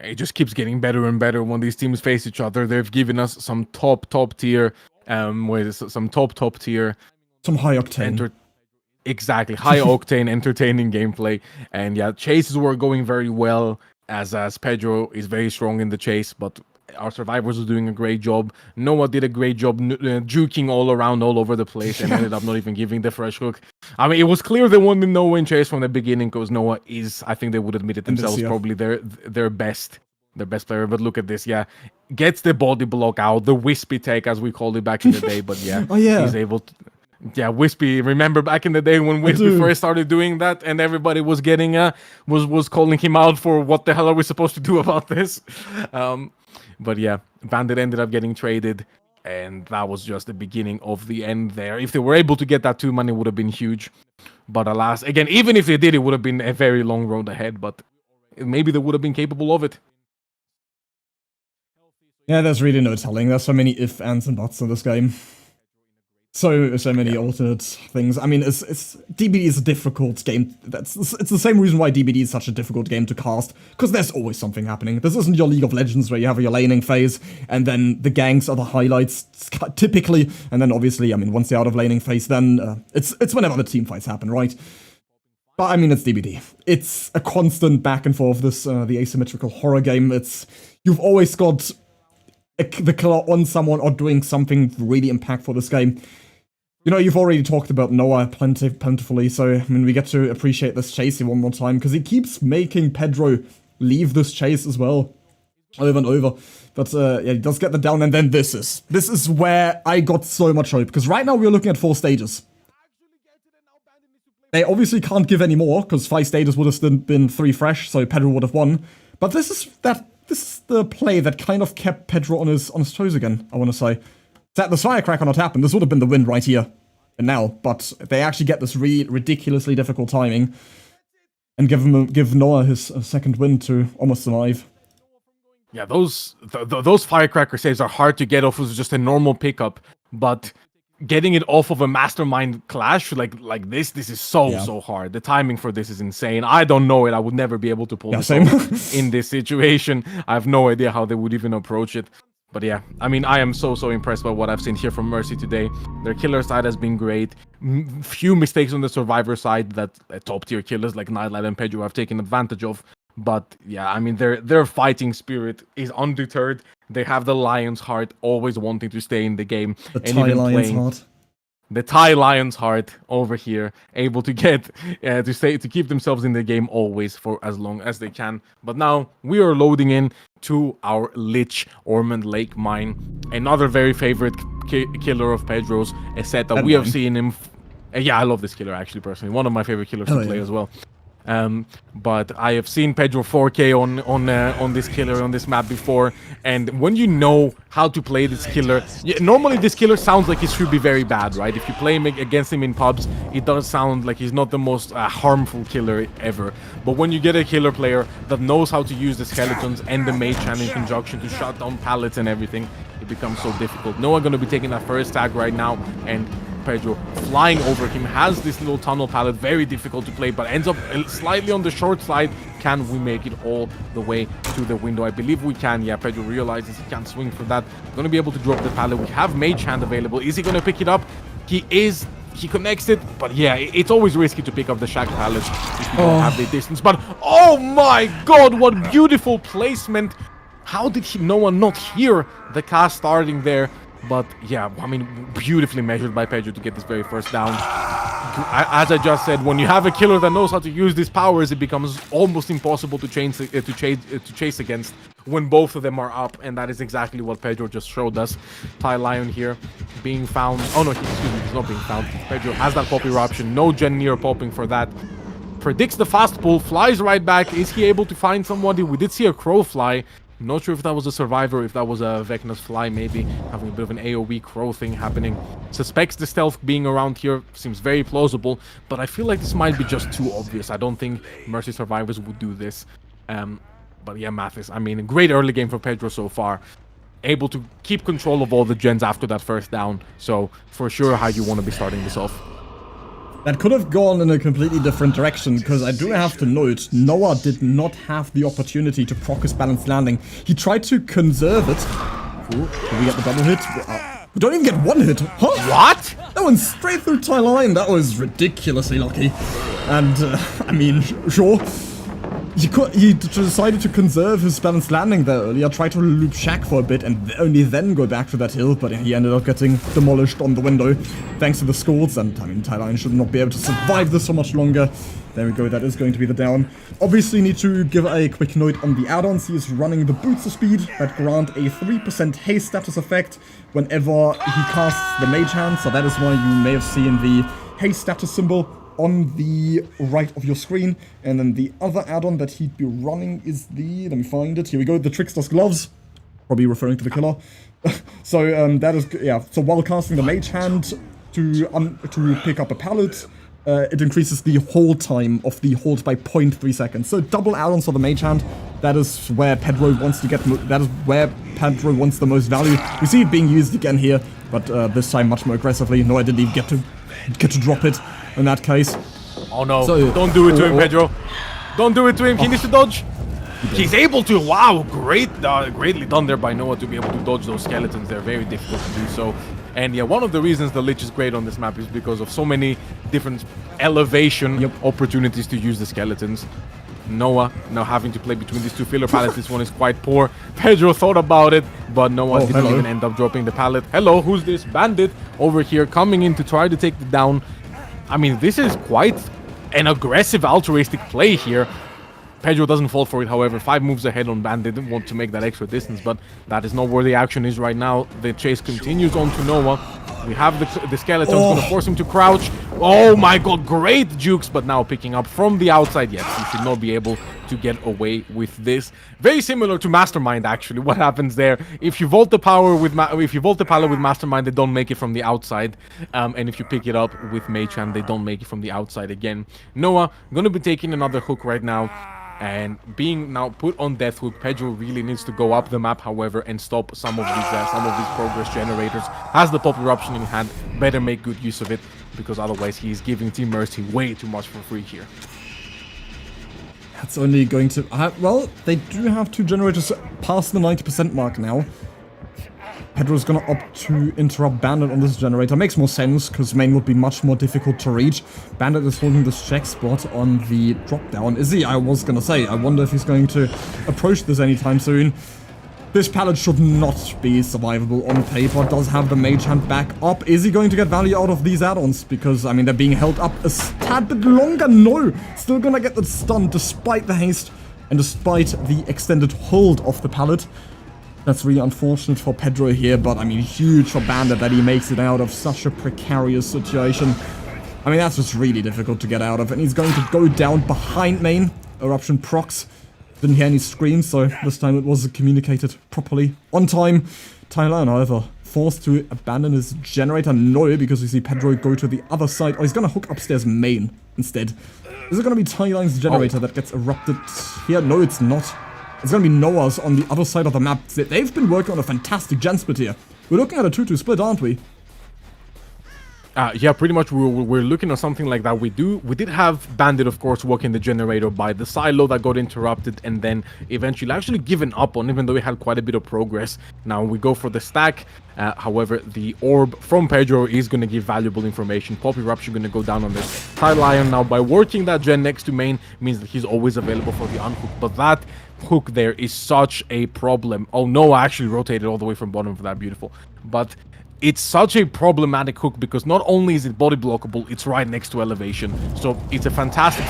It just keeps getting better and better when these teams face each other. They've given us some top tier, some top tier, some high octane. Exactly, high octane, entertaining gameplay. And yeah, chases were going very well as Pedro is very strong in the chase, but our survivors are doing a great job. Noah did a great job juking all around, all over the place, and ended up not even giving the fresh hook. I mean, it was clear they wanted Noah in chase from the beginning, because Noah is, I think they would admit it themselves, probably their best player. But look at this, yeah, gets the body block out, the wispy take as we called it back in the day. But yeah, oh, yeah. He's able to. Yeah, Wispy. Remember back in the day when Wispy first started doing that, and everybody was getting was calling him out for what the hell are we supposed to do about this? But yeah, Bandit ended up getting traded, and that was just the beginning of the end there. If they were able to get that 2-man, it would have been huge. But alas, again, even if they did, it would have been a very long road ahead. But maybe they would have been capable of it. Yeah, there's really no telling. There's so many ifs, ands, and buts in this game. So many alternate things. I mean, it's DBD is a difficult game. It's the same reason why DBD is such a difficult game to cast, because there's always something happening. This isn't your League of Legends where you have your laning phase, and then the ganks are the highlights, typically, and then obviously, I mean, once you're out of laning phase, then it's whenever the team fights happen, right? But I mean, it's DBD. It's a constant back and forth, the asymmetrical horror game. You've always got the killer on someone or doing something really impactful this game. You know, you've already talked about Noah plentifully, so I mean, we get to appreciate this chase here one more time, because he keeps making Pedro leave this chase as well, over and over. But yeah, he does get the down, and then this is where I got so much hope, because right now we're looking at 4 stages. They obviously can't give any more, because 5 stages would have still been 3 fresh, so Pedro would have won. But this is the play that kind of kept Pedro on his toes again, I want to say. Had the Firecracker not happened, this would have been the win right here and now, but they actually get this ridiculously difficult timing and give Noah his second win to almost survive. Yeah, those Firecracker saves are hard to get off with just a normal pickup, but getting it off of a Mastermind clash like this is so hard. The timing for this is insane. I don't know it. I would never be able to pull this off in this situation. I have no idea how they would even approach it. But yeah, I mean, I am so impressed by what I've seen here from Mercy today. Their killer side has been great. Few mistakes on the survivor side that top tier killers like Nightlight and Pedro have taken advantage of. But yeah, I mean, their fighting spirit is undeterred. They have the lion's heart, always wanting to stay in the game. The Thai lion's heart. The Thai lion's heart over here, able to get to keep themselves in the game always for as long as they can. But now we are loading in to our Lich Ormond Lake Mine, another very favorite killer of Pedro's, a set that we have seen him. Yeah, I love this killer actually personally, one of my favorite killers to play as well. But I have seen Pedro 4K on this killer on this map before, and when you know how to play this killer, normally this killer sounds like he should be very bad, right? If you play him against him in pubs, it does sound like he's not the most harmful killer ever. But when you get a killer player that knows how to use the skeletons and the mage hand in conjunction to shut down pallets and everything, it becomes so difficult. Noah gonna be taking that first tag right now, and Pedro flying over him, has this little tunnel pallet, very difficult to play, but ends up slightly on the short side. Can we make it all the way to the window? I believe we can. Yeah, Pedro realizes he can't swing for that. Going to be able to drop the pallet. We have Mage Hand available. Is he going to pick it up? He is. He connects it, but yeah, it's always risky to pick up the Shack pallet if you don't have the distance. But oh my god, what beautiful placement. How did Noah not hear the cast starting there? But yeah, I mean, beautifully measured by Pedro to get this very first down. As I just said, when you have a killer that knows how to use these powers, it becomes almost impossible to chase against when both of them are up, and that is exactly what Pedro just showed us. Thai Lion here being found. Oh no, excuse me, he's not being found. Pedro has that pop eruption, no gen near popping for that. Predicts the fast pull, flies right back. Is he able to find somebody? We did see a crow fly. Not sure if that was a survivor, if that was a Vecna's fly, maybe having a bit of an AoE crow thing happening. Suspects the stealth being around here, seems very plausible, but I feel like this might be just too obvious. I don't think Mercy survivors would do this. But yeah, Mathis, I mean, a great early game for Pedro so far. Able to keep control of all the gens after that first down, so for sure how you want to be starting this off. That could have gone in a completely different direction, because I do have to note, Noah did not have the opportunity to proc his balanced landing. He tried to conserve it. Ooh, did we get the double hit? We don't even get one hit. Huh? What? That went straight through Thai line. That was ridiculously lucky. And, I mean, sure. He decided to conserve his balanced landing there earlier, tried to loop Shack for a bit, and only then go back to that hill, but he ended up getting demolished on the window, thanks to the scores, and I mean, Thailand should not be able to survive this for much longer. There we go, that is going to be the down. Obviously need to give a quick note on the add-ons. He is running the Boots of Speed that grant a 3% haste status effect whenever he casts the Mage Hand, so that is why you may have seen the haste status symbol on the right of your screen. And then the other add-on that he'd be running is the, let me find it, here we go, the Trickster's Gloves, probably referring to the killer. So that is, yeah, so while casting the Mage Hand to pick up a pallet, it increases the hold time of the hold by 0.3 seconds. So double add-ons for the Mage Hand. That is where Pedro wants to get, that is where Pedro wants the most value. We see it being used again here, but this time much more aggressively. No, I didn't even get to drop it in that case. Oh no, so, don't do it to him, Pedro. Don't do it to him, he needs to dodge. He's able to, wow, greatly done there by Noah to be able to dodge those skeletons. They're very difficult to do so. And yeah, one of the reasons the Lich is great on this map is because of so many different elevation opportunities to use the skeletons. Noah now having to play between these two filler pallets. This one is quite poor. Pedro thought about it, but Noah didn't even end up dropping the pallet. Hello, who's this bandit over here coming in to try to take it down? I mean, this is quite an aggressive altruistic play here. Pedro doesn't fall for it, however. 5 moves ahead on Bandit. Didn't want to make that extra distance, but that is not where the action is right now. The chase continues on to Noah. We have the skeletons going to force him to crouch. Oh my god, great jukes, but now picking up from the outside. Yes, he should not be able to get away with this. Very similar to Mastermind, actually. What happens there? If you vault the power with pallet with Mastermind, they don't make it from the outside, and if you pick it up with Machan, they don't make it from the outside again. Noah going to be taking another hook right now. And being now put on death hook, Pedro really needs to go up the map, however, and stop some of these progress generators. Has the pop eruption in hand, better make good use of it, because otherwise he is giving Team Mercy way too much for free here. That's only going to... well, they do have 2 generators past the 90% mark now. Pedro's gonna opt to interrupt Bandit on this generator. Makes more sense, because main would be much more difficult to reach. Bandit is holding this check spot on the drop down. Is he? I was gonna say, I wonder if he's going to approach this anytime soon. This pallet should not be survivable on paper. Does have the mage hand back up. Is he going to get value out of these add-ons? Because, I mean, they're being held up a tad bit longer. No! Still gonna get that stun despite the haste and despite the extended hold of the pallet. That's really unfortunate for Pedro here, but I mean, huge for Bandit that he makes it out of such a precarious situation. I mean, that's just really difficult to get out of, and he's going to go down behind main. Eruption procs. Didn't hear any screams, so this time it was communicated properly. On time. Tyler, however, forced to abandon his generator. No, because we see Pedro go to the other side. Oh, he's going to hook upstairs main instead. Is it going to be Tyler's generator that gets erupted here? No, it's not. It's going to be Noah's on the other side of the map. They've been working on a fantastic gen split here. We're looking at a 2-2 split, aren't we? Yeah, pretty much we're looking at something like that. We did have Bandit, of course, working the generator by the silo that got interrupted and then eventually actually given up on, even though we had quite a bit of progress. Now we go for the stack. However, the orb from Pedro is going to give valuable information. Pop Eruption going to go down on this Tie Lion. Now, by working that gen next to main means that he's always available for the unhook. But that hook there is such a problem. Oh, no, I actually rotated all the way from bottom for that. Beautiful. But it's such a problematic hook because not only is it body blockable, it's right next to elevation. So it's a fantastic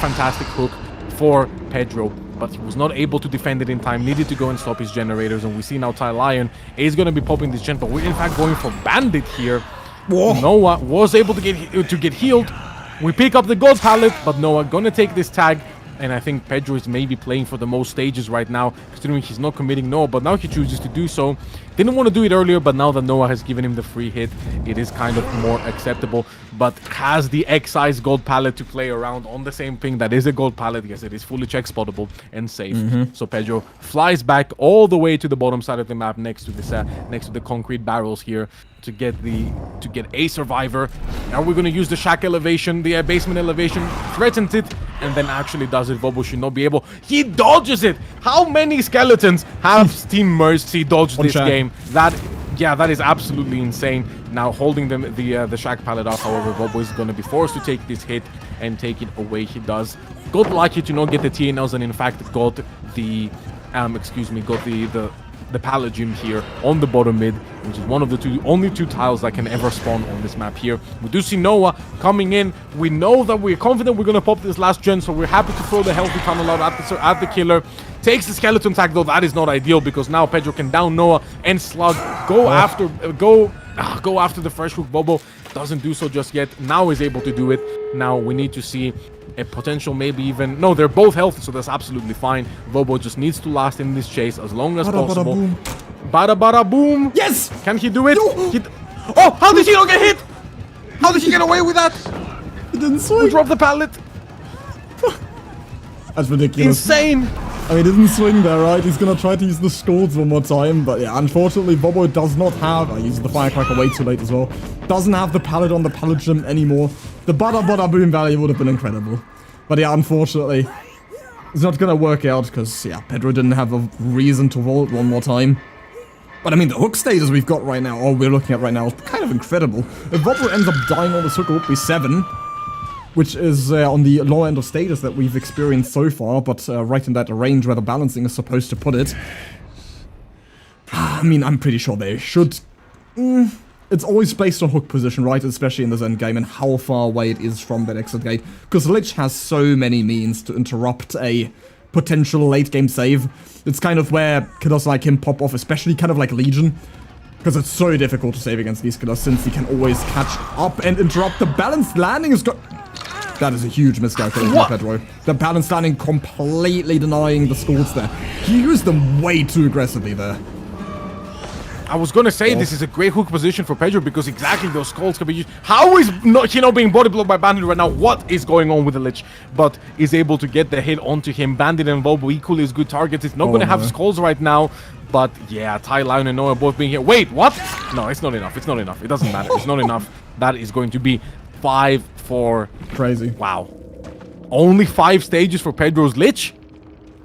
hook for Pedro, but he was not able to defend it in time, needed to go and stop his generators, and we see now Ty Lion is going to be popping this gen, but we're in fact going for Bandit here. Whoa. Noah was able to get healed. We pick up the gold pallet, but Noah going to take this tag. And I think Pedro is maybe playing for the most stages right now, considering he's not committing Noah, but now he chooses to do so. Didn't want to do it earlier, but now that Noah has given him the free hit, it is kind of more acceptable. But has the Excise gold pallet to play around on the same thing that is a gold pallet. Yes, it is fully check spottable and safe. So Pedro flies back all the way to the bottom side of the map next to this next to the concrete barrels here to get a survivor. Now we're going to use the shack elevation, the basement elevation, threatens it, and then actually does it. Vobo should not be able. He dodges it. How many skeletons have Team Mercy dodged this game? That is absolutely insane. Now holding the shack pallet off, however, Vobo is going to be forced to take this hit and take it away. He does. Got lucky to not get the TNLs, and in fact got the the pallet gym here on the bottom mid, which is one of the only two tiles that can ever spawn on this map here. We do see Noah coming in. We know that we're confident we're going to pop this last gen, so we're happy to throw the healthy tunnel out at the killer. Takes the skeleton tag, though that is not ideal because now Pedro can down Noah and slug. Go after the fresh hook. Bobo doesn't do so just yet. Now is able to do it. Now we need to see a potential, maybe even... No, they're both healthy, so that's absolutely fine. Bobo just needs to last in this chase as long as possible. Bada bada boom. Yes! Can he do it? Oh, how did he not get hit? How did he get away with that? He didn't swing. We dropped the pallet. That's ridiculous. Insane. I mean, he didn't swing there, right? He's gonna try to use the scolds one more time, but yeah, unfortunately, Bobo does not have... I used the firecracker way too late as well. Doesn't have the pallet on the pallet gym anymore. The bada bada boom value would have been incredible. But yeah, unfortunately, it's not gonna work out because, yeah, Pedro didn't have a reason to vault one more time. But I mean, the hook status we've got right now, or we're looking at right now, is kind of incredible. If Volkuz ends up dying on this hook, it would be 7. Which is on the lower end of status that we've experienced so far, but right in that range where the balancing is supposed to put it. I mean, I'm pretty sure they should... It's always based on hook position, right? Especially in this end game and how far away it is from that exit gate. Because Lich has so many means to interrupt a potential late game save. It's kind of where killers like him pop off, especially kind of like Legion. Because it's so difficult to save against these killers since he can always catch up and interrupt. The balanced landing is That is a huge miscalculation by Pedro. The balanced landing completely denying the scores there. He used them way too aggressively there. I was gonna say this is a great hook position for Pedro because exactly those skulls can be used. How is he not being body blocked by Bandit right now? What is going on with the Lich? But is able to get the hit onto him. Bandit and Volbo equally as good targets. It's not gonna have skulls right now. But yeah, Ty, Lion, and Noah both being here. Wait, what? No, it's not enough. It's not enough. It doesn't matter. It's not enough. That is going to be 5-4. Crazy. Wow. Only 5 stages for Pedro's Lich?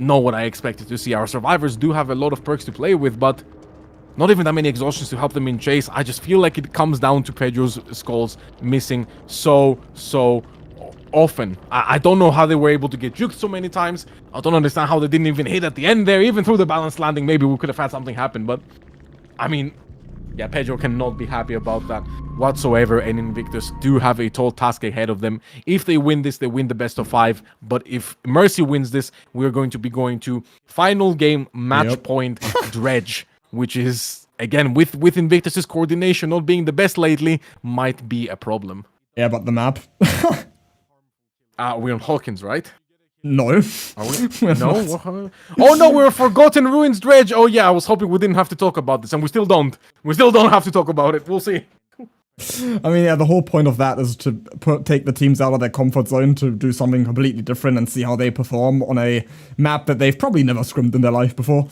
Not what I expected to see. Our survivors do have a lot of perks to play with, but not even that many exhaustions to help them in chase. I just feel like it comes down to Pedro's skulls missing so often. I don't know how they were able to get juked so many times. I don't understand how they didn't even hit at the end there. Even through the balanced landing, maybe we could have had something happen. But, I mean, yeah, Pedro cannot be happy about that whatsoever. And Invictus do have a tall task ahead of them. If they win this, they win the best of 5. But if Mercy wins this, we're going to be going to final game match point Dredge. Which is, again, with Invictus's coordination not being the best lately, might be a problem. Yeah, but the map. We're on Hawkins, right? No. Are we? No? Oh no, we're Forgotten Ruins Dredge. Oh yeah, I was hoping we didn't have to talk about this, and we still don't. We still don't have to talk about it. We'll see. I mean, yeah, the whole point of that is to take the teams out of their comfort zone to do something completely different and see how they perform on a map that they've probably never scrimmed in their life before.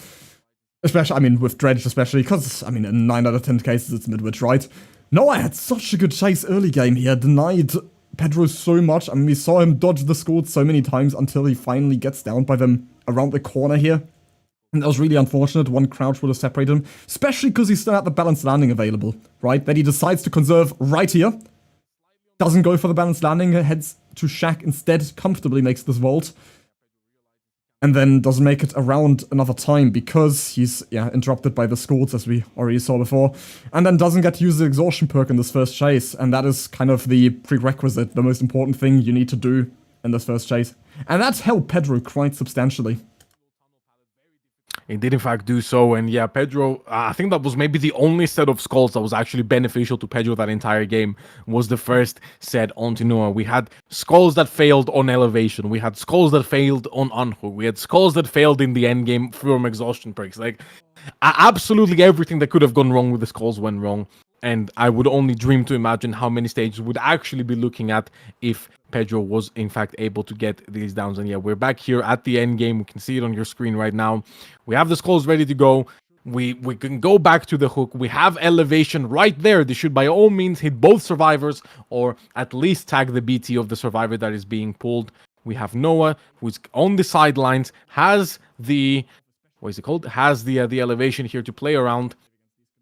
Especially, I mean, with Dredge especially, because, I mean, in 9 out of 10 cases, it's midwich, right? Noah had such a good chase early game here, denied Pedro so much. I mean, we saw him dodge the squad so many times until he finally gets down by them around the corner here. And that was really unfortunate. One crouch would have separated him, especially because he still had the balanced landing available, right? That he decides to conserve right here. Doesn't go for the balanced landing, heads to Shack instead, comfortably makes this vault. And then doesn't make it around another time because he's, interrupted by the squads, as we already saw before. And then doesn't get to use the exhaustion perk in this first chase. And that is kind of the prerequisite, the most important thing you need to do in this first chase. And that's helped Pedro quite substantially. It did in fact do so, and yeah, Pedro, I think that was maybe the only set of skulls that was actually beneficial to Pedro that entire game, was the first set onto Noah. We had skulls that failed on elevation, we had skulls that failed on unhook, we had skulls that failed in the end game from exhaustion perks. Like, absolutely everything that could have gone wrong with the skulls went wrong. And I would only dream to imagine how many stages we'd actually be looking at if Pedro was in fact able to get these downs. And yeah, we're back here at the end game. We can see it on your screen right now. We have the skulls ready to go. We can go back to the hook. We have elevation right there. They should by all means hit both survivors, or at least tag the BT of the survivor that is being pulled. We have Noah, who's on the sidelines, has the, what is it called? Has the elevation here to play around.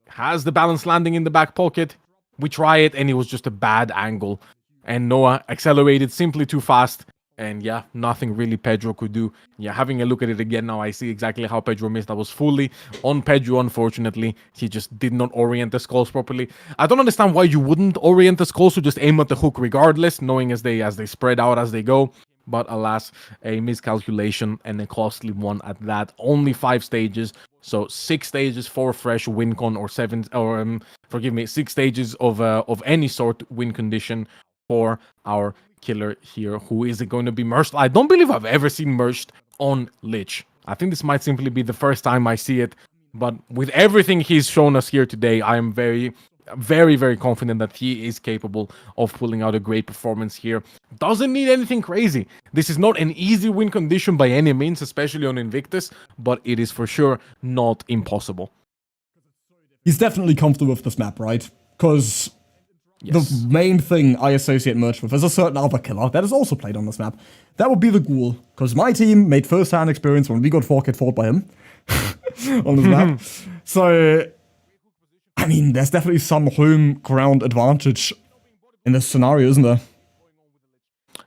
Has the balanced landing in the back pocket. We try it, and it was just a bad angle. And Noah accelerated simply too fast. And yeah, nothing really Pedro could do. Yeah, having a look at it again now, I see exactly how Pedro missed. That was fully on Pedro, unfortunately. He just did not orient the skulls properly. I don't understand why you wouldn't orient the skulls to just aim at the hook regardless, knowing as they spread out as they go. But alas, a miscalculation and a costly one at that. Only 5 stages. So 6 stages for fresh win con, or 7, or 6 stages of any sort win condition for our killer here. Who is it going to be merged? I don't believe I've ever seen merged on Lich. I think this might simply be the first time I see it. But with everything he's shown us here today, I am very, very confident that he is capable of pulling out a great performance here. Doesn't need anything crazy. This is not an easy win condition by any means, especially on Invictus, but it is for sure not impossible. He's definitely comfortable with this map, right? Because the main thing I associate Merch with is a certain other killer that is also played on this map. That would be the Ghoul, because my team made first-hand experience when we got 4K fought by him on this map. So I mean, there's definitely some home ground advantage in this scenario, isn't there?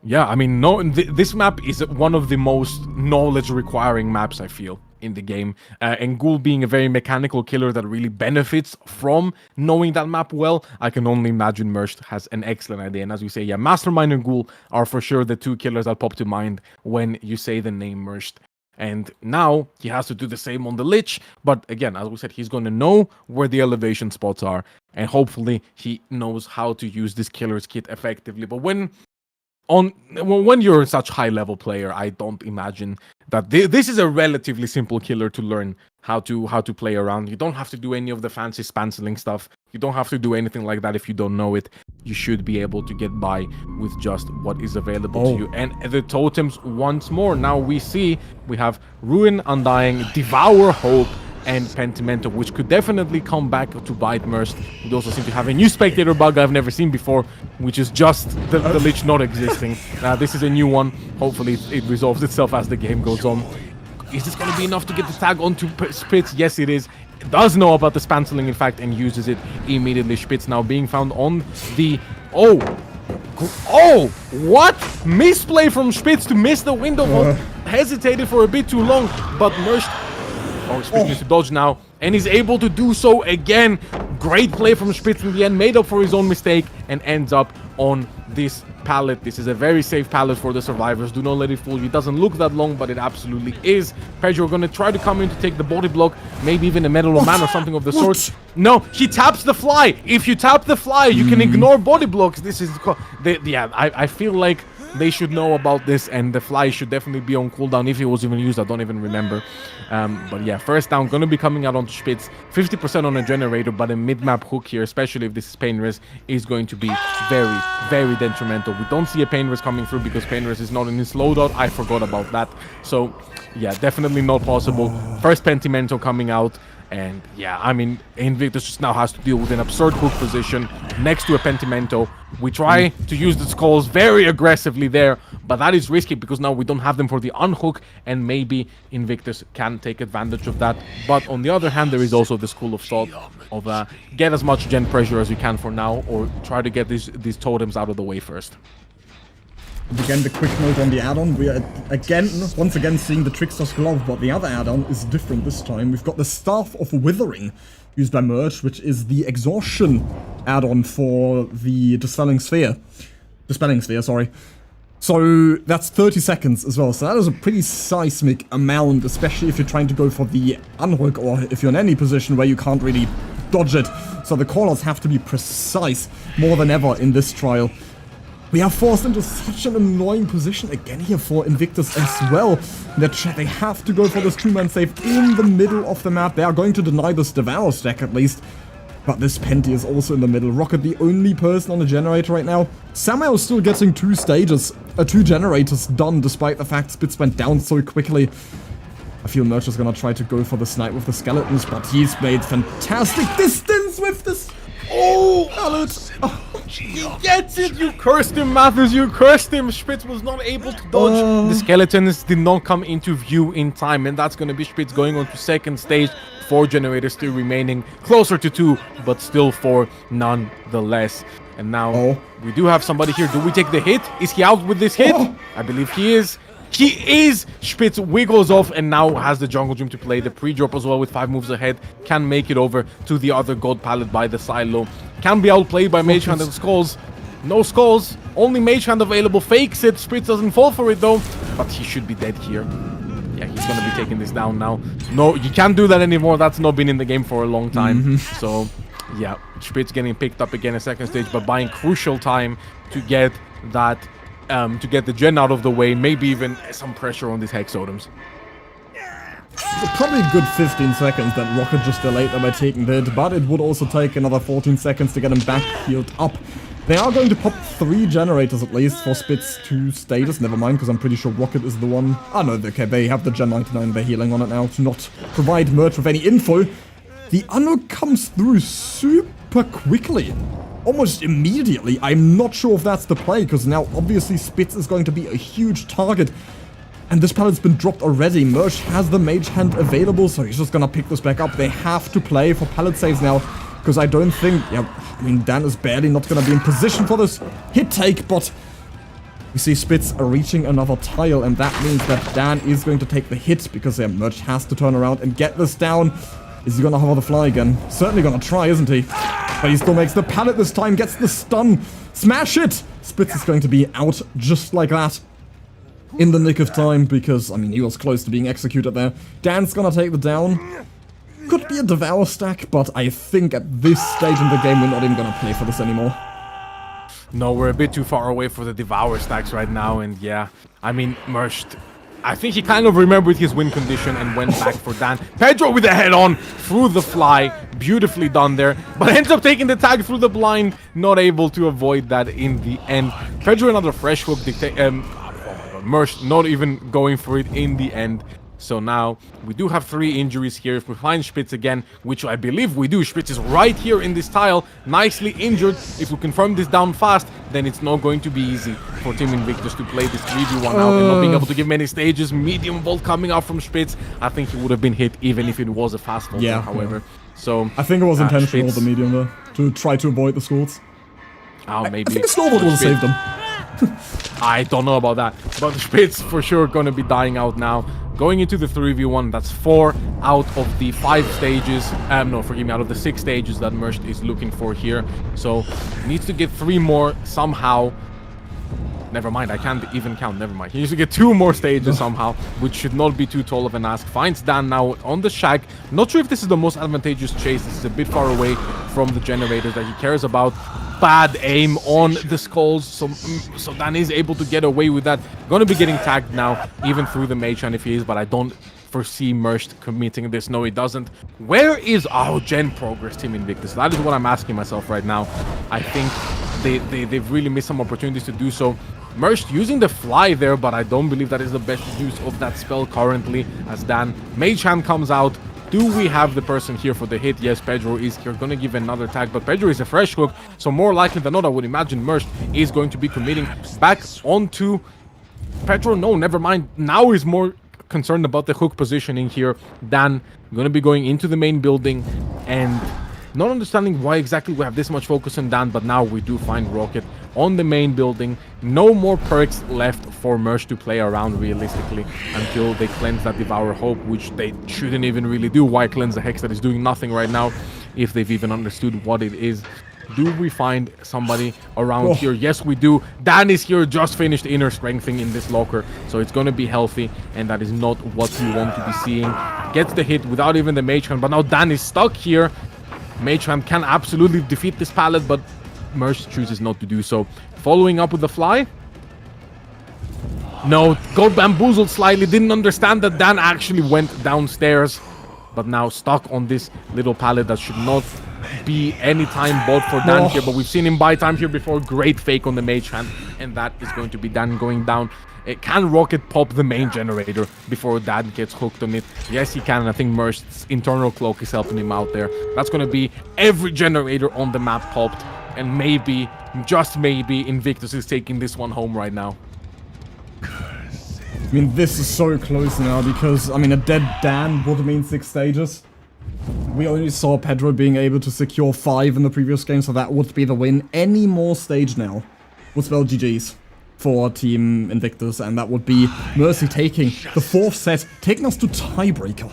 Yeah, I mean, no, this map is one of the most knowledge-requiring maps, I feel, in the game. And Ghoul being a very mechanical killer that really benefits from knowing that map well, I can only imagine Mercht has an excellent idea. And as we say, yeah, Mastermind and Ghoul are for sure the two killers that pop to mind when you say the name Mercht. And now he has to do the same on the Lich, but again, as we said, he's going to know where the elevation spots are, and hopefully he knows how to use this killer's kit effectively. But when you're such high-level player, I don't imagine that this is a relatively simple killer to learn how to play around. You don't have to do any of the fancy spancing stuff. You don't have to do anything like that if you don't know it. You should be able to get by with just what is available to you. And the totems once more. Now we have Ruin, Undying, Devour Hope, and Pentimento, which could definitely come back to bite Merst. We also seem to have a new spectator bug I've never seen before, which is just the Lich not existing. This is a new one. Hopefully it resolves itself as the game goes on. Is this going to be enough to get the tag onto Spitz? Yes, it is. It does know about the Spanceling, in fact, and uses it immediately. Spitz now being found on the... Oh, what? Misplay from Spitz to miss the window. Hesitated for a bit too long, but Merst... Oh, Spitz needs to dodge now, and he's able to do so again. Great play from Spitz in the end, made up for his own mistake, and ends up on this pallet. This is a very safe pallet for the survivors. Do not let it fool you. It doesn't look that long, but it absolutely is. Pedro going to try to come in to take the body block, maybe even a Metal of Man or something of the sort. No, he taps the fly. If you tap the fly, you can ignore body blocks. This is... Yeah, I feel like they should know about this, and the fly should definitely be on cooldown if it was even used. I don't even remember. But yeah, first down, going to be coming out on Spitz. 50% on a generator, but a mid-map hook here, especially if this is Pain Res, is going to be very, very detrimental. We don't see a Pain Res coming through because Pain Res is not in his loadout. I forgot about that. So yeah, definitely not possible. First Pentimento coming out. And yeah, I mean, Invictus just now has to deal with an absurd hook position next to a Pentimento. We try to use the skulls very aggressively there, but that is risky because now we don't have them for the unhook, and maybe Invictus can take advantage of that. But on the other hand, there is also the school of thought of get as much gen pressure as you can for now, or try to get these totems out of the way first. Again, the quick note on the add-on, we are once again seeing the Trickster's Glove, but the other add-on is different this time. We've got the Staff of Withering, used by Merge, which is the Exhaustion add-on for the Dispelling Sphere, sorry. So that's 30 seconds as well, so that is a pretty seismic amount, especially if you're trying to go for the unhook, or if you're in any position where you can't really dodge it. So the callouts have to be precise more than ever in this trial. We are forced into such an annoying position again here for Invictus as well. They have to go for this two-man save in the middle of the map. They are going to deny this Devour stack at least. But this Penty is also in the middle. Rocket the only person on the generator right now. Somehow is still getting two generators done despite the fact Spitz went down so quickly. I feel Merch is gonna try to go for the snipe with the skeletons, but he's made fantastic distance with this. Oh, Alex! He gets it! You cursed him, Mathis! You cursed him! Spitz was not able to dodge. The skeletons did not come into view in time, and that's going to be Spitz going on to second stage. 4 generators still remaining. Closer to 2, but still 4 nonetheless. And now we do have somebody here. Do we take the hit? Is he out with this hit? I believe he is. He is! Spitz wiggles off and now has the jungle gym to play. The pre-drop as well with 5 moves ahead. Can make it over to the other gold pallet by the silo. Can be outplayed by Mage Hand and Skulls. No Skulls. Only Mage Hand available. Fakes it. Spitz doesn't fall for it though. But he should be dead here. Yeah, he's going to be taking this down now. No, you can't do that anymore. That's not been in the game for a long time. So, yeah. Spitz getting picked up again in second stage, but buying crucial time to get that... to get the gen out of the way, maybe even some pressure on these Hex Totems. Probably a good 15 seconds that Rocket just delayed them by taking that, but it would also take another 14 seconds to get him back healed up. They are going to pop 3 generators at least for Spitz 2 status, never mind, because I'm pretty sure Rocket is the one. Ah no, okay, they have the Gen 99, they're healing on it now to not provide Merch with any info. The unhook comes through super quickly. Almost immediately. I'm not sure if that's the play, because now obviously Spitz is going to be a huge target. And this pallet's been dropped already. Merch has the Mage Hand available, so he's just gonna pick this back up. They have to play for pallet saves now. because I don't think, yeah, I mean, Dan is barely not going to be in position for this hit take, but we see Spitz reaching another tile, and that means that Dan is going to take the hit, because Merch has to turn around and get this down. Is he going to hover the fly again? Certainly going to try, isn't he? But he still makes the pallet this time, gets the stun. Smash it! Spitz is going to be out just like that. In the nick of time, because, I mean, he was close to being executed there. Dan's going to take the down. Could be a Devour stack, but I think at this stage in the game, we're not even going to play for this anymore. No, we're a bit too far away for the Devour stacks right now, and yeah, I mean, Merch, I think he kind of remembered his win condition and went back for Dan. Pedro with the head-on through the fly, beautifully done there, but ends up taking the tag through the blind, not able to avoid that in the end. Pedro another fresh hook, Merch not even going for it in the end. So now we do have 3 injuries here. If we find Spitz again, which I believe we do, Spitz is right here in this tile, nicely injured. If we confirm this down fast, then it's not going to be easy for Team Invictus to play this 3v1 out and not being able to give many stages. Medium volt coming out from Spitz. I think he would have been hit even if it was a fast volt, however. So I think it was intentional, Spitz, the medium there, to try to avoid the swords. Oh, maybe. I think the snowball will save them. I don't know about that, but Spitz for sure gonna be dying out now. Going into the 3v1, that's 4 out of the 5 stages. No, forgive me, out of the 6 stages that Merch is looking for here. So, needs to get 3 more somehow. Never mind, I can't even count, never mind. He needs to get 2 more stages somehow, which should not be too tall of an ask. Finds Dan now on the shack. Not sure if this is the most advantageous chase. This is a bit far away from the generators that he cares about. Bad aim on the skulls, so Dan is able to get away with that. Gonna be getting tagged now, even through the mage hand if he is, but I don't foresee Merch committing this. No, he doesn't. Where is our gen progress, Team Invictus? That is what I'm asking myself right now. I think they've really missed some opportunities to do so. Merch using the fly there, but I don't believe that is the best use of that spell currently, as Dan mage hand comes out. Do we have the person here for the hit? Yes, Pedro is here, gonna give another tag, but Pedro is a fresh hook, so more likely than not, I would imagine Merch is going to be committing back onto Pedro. No, never mind. Now he's more concerned about the hook positioning here. Dan gonna be going into the main building and not understanding why exactly we have this much focus on Dan, but now we do find Rocket on the main building. No more perks left for Merch to play around realistically until they cleanse that Devour Hope, which they shouldn't even really do. Why cleanse the Hex that is doing nothing right now if they've even understood what it is? Do we find somebody around here? Yes, we do. Dan is here, just finished inner strengthening in this locker, so it's going to be healthy, and that is not what we want to be seeing. Gets the hit without even the mage hand, but now Dan is stuck here. Mage hand can absolutely defeat this pallet, but Merch chooses not to do so. Following up with the fly. No, got bamboozled slightly. Didn't understand that Dan actually went downstairs, but now stuck on this little pallet that should not be any time bought for Dan here, but we've seen him buy time here before. Great fake on the mage hand, and that is going to be Dan going down. It can Rocket pop the main generator before Dan gets hooked on it? Yes, he can, and I think Merch's internal cloak is helping him out there. That's going to be every generator on the map popped, and maybe, just maybe, Invictus is taking this one home right now. I mean, this is so close now because, I mean, a dead Dan would mean 6 stages. We only saw Pedro being able to secure 5 in the previous game, so that would be the win. Any more stage now would spell GG's for Team Invictus, and that would be Mercy taking the 4th set, taking us to Tiebreaker,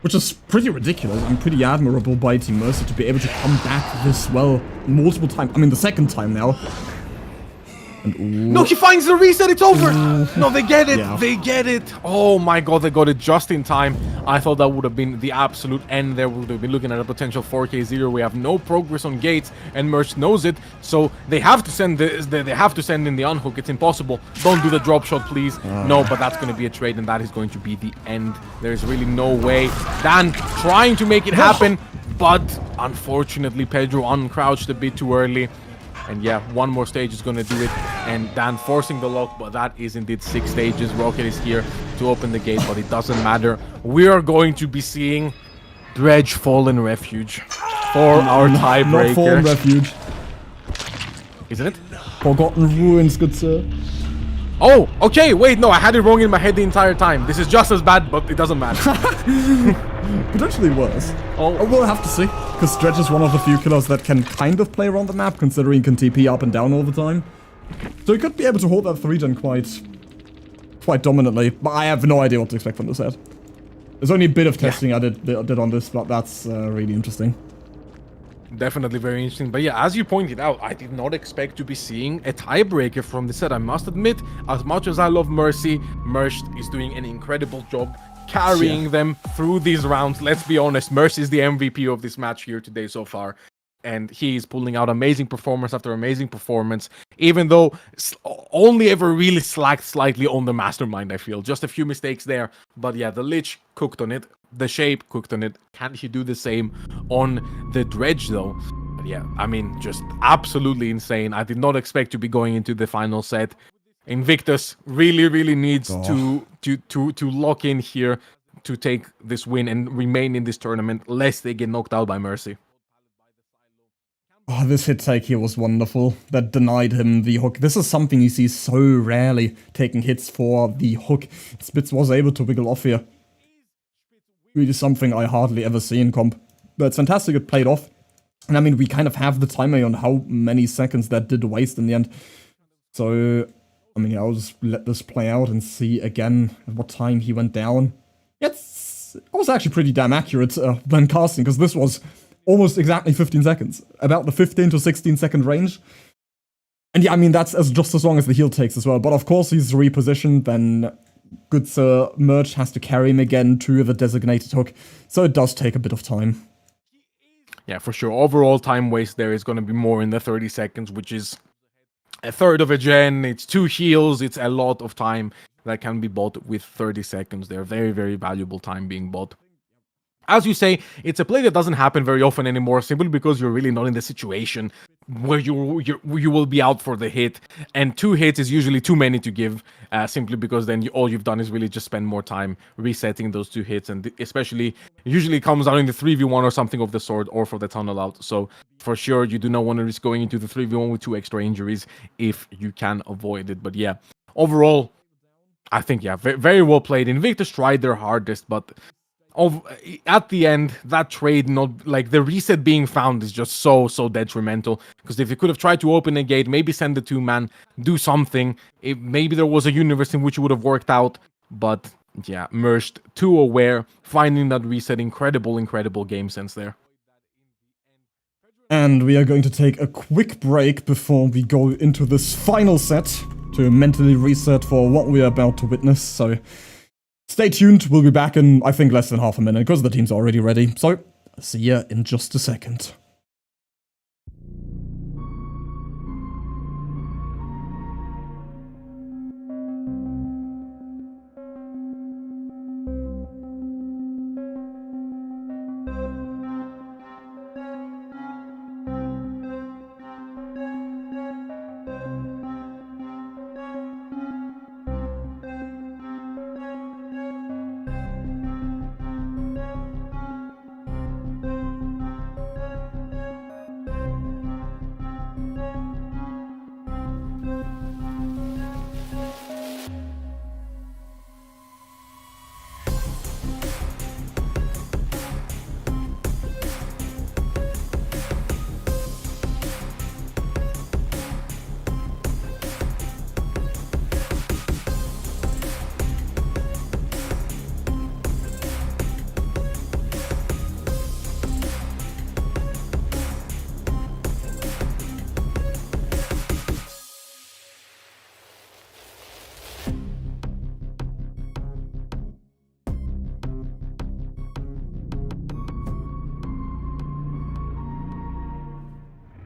which is pretty ridiculous and pretty admirable by Team Mercy to be able to come back this well multiple times. I mean, the 2nd time now. And, no, he finds the reset, it's over! No, they get it, they get it! Oh my god, they got it just in time. I thought that would have been the absolute end there. We would have been looking at a potential 4K0. We have no progress on gates, and Merch knows it, so they have to send they have to send in the unhook. It's impossible. Don't do the drop shot, please. No, but that's going to be a trade, and that is going to be the end. There's really no way. Dan trying to make it happen, but unfortunately Pedro uncrouched a bit too early. And yeah, one more stage is going to do it, and Dan forcing the lock, but that is indeed 6 stages. Rocket is here to open the gate, but it doesn't matter. We are going to be seeing Dredge Fallen Refuge for our tiebreaker. Not Fallen Refuge. Isn't it? Forgotten Ruins, good sir. Oh, okay, wait, no, I had it wrong in my head the entire time. This is just as bad, but it doesn't matter. Potentially worse. Oh. We'll have to see, because Dredge is one of the few killers that can kind of play around the map, considering he can TP up and down all the time. So he could be able to hold that 3-gen quite dominantly, but I have no idea what to expect from this set. There's only a bit of testing I did on this, but that's really interesting. Definitely very interesting. But yeah, as you pointed out, I did not expect to be seeing a tiebreaker from the set. I must admit, as much as I love Mercy, Mercy is doing an incredible job carrying them through these rounds. Let's be honest, Mercy is the MVP of this match here today so far. And he is pulling out amazing performance after amazing performance, even though only ever really slacked slightly on the Mastermind, I feel. Just a few mistakes there. But yeah, the Lich cooked on it. The Shape cooked on it. Can he do the same on the Dredge, though? But yeah, I mean, just absolutely insane. I did not expect to be going into the final set. Invictus really needs to lock in here to take this win and remain in this tournament, lest they get knocked out by Mercy. Oh, this hit take here was wonderful. That denied him the hook. This is something you see so rarely, taking hits for the hook. Spitz was able to wiggle off here. Really something I hardly ever see in comp. But it's fantastic it played off. And I mean, we kind of have the timer on how many seconds that did waste in the end. So, I mean, I'll just let this play out and see again at what time he went down. I was actually pretty damn accurate when casting, because this was almost exactly 15 seconds. About the 15 to 16 second range. And yeah, I mean, that's just as long as the heal takes as well. But of course, he's repositioned, then good Sir Merch has to carry him again to the designated hook. So it does take a bit of time. Yeah, for sure. Overall time waste there is going to be more in the 30 seconds, which is a third of a gen. It's 2 heals. It's a lot of time that can be bought with 30 seconds. They're very valuable time being bought. As you say, it's a play that doesn't happen very often anymore, simply because you're really not in the situation where you will be out for the hit, and 2 hits is usually too many to give, simply because then all you've done is really just spend more time resetting those 2 hits, and especially usually comes out in the 3v1 or something of the sort, or for the tunnel out. So for sure, you do not want to risk going into the 3v1 with 2 extra injuries if you can avoid it. But yeah, overall, I think, yeah, very well played. Invictus tried their hardest, but at the end, that trade, not like the reset being found, is just so detrimental. Because if you could have tried to open a gate, maybe send the 2-man, do something, maybe there was a universe in which it would have worked out. But yeah, Merged, too aware, finding that reset, incredible game sense there. And we are going to take a quick break before we go into this final set to mentally reset for what we are about to witness. So stay tuned, we'll be back in, I think, less than half a minute, because the team's already ready. So, see ya in just a second.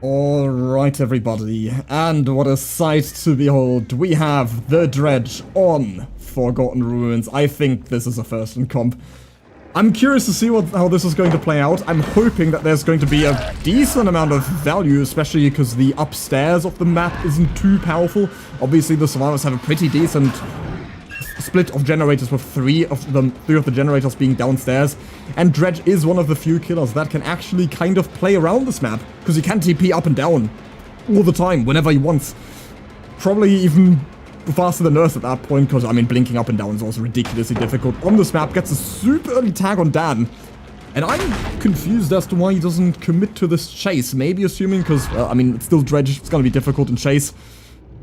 Alright everybody, and what a sight to behold. We have the Dredge on Forgotten Ruins. I think this is a first in comp. I'm curious to see how this is going to play out. I'm hoping that there's going to be a decent amount of value, especially because the upstairs of the map isn't too powerful. Obviously the survivors have a pretty decent split of generators, with three of the generators being downstairs, and Dredge is one of the few killers that can actually kind of play around this map, because he can TP up and down all the time, whenever he wants. Probably even faster than Earth at that point, because, I mean, blinking up and down is also ridiculously difficult. On this map, gets a super early tag on Dan. And I'm confused as to why he doesn't commit to this chase. Maybe assuming, because, I mean, it's still Dredge. It's going to be difficult in chase.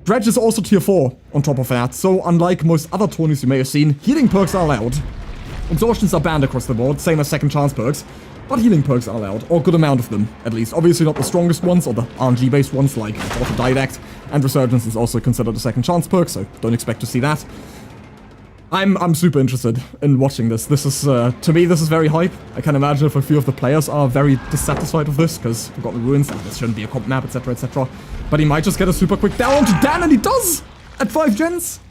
Dredge is also tier 4 on top of that. So, unlike most other tourneys you may have seen, healing perks are allowed. Exhaustions are banned across the board, same as second chance perks. But healing perks are allowed, or a good amount of them, at least. Obviously not the strongest ones, or the RNG-based ones, like Auto-Didact. And Resurgence is also considered a second chance perk, so don't expect to see that. I'm super interested in watching this. This is, to me, this is very hype. I can imagine if a few of the players are very dissatisfied with this, because Forgotten Ruins, and this shouldn't be a comp map, etc., etc. But he might just get a super quick down onto Dan, and he does! At 5 gens!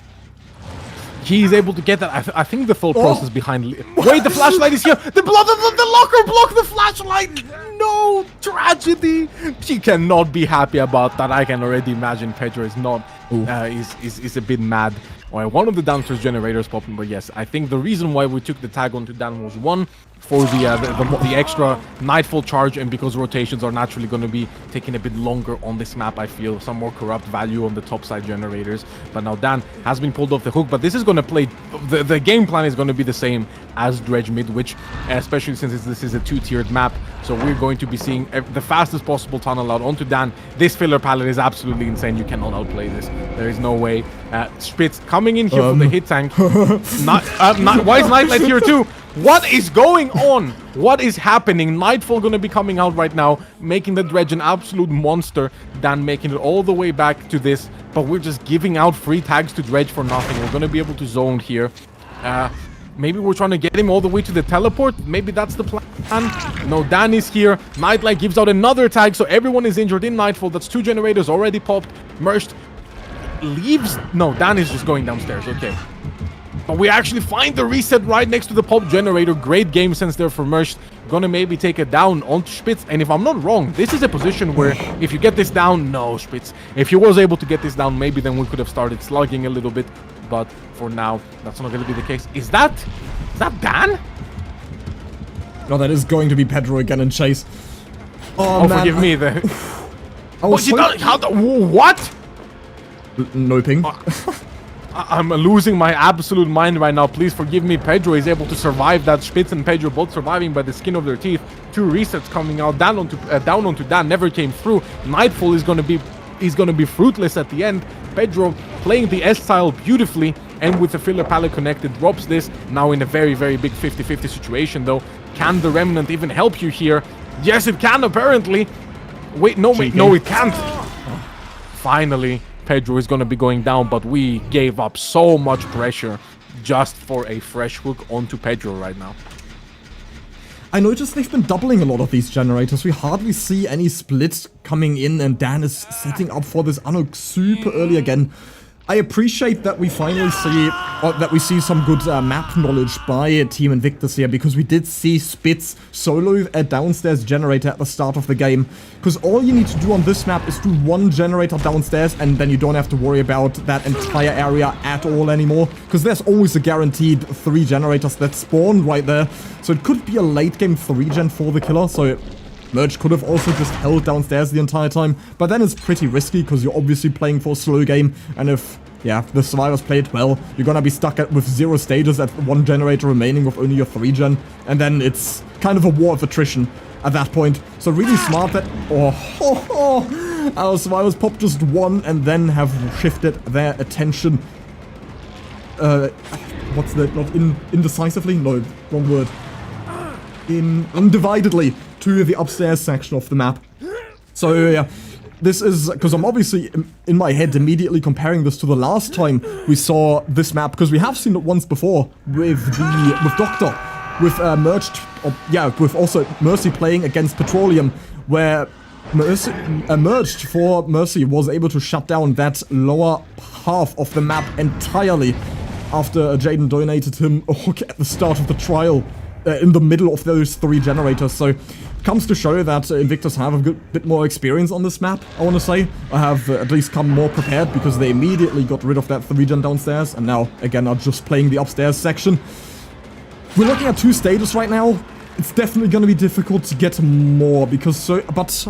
He's able to get that. I think the full process behind... Wait, the flashlight is here! The locker blocked the flashlight! No! Tragedy! She cannot be happy about that. I can already imagine Pedro is not... is a bit mad. Alright, one of the downstairs generators popping, but yes, I think the reason why we took the tag onto Dan was one, for the extra Nightfall charge, and because rotations are naturally going to be taking a bit longer on this map, I feel some more corrupt value on the top side generators. But now Dan has been pulled off the hook, but this is going to play, the game plan is going to be the same as Dredge mid, which, especially since this is a 2-tiered map, so we're going to be seeing the fastest possible tunnel out onto Dan. This filler pallet is absolutely insane. You cannot outplay this. There is no way. Spitz coming in here for the hit tank. Why is Nightlight here too? What is going on? What is happening? Nightfall going to be coming out right now, making the Dredge an absolute monster. Dan making it all the way back to this, but we're just giving out free tags to Dredge for nothing. We're going to be able to zone here. Maybe we're trying to get him all the way to the teleport. Maybe that's the plan. No, Dan is here. Nightlight gives out another tag, so everyone is injured in Nightfall. That's 2 generators already popped. Merged leaves. No, Dan is just going downstairs. Okay. But we actually find the reset right next to the pop generator. Great game sense there for Merged. Gonna maybe take it down onto Spitz. And if I'm not wrong, this is a position where if you get this down, no, Spitz. If he was able to get this down, maybe then we could have started slugging a little bit. But for now, that's not going to be the case. Is that Dan? No, that is going to be Pedro again in chase. Oh man, forgive me. What? No ping. I'm losing my absolute mind right now. Please forgive me. Pedro is able to survive that. Spitz and Pedro both surviving by the skin of their teeth. 2 resets coming out. Down onto Dan. Never came through. Nightfall is going to be fruitless at the end. Pedro playing the S-style beautifully, and with the filler pallet connected, drops this. Now in a very, very big 50-50 situation, though. Can the Remnant even help you here? Yes, it can, apparently. Wait, no, it can't. Finally, Pedro is going to be going down, but we gave up so much pressure just for a fresh hook onto Pedro right now. I noticed they've been doubling a lot of these generators. We hardly see any splits coming in, and Dan is setting up for this Anuk super early again. I appreciate that we finally see some good map knowledge by Team Invictus here, because we did see Spitz solo a downstairs generator at the start of the game. Because all you need to do on this map is do 1 generator downstairs, and then you don't have to worry about that entire area at all anymore. Because there's always a guaranteed 3 generators that spawn right there. So it could be a late game 3-gen for the killer, so Merge could have also just held downstairs the entire time, but then it's pretty risky because you're obviously playing for a slow game, and if, yeah, the survivors play it well, you're gonna be stuck with 0 stages at 1 generator remaining with only your 3-gen, and then it's kind of a war of attrition at that point. So really smart that... our survivors pop just 1 and then have shifted their attention. What's that? Not indecisively? No, wrong word. Undividedly to the upstairs section of the map. So yeah, this is because I'm obviously in my head immediately comparing this to the last time we saw this map, because we have seen it once before with Doctor, with with also Mercy playing against Petroleum, where Merged for Mercy was able to shut down that lower half of the map entirely after Jaden donated him a hook at the start of the trial. In the middle of those 3 generators, so comes to show that Invictus have a good bit more experience on this map, I want to say. I have at least come more prepared, because they immediately got rid of that 3-gen downstairs, and now, again, are just playing the upstairs section. We're looking at 2 stages right now. It's definitely going to be difficult to get more, because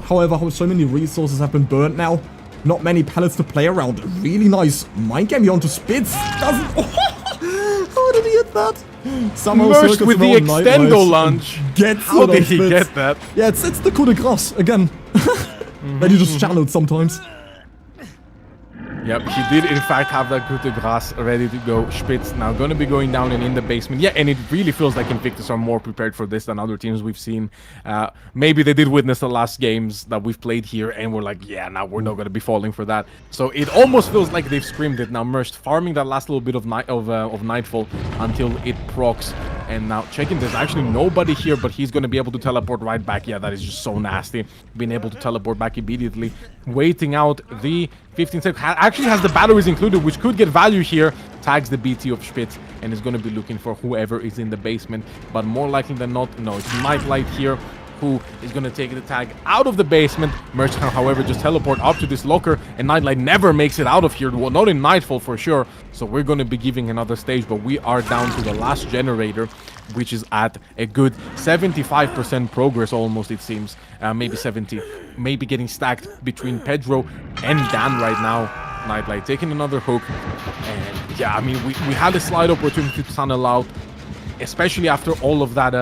however, so many resources have been burnt now. not many pallets to play around. Really nice mind game here onto Spitz. Doesn't... How did he hit that? Somehow Merged with the extendo lunge. How did he get that? Yeah, it's the coup de grace again. That you just channeled sometimes. Yep, he did in fact have that coup de grace ready to go. Spitz now going to be going down and in the basement. Yeah, and it really feels like Invictus are more prepared for this than other teams we've seen. Maybe they did witness the last games that we've played here and we're like, yeah, now we're not going to be falling for that. So it almost feels like they've screamed it now. Merged farming that last little bit of Nightfall until it procs. And now checking, there's actually nobody here, but he's going to be able to teleport right back. Yeah, that is just so nasty. Being able to teleport back immediately. Waiting out the 15 seconds. Actually has the batteries included, which could get value here. Tags the BT of Spitz and is going to be looking for whoever is in the basement. But more likely than not, no, it's Nightlight here who is going to take the tag out of the basement. Merch can, however, just teleport up to this locker, and Nightlight never makes it out of here. Well, not in Nightfall for sure. So we're going to be giving another stage, but we are down to the last generator, which is at a good 75% progress almost, it seems. Maybe 70. Maybe getting stacked between Pedro and Dan right now. Nightlight taking another hook. And yeah, I mean, we had a slight opportunity to tunnel out, especially after all of that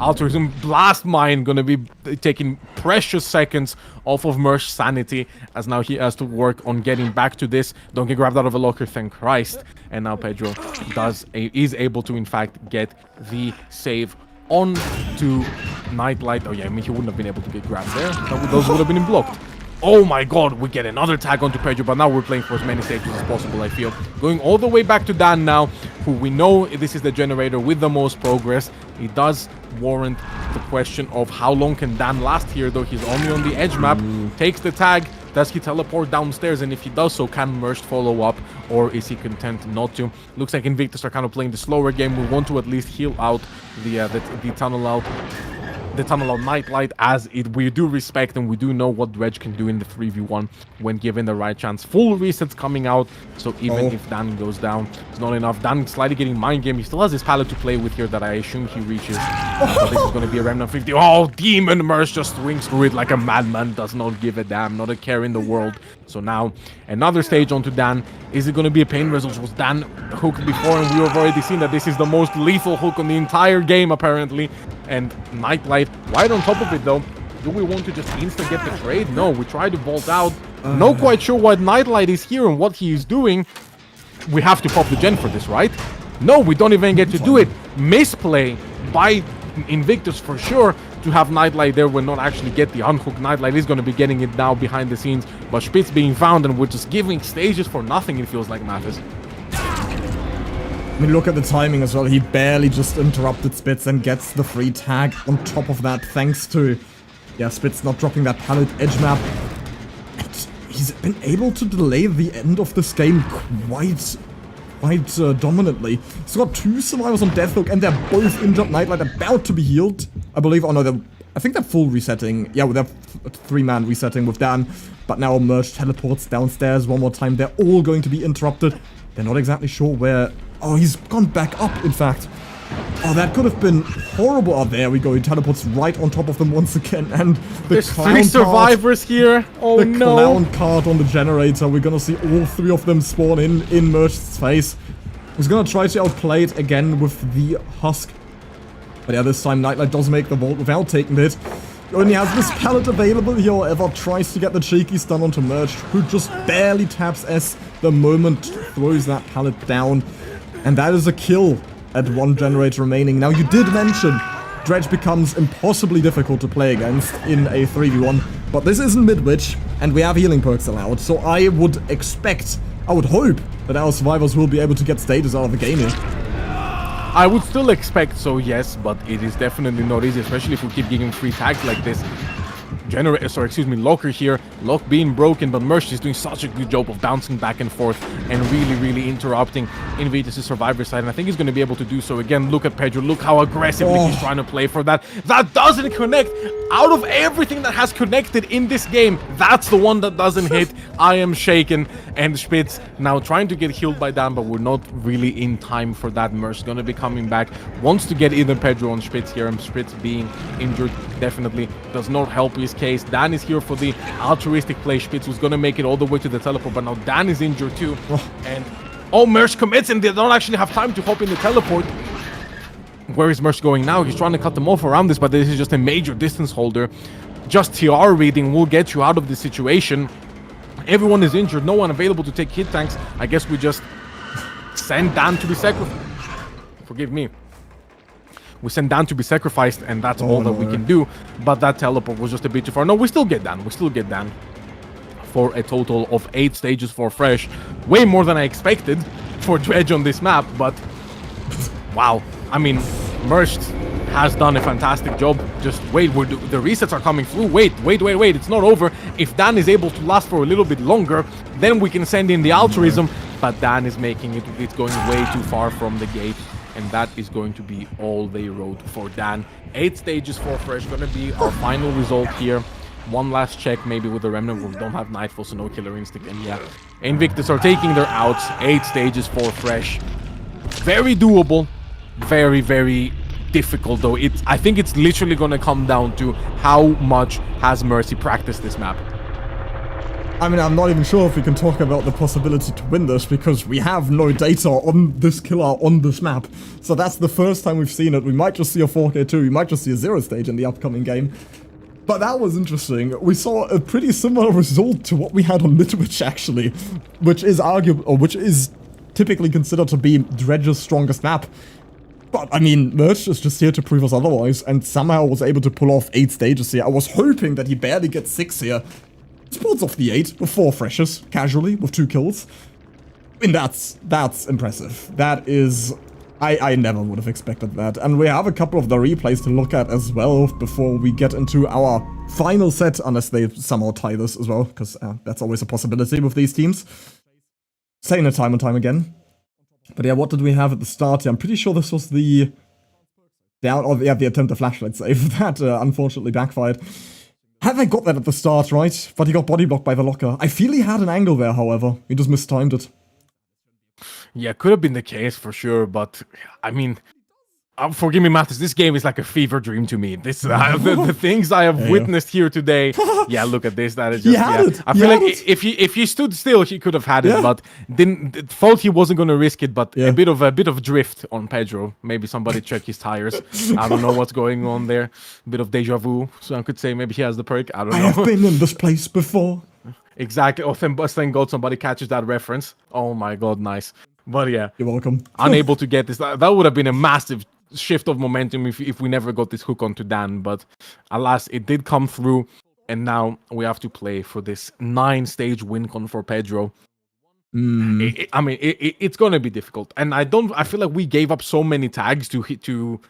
altruism. Blast Mine gonna be taking precious seconds off of Merch's sanity, as now he has to work on getting back to this. Don't get grabbed out of a locker, thank Christ. And now Pedro is able to in fact get the save on to Nightlight. Oh yeah, I mean, he wouldn't have been able to get grabbed there. Those would have been blocked. Oh my god, we get another tag onto Pedro, but now we're playing for as many stages as possible, I feel. Going all the way back to Dan now, who we know this is the generator with the most progress. It does warrant the question of how long can Dan last here, though he's only on the edge map. Takes the tag. Does he teleport downstairs? And if he does so, can Merch follow up, or is he content not to? Looks like Invictus are kind of playing the slower game. We want to at least heal out the tunnel out. The tunnel out Nightlight, as we do respect and we do know what Dredge can do in the 3v1 when given the right chance. Full resets coming out, so even if Dan goes down, it's not enough. Dan slightly getting mind game. He still has his pallet to play with here that I assume he reaches. But this is going to be a Remnant 50. Oh, Demon Merch just swings through it like a madman. Does not give a damn, not a care in the world. So now another stage onto Dan. Is it going to be a pain result? Was Dan hooked before, and we have already seen that this is the most lethal hook on the entire game apparently. And Nightlight right on top of it though. Do we want to just insta get the trade? No, we try to bolt out. Not quite sure what Nightlight is here and what he is doing. We have to pop the gen for this, right? No, we don't even get to do it. Misplay by Invictus for sure to have Nightlight there when not actually get the unhook. Nightlight is going to be getting it now behind the scenes, but Spitz being found, and we're just giving stages for nothing, it feels like, Mathis. I mean, look at the timing as well. He barely just interrupted Spitz and gets the free tag on top of that, thanks to, yeah, Spitz not dropping that pallet edge map. And he's been able to delay the end of this game quite dominantly. He's got 2 survivors on Death Hook, and they're both injured. Nightlight about to be healed, I believe. Oh no, I think they're full resetting. Yeah, they're 3-man resetting with Dan. But now Merch teleports downstairs one more time. They're all going to be interrupted. They're not exactly sure where... Oh, he's gone back up, in fact. Oh, that could have been horrible. Oh, there we go. He teleports right on top of them once again. And there's 3 survivors here. Oh, the no. clown card on the generator. We're going to see all 3 of them spawn in Merch's face. He's going to try to outplay it again with the Husk. But yeah, this time Nightlight does make the vault without taking it. He only has this pallet available here, however, tries to get the cheeky stun onto Merch, who just barely taps S the moment throws that pallet down. And that is a kill at 1 generator remaining. Now, you did mention Dredge becomes impossibly difficult to play against in a 3v1, but this isn't Midwich, and we have healing perks allowed, so I would hope that our survivors will be able to get status out of the game here. I would still expect so, yes, but it is definitely not easy, especially if we keep getting free tags like this. Locker here, lock being broken, but Merch is doing such a good job of bouncing back and forth and really interrupting Invictus' survivor side, and I think he's going to be able to do so again. Look at Pedro, look how aggressively he's trying to play for that. That doesn't connect. Out of everything that has connected in this game, that's the one that doesn't hit. I am shaken. And Spitz now trying to get healed by Dan, but we're not really in time for that. Merch is going to be coming back, wants to get either Pedro on Spitz here, and Spitz being injured definitely does not help previous case. Dan is here for the altruistic play. Spitz was gonna make it all the way to the teleport, but now Dan is injured too. And Mersh commits and they don't actually have time to hop in the teleport. Where is Mersh going now? He's trying to cut them off around this, but this is just a major distance holder. Just TR reading will get you out of this situation. Everyone is injured, no one available to take hit tanks. I guess we just send Dan to be sacrificed. Forgive me. We send Dan to be sacrificed, and that's all that we can do. But that teleport was just a bit too far. No, we still get Dan. We still get Dan. For a total of 8 stages for Fresh. Way more than I expected for Dredge on this map, but wow. I mean, Merged has done a fantastic job. Just wait, the resets are coming through. Wait, it's not over. If Dan is able to last for a little bit longer, then we can send in the altruism. But Dan is making it, it's going way too far from the gate. And that is going to be all they wrote for Dan. 8 stages for Fresh, gonna be our final result here. One last check, maybe with the Remnant. We don't have Nightfall, so no Killer Instinct. And yeah, Invictus are taking their outs. 8 stages for Fresh. Very doable. Very, very difficult, though. I think it's literally gonna come down to how much has Mercy practiced this map. I mean, I'm not even sure if we can talk about the possibility to win this, because we have no data on this killer on this map. So that's the first time we've seen it. We might just see a 4K2, we might just see a 0 stage in the upcoming game. But that was interesting. We saw a pretty similar result to what we had on Midwich, actually, which is arguable, or which is typically considered to be Dredge's strongest map. But, I mean, Merch is just here to prove us otherwise, and somehow was able to pull off 8 stages here. I was hoping that he barely gets 6 here. Sports off the 8 with 4 freshes, casually, with 2 kills. I mean, that's impressive. That is... I never would have expected that. And we have a couple of the replays to look at as well before we get into our final set, unless they somehow tie this as well, because that's always a possibility with these teams. Saying it time and time again. But yeah, what did we have at the start here? I'm pretty sure this was the attempt flashlight save. That unfortunately backfired. Had they got that at the start, right? But he got body blocked by the locker. I feel he had an angle there, however. He just mistimed it. Yeah, could have been the case for sure, but I mean, forgive me, Mathis, this game is like a fever dream to me. This the things I have witnessed here today. Yeah, look at this. That is just. I feel like if he stood still, he could have had it, but thought he wasn't going to risk it. But a bit of drift on Pedro. Maybe somebody check his tires. I don't know what's going on there. A bit of deja vu. So I could say maybe he has the perk. I don't know. I have been in this place before. Exactly. Oh, thank God somebody catches that reference. Oh my God, nice. But yeah, you're welcome. Unable to get this. That would have been a massive shift of momentum if we never got this hook onto Dan. But alas, it did come through. And now we have to play for this 9-stage win con for Pedro. It's going to be difficult. And I feel like we gave up so many tags to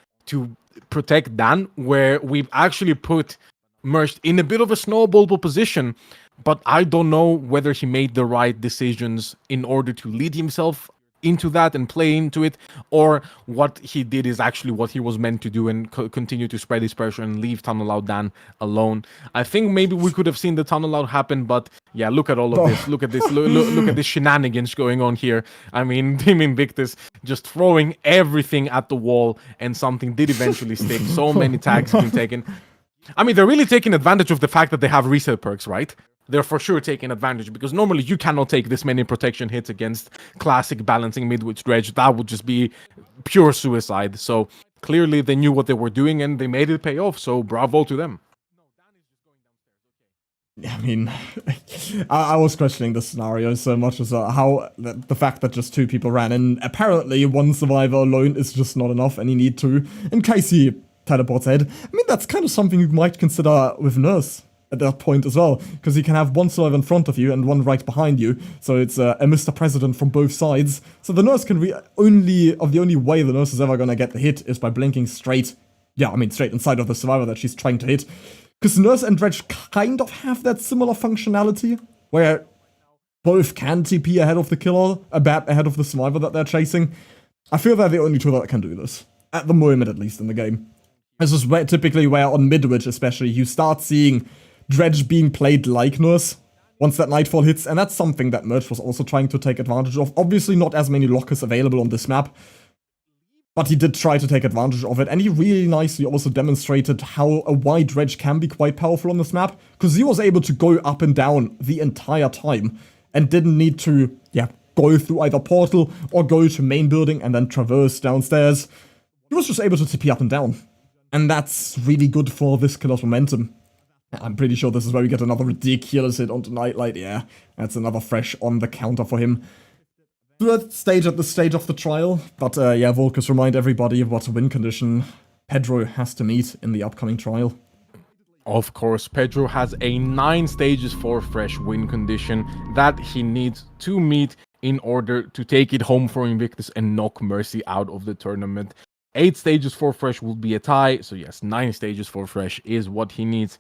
protect Dan, where we've actually put Merged in a bit of a snowballable position. But I don't know whether he made the right decisions in order to lead himself into that and play into it, or what he did is actually what he was meant to do and continue to spread his pressure and leave Tunnel Out Dan alone. I think maybe we could have seen the Tunnel Out happen, but yeah, look at all of this. Look at this. Look at this shenanigans going on here. I mean, Team Invictus just throwing everything at the wall, and something did eventually stick. So many tags have been taken. I mean, they're really taking advantage of the fact that they have reset perks, right? They're for sure taking advantage, because normally you cannot take this many protection hits against classic balancing Midwich Dredge. That would just be pure suicide. So clearly they knew what they were doing and they made it pay off. So bravo to them. I mean, I was questioning the scenario so much as how the fact that just 2 people ran in. Apparently, 1 survivor alone is just not enough, and you need 2 in case he teleports ahead. I mean, that's kind of something you might consider with Nurse at that point as well, because you can have 1 survivor in front of you and 1 right behind you, so it's a Mr. President from both sides. So the Nurse can the only way the Nurse is ever gonna get the hit is by blinking straight inside of the survivor that she's trying to hit. Because Nurse and Dredge kind of have that similar functionality, where both can TP ahead of the killer, ahead of the survivor that they're chasing. I feel they're the only 2 that can do this, at the moment at least in the game. This is typically where on Midwich especially, you start seeing Dredge being played like Nurse once that Nightfall hits, and that's something that Merch was also trying to take advantage of. Obviously not as many lockers available on this map, But he did try to take advantage of it, and he really nicely also demonstrated how a wide Dredge can be quite powerful on this map, because he was able to go up and down the entire time, and didn't need to, go through either portal or go to main building and then traverse downstairs. He was just able to TP up and down, and that's really good for this killer's momentum. I'm pretty sure this is where we get another ridiculous hit onto Nightlight. Yeah, that's another fresh on the counter for him. Third stage at the stage of the trial, but Volkuz, remind everybody of what win condition Pedro has to meet in the upcoming trial. Of course, Pedro has a 9 stages for fresh win condition that he needs to meet in order to take it home for Invictus and knock Mercy out of the tournament. 8 stages for fresh will be a tie, so yes, 9 stages for fresh is what he needs.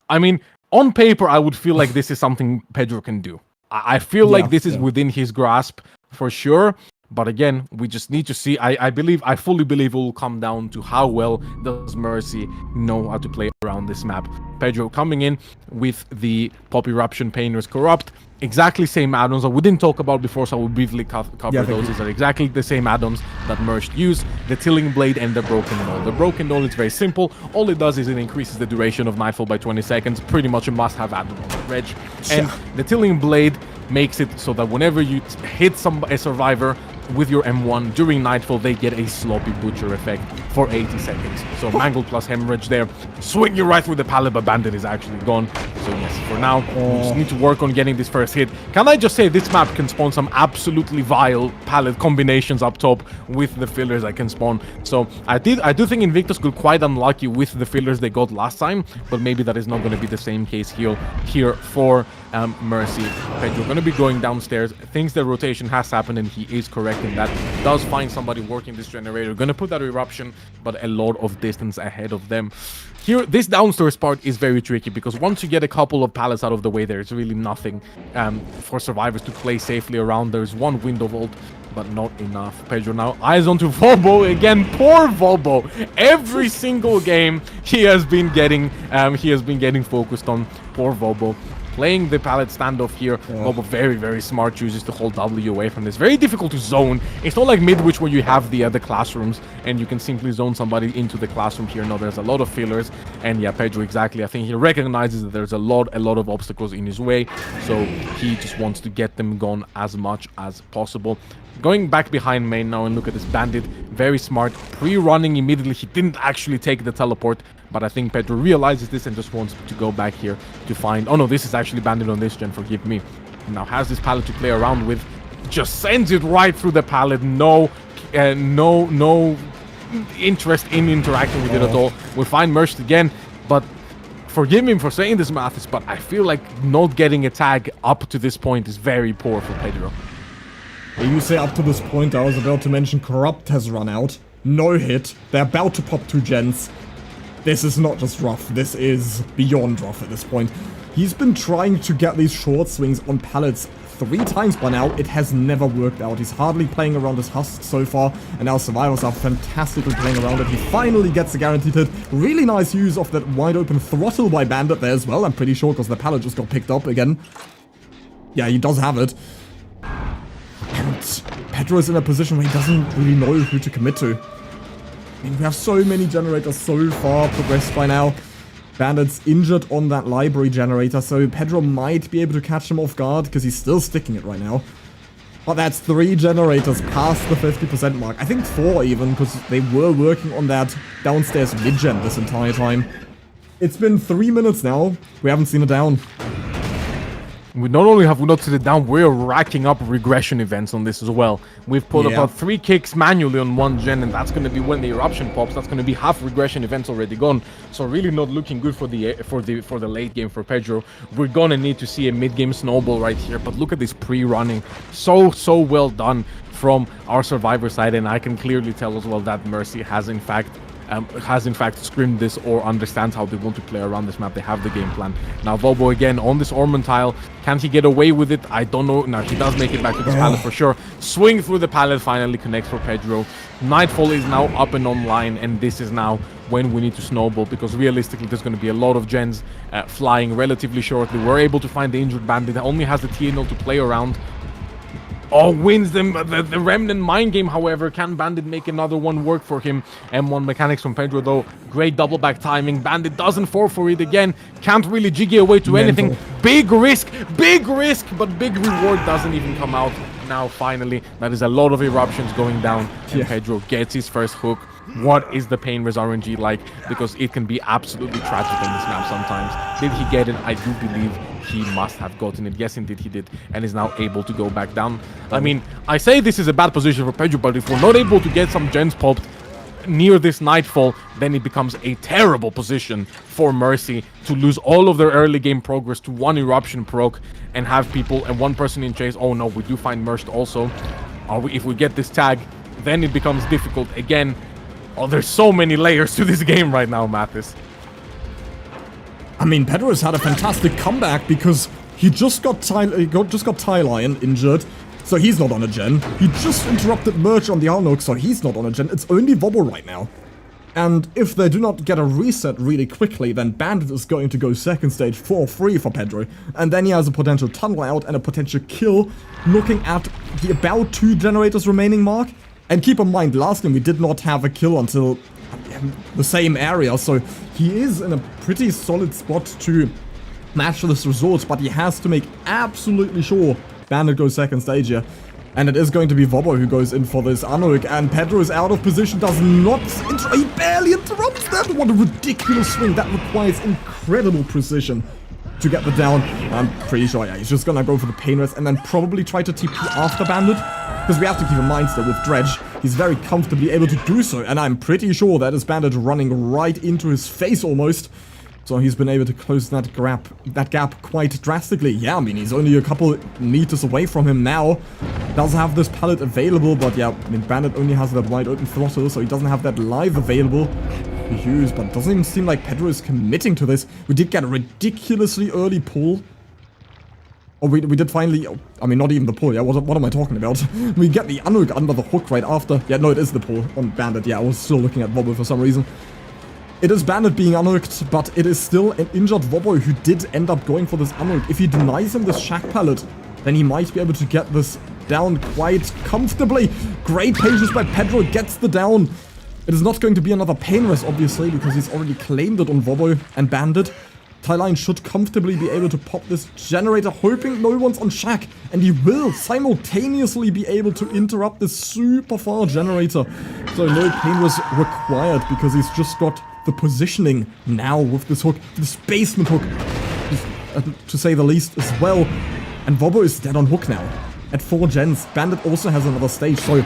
I mean, on paper, I would feel like this is something Pedro can do. I feel like this is within his grasp for sure. But again, we just need to see. I fully believe it will come down to how well does Mercy know how to play around this map. Pedro coming in with the Pop Eruption, Painter's Corrupt. Exactly same add-ons that we didn't talk about before, so I will briefly cover those. These are exactly the same add-ons that Merged use. The Tilling Blade and the Broken Doll. The Broken Doll is very simple. All it does is it increases the duration of Nightfall by 20 seconds. Pretty much a must-have add-on on the Dredge. And the Tilling Blade makes it so that whenever you hit a survivor with your M1 during Nightfall, they get a Sloppy Butcher effect for 80 seconds. So Mangle plus Hemorrhage there. Swing you right through the pallet, but Bandit is actually gone. So yes, for now, we just need to work on getting this first hit. Can I just say, this map can spawn some absolutely vile pallet combinations up top with the fillers I can spawn. So I do think Invictus got quite unlucky with the fillers they got last time, but maybe that is not going to be the same case here for Mercy. Pedro going to be going downstairs, thinks the rotation has happened, and he is correct in that. Does find somebody working this generator, going to put that Eruption, but a lot of distance ahead of them. Here, this downstairs part is very tricky, because once you get a couple of pallets out of the way, there's really nothing for survivors to play safely around. There's one window vault, but not enough. Pedro now eyes onto Volbo again. Poor Volbo. Every single game he has been getting focused on. Poor Volbo. Playing the pallet standoff here. Volbo very, very smart, chooses to hold W away from this. Very difficult to zone. It's not like Midwich where you have the classrooms and you can simply zone somebody into the classroom here. No, there's a lot of fillers. And yeah, Pedro exactly. I think he recognizes that there's a lot of obstacles in his way. So he just wants to get them gone as much as possible. Going back behind main now and look at this Bandit. Very smart. Pre-running immediately. He didn't actually take the teleport. But I think Pedro realizes this and just wants to go back here to find... Oh no, this is actually Bandit on this gen, forgive me. Now has this pallet to play around with. Just sends it right through the pallet. No interest in interacting with it at all. We'll find Merged again, but forgive me for saying this, Mathis, but I feel like not getting a tag up to this point is very poor for Pedro. When you say up to this point, I was about to mention Corrupt has run out. No hit. They're about to pop 2 gens. This is not just rough, this is beyond rough at this point. He's been trying to get these short swings on pallets 3 times by now. It has never worked out. He's hardly playing around his husk so far, and now survivors are fantastically playing around it. He finally gets a guaranteed hit. Really nice use of that wide open throttle by Bandit there as well, I'm pretty sure, because the pallet just got picked up again. Yeah, he does have it. And Pedro is in a position where he doesn't really know who to commit to. I mean, we have so many generators so far progressed by now. Bandit's injured on that library generator, so Pedro might be able to catch him off guard, because he's still sticking it right now. But that's 3 generators past the 50% mark. I think 4 even, because they were working on that downstairs mid-gen this entire time. It's been 3 minutes now. We haven't seen it down. We not only have we not seen it down, we're racking up regression events on this as well. We've put about 3 kicks manually on 1 gen, and that's going to be when the eruption pops. That's going to be half regression events already gone. So really not looking good for the late game for Pedro. We're going to need to see a mid-game snowball right here. But look at this pre-running. So well done from our survivor side, and I can clearly tell as well that Mercy has in fact scrimmed this or understands how they want to play around this map. They have the game plan. Now Volbo again on this Ormond tile. Can he get away with it? I don't know. Now he does make it back to this pallet for sure. Swing through the pallet, finally connects for Pedro. Nightfall is now up and online, and this is now when we need to snowball, because realistically there's going to be a lot of gens flying relatively shortly. We're able to find the injured Bandit that only has the TNL to play around. Oh, wins the Remnant Mind Game, however. Can Bandit make another one work for him? M1 mechanics from Pedro, though. Great double back timing. Bandit doesn't fall for it again. Can't really jiggy away to anything. Big risk, but big reward doesn't even come out. Now, finally, that is a lot of eruptions going down. And Pedro gets his first hook. What is the pain res RNG like? Because it can be absolutely tragic on this map sometimes. Did he get it? I do believe he must have gotten it. Yes, indeed he did. And is now able to go back down. I mean, I say this is a bad position for Pedro, but if we're not able to get some gens popped near this nightfall, then it becomes a terrible position for Mercy to lose all of their early game progress to one eruption proc and have people and one person in chase. Oh no, we do find Merced also. If we get this tag, then it becomes difficult again. Oh, there's so many layers to this game right now, Mathis. I mean, Pedro has had a fantastic comeback because he just got Tie Lion injured, so he's not on a gen. He just interrupted Merch on the Arnold, so he's not on a gen. It's only Vobble right now. And if they do not get a reset really quickly, then Bandit is going to go second stage 4-3 for Pedro. And then he has a potential tunnel out and a potential kill, looking at the about 2 generators remaining mark. And keep in mind, last game we did not have a kill until the same area, so he is in a pretty solid spot to match this result, but he has to make absolutely sure Bandit goes second stage here. And it is going to be Vobbo who goes in for this Anuk, and Pedro is out of position, does not, he barely interrupts that. What a ridiculous swing, that requires incredible precision to get the down. I'm pretty sure, yeah, he's just gonna go for the pain rest and then probably try to TP after Bandit. Because we have to keep in mind still with Dredge, he's very comfortably able to do so, and I'm pretty sure that is Bandit running right into his face almost. So he's been able to close that gap quite drastically. Yeah, I mean, he's only a couple meters away from him now. Does have this pallet available, but yeah, I mean, Bandit only has that wide open throttle, so he doesn't have that live available to use, but it doesn't even seem like Pedro is committing to this. We did get a ridiculously early pull. Oh, we did finally, I mean, not even the pull, yeah, what am I talking about? We get the Anuk under the hook right after. Yeah, no, it is the pull on Bandit, yeah, I was still looking at Vobbo for some reason. It is Bandit being unhooked, but it is still an injured Vobbo who did end up going for this unhook. If he denies him this shack pallet, then he might be able to get this down quite comfortably. Great patience by Pedro, gets the down. It is not going to be another pain rest, obviously, because he's already claimed it on Vobbo and Bandit. Tyline should comfortably be able to pop this generator, hoping no one's on shack, and he will simultaneously be able to interrupt this super far generator. So no pain was required because he's just got the positioning now with this hook, this basement hook, to say the least as well. And Vobbo is dead on hook now. At 4 gens, Bandit also has another stage, so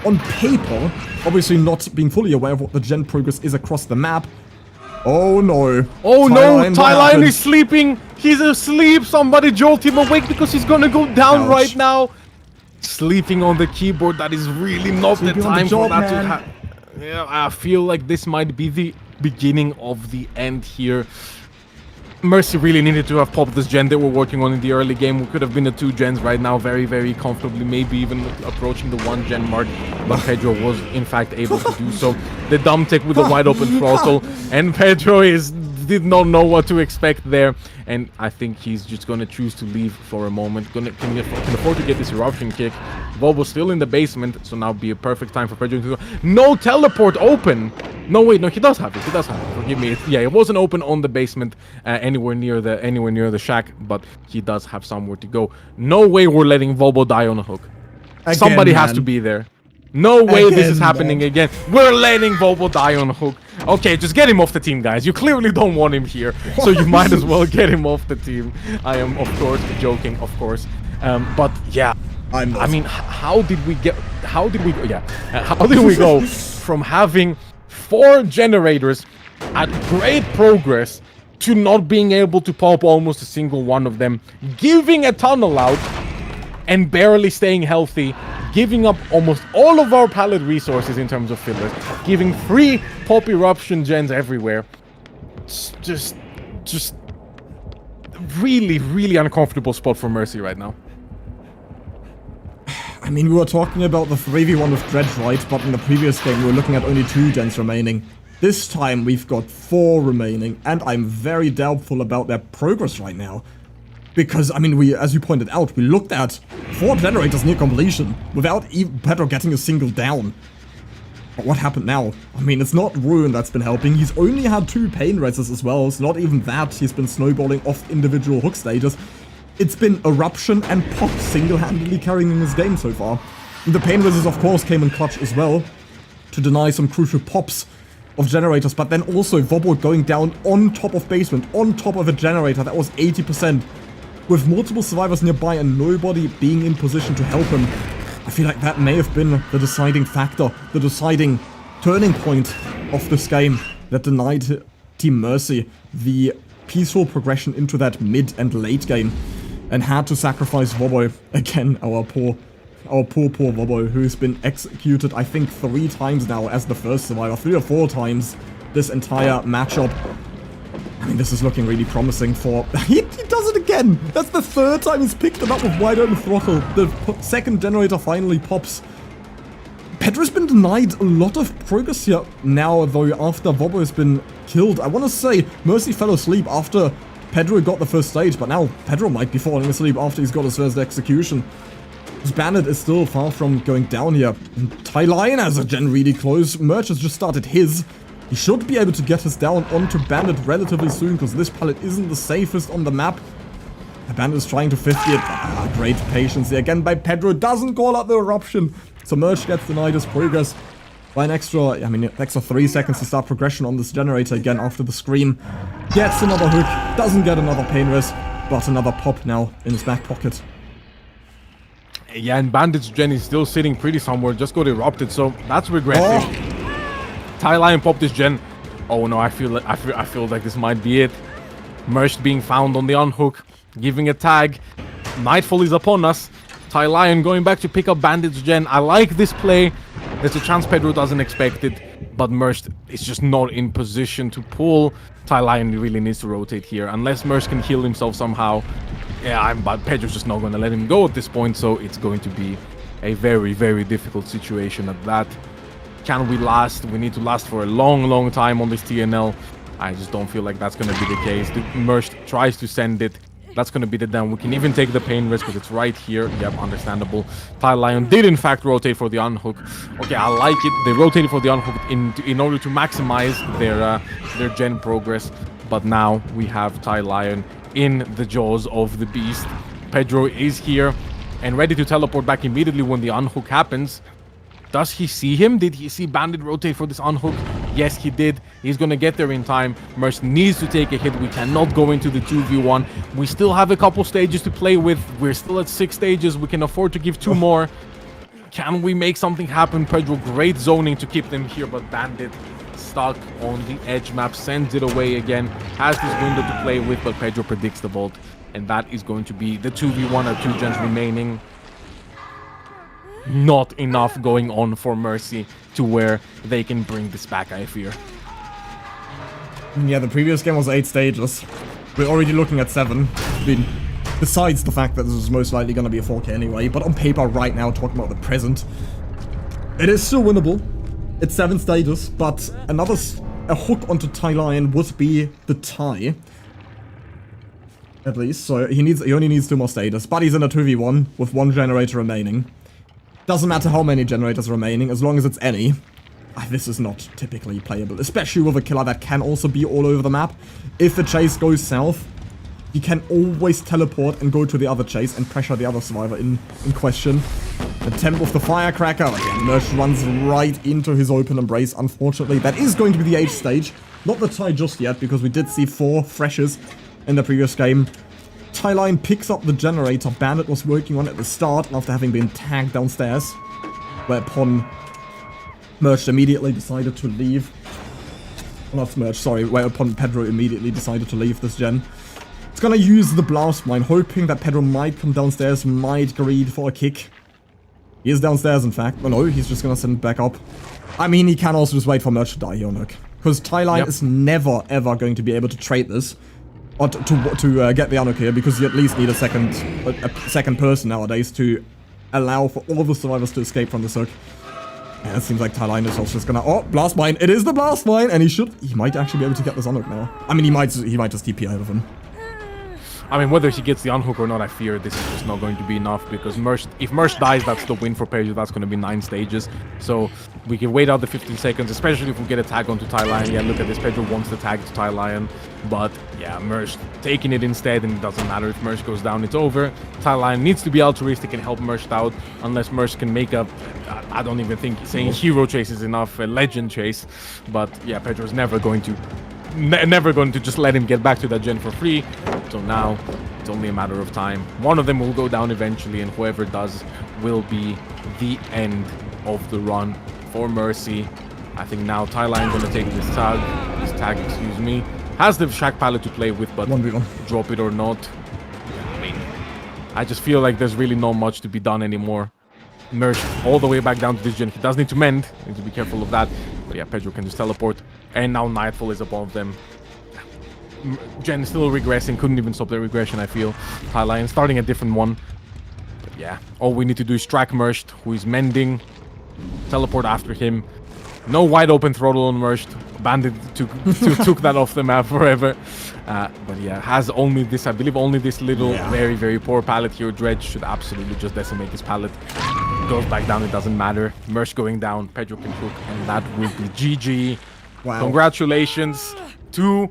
on paper, obviously not being fully aware of what the gen progress is across the map. Oh no. Oh no, Tyline is sleeping. He's asleep. Somebody jolt him awake because he's gonna go down right now. Sleeping on the keyboard, that is really not the time for that to happen. Yeah, I feel like this might be the beginning of the end here. Mercy really needed to have popped this gen they were working on in the early game. We could have been the 2 gens right now very, very comfortably, maybe even approaching the 1 gen mark, but Pedro was in fact able to do so. The dumb tech with the wide open throttle, and Pedro did not know what to expect there, and I think he's just gonna choose to leave for a moment. Can afford to get this eruption kick. Vobbo's still in the basement, so now be a perfect time for Pedro to go. No teleport open! No, wait, no, he does have it. He does have it. Forgive me. Yeah, it wasn't open on the basement anywhere near the shack, but he does have somewhere to go. No way we're letting Vobbo die on a hook. Again, somebody has to be there. No way this is happening again. We're letting Vobbo die on a hook. Okay, just get him off the team, guys. You clearly don't want him here, so you might as well get him off the team. I am, of course, joking, of course. But yeah, I mean, how did we go from having 4 generators at great progress to not being able to pop almost a single one of them, giving a tunnel out and barely staying healthy, giving up almost all of our pallet resources in terms of fillers, giving 3 pop eruption gens everywhere. It's just really, really uncomfortable spot for Mercy right now. I mean, we were talking about the 3v1 with Dredge, right? But in the previous game, we were looking at only 2 gens remaining. This time, we've got 4 remaining, and I'm very doubtful about their progress right now. Because, I mean, as you pointed out, we looked at 4 generators near completion without even Pedro getting a single down. But what happened now? I mean, it's not Ruin that's been helping. He's only had 2 pain reses as well. It's not even that. He's been snowballing off individual hook stages. It's been Eruption and Pop single-handedly carrying in this game so far. And the pain reses, of course, came in clutch as well to deny some crucial pops of generators. But then also Vobo going down on top of basement, on top of a generator. That was 80%. With multiple survivors nearby and nobody being in position to help him. I feel like that may have been the deciding factor, the deciding turning point of this game that denied Team Mercy the peaceful progression into that mid and late game and had to sacrifice Vobo. Again, our poor Vobo, who's been executed, I think, 3 times now as the first survivor, 3 or 4 times this entire matchup. I mean, this is looking really promising for... He does it again! That's the 3rd time he's picked it up with wide open throttle. The 2nd generator finally pops. Pedro's been denied a lot of progress here now, though, after Vobo has been killed. I want to say Mercy fell asleep after Pedro got the first stage, but now Pedro might be falling asleep after he's got his first execution. This Bandit is still far from going down here. And Ty Lion has a gen really close. Merch has just started his. He should be able to get us down onto Bandit relatively soon, because this pallet isn't the safest on the map. The Bandit is trying to 50 it. Great patience here again by Pedro. Doesn't call out the Eruption. So Merch gets denied his progress by an extra 3 seconds to start progression on this generator again after the Scream. Gets another hook. Doesn't get another pain res, but another pop now in his back pocket. Yeah, and Bandit's gen is still sitting pretty somewhere. Just got erupted, so that's regressive. Oh. Ty Lion popped his gen. Oh no, I feel like this might be it. Merch being found on the unhook, giving a tag. Nightfall is upon us. Ty Lion going back to pick up Bandit's gen. I like this play. There's a chance Pedro doesn't expect it, but Merch is just not in position to pull. Ty Lion really needs to rotate here, unless Merch can heal himself somehow. Yeah, but Pedro's just not going to let him go at this point, so it's going to be a very, very difficult situation at that. Can we last? We need to last for a long, long time on this TNL. I just don't feel like that's going to be the case. The Merch tries to send it. That's going to be the down. We can even take the pain risk because it's right here. Yep, understandable. Ty Lion did in fact rotate for the unhook. Okay, I like it. They rotated for the unhook in order to maximize their gen progress. But now we have Ty Lion in the jaws of the beast. Pedro is here and ready to teleport back immediately when the unhook happens. Does he see him? Did he see Bandit rotate for this unhook? Yes, he did. He's going to get there in time. Merc needs to take a hit. We cannot go into the 2v1. We still have a couple stages to play with. We're still at 6 stages. We can afford to give 2 more. Can we make something happen? Pedro, great zoning to keep them here, but Bandit stuck on the edge map, sends it away again. Has this window to play with, but Pedro predicts the vault. And that is going to be the 2v1 or 2 gens remaining. Not enough going on for Mercy to where they can bring this back, I fear. Yeah, the previous game was 8 stages. We're already looking at 7. I mean, besides the fact that this is most likely going to be a 4K anyway, but on paper right now, talking about the present, it is still winnable. It's 7 stages, but a hook onto Ty Lion would be the tie. At least, so he only needs 2 more stages, but he's in a 2v1 with 1 generator remaining. Doesn't matter how many generators remaining, as long as it's any. This is not typically playable, especially with a killer that can also be all over the map. If the chase goes south, you can always teleport and go to the other chase and pressure the other survivor in question. Attempt with the firecracker. Again, Merch runs right into his open embrace, unfortunately. That is going to be the 8th stage. Not the tie just yet, because we did see 4 freshes in the previous game. Ty Lion picks up the generator Bandit was working on at the start after having been tagged downstairs, whereupon Merch immediately decided to leave. Not Merch, sorry, whereupon Pedro immediately decided to leave this gen. It's gonna use the blast mine, hoping that Pedro might come downstairs, might greed for a kick. He is downstairs, in fact. Oh no, he's just gonna send it back up. I mean, he can also just wait for Merch to die here on hook, because Ty Lion is never, ever going to be able to trade this. Or to get the unhook here, because you at least need a second person nowadays to allow for all the survivors to escape from this hook. Yeah, it seems like Ty Lion is also just gonna... Oh, blast mine! It is the blast mine! And he might actually be able to get this unhook now. I mean, he might just TP out of him. I mean, whether he gets the unhook or not, I fear this is just not going to be enough, because if Mersh dies, that's the win for Pedro. That's going to be 9 stages. So we can wait out the 15 seconds, especially if we get a tag onto Ty Lion. Yeah, look at this. Pedro wants the tag to Ty Lion. But yeah, Mersh taking it instead, and it doesn't matter if Mersh goes down, it's over. Ty Lion needs to be altruistic and help Mersh out, unless Mersh can make up, I don't even think saying hero chase is enough, a legend chase. But yeah, Pedro's never going to just let him get back to that gen for free. So now it's only a matter of time. One of them will go down eventually, and whoever does will be the end of the run for Mercy. I think now Ty Lion's gonna take this tag, excuse me. Has the Shack Pallet to play with, but 1v1. Drop it or not. I mean, I just feel like there's really not much to be done anymore. Mersh all the way back down to this gen. He does need to mend. Need to be careful of that. But yeah, Pedro can just teleport. And now Nightfall is above them. Gen still regressing. Couldn't even stop the regression, I feel. Ty Lion starting a different one. But yeah, all we need to do is track Mersh, who is mending. Teleport after him. No wide open throttle on Mersh. Bandit took that off the map forever. But yeah, has only this, I believe, only this little very, very poor pallet here. Dredge should absolutely just decimate his pallet. Goes back down, it doesn't matter. Mersh going down, Pedro can cook, and that will be GG. Wow. Congratulations to,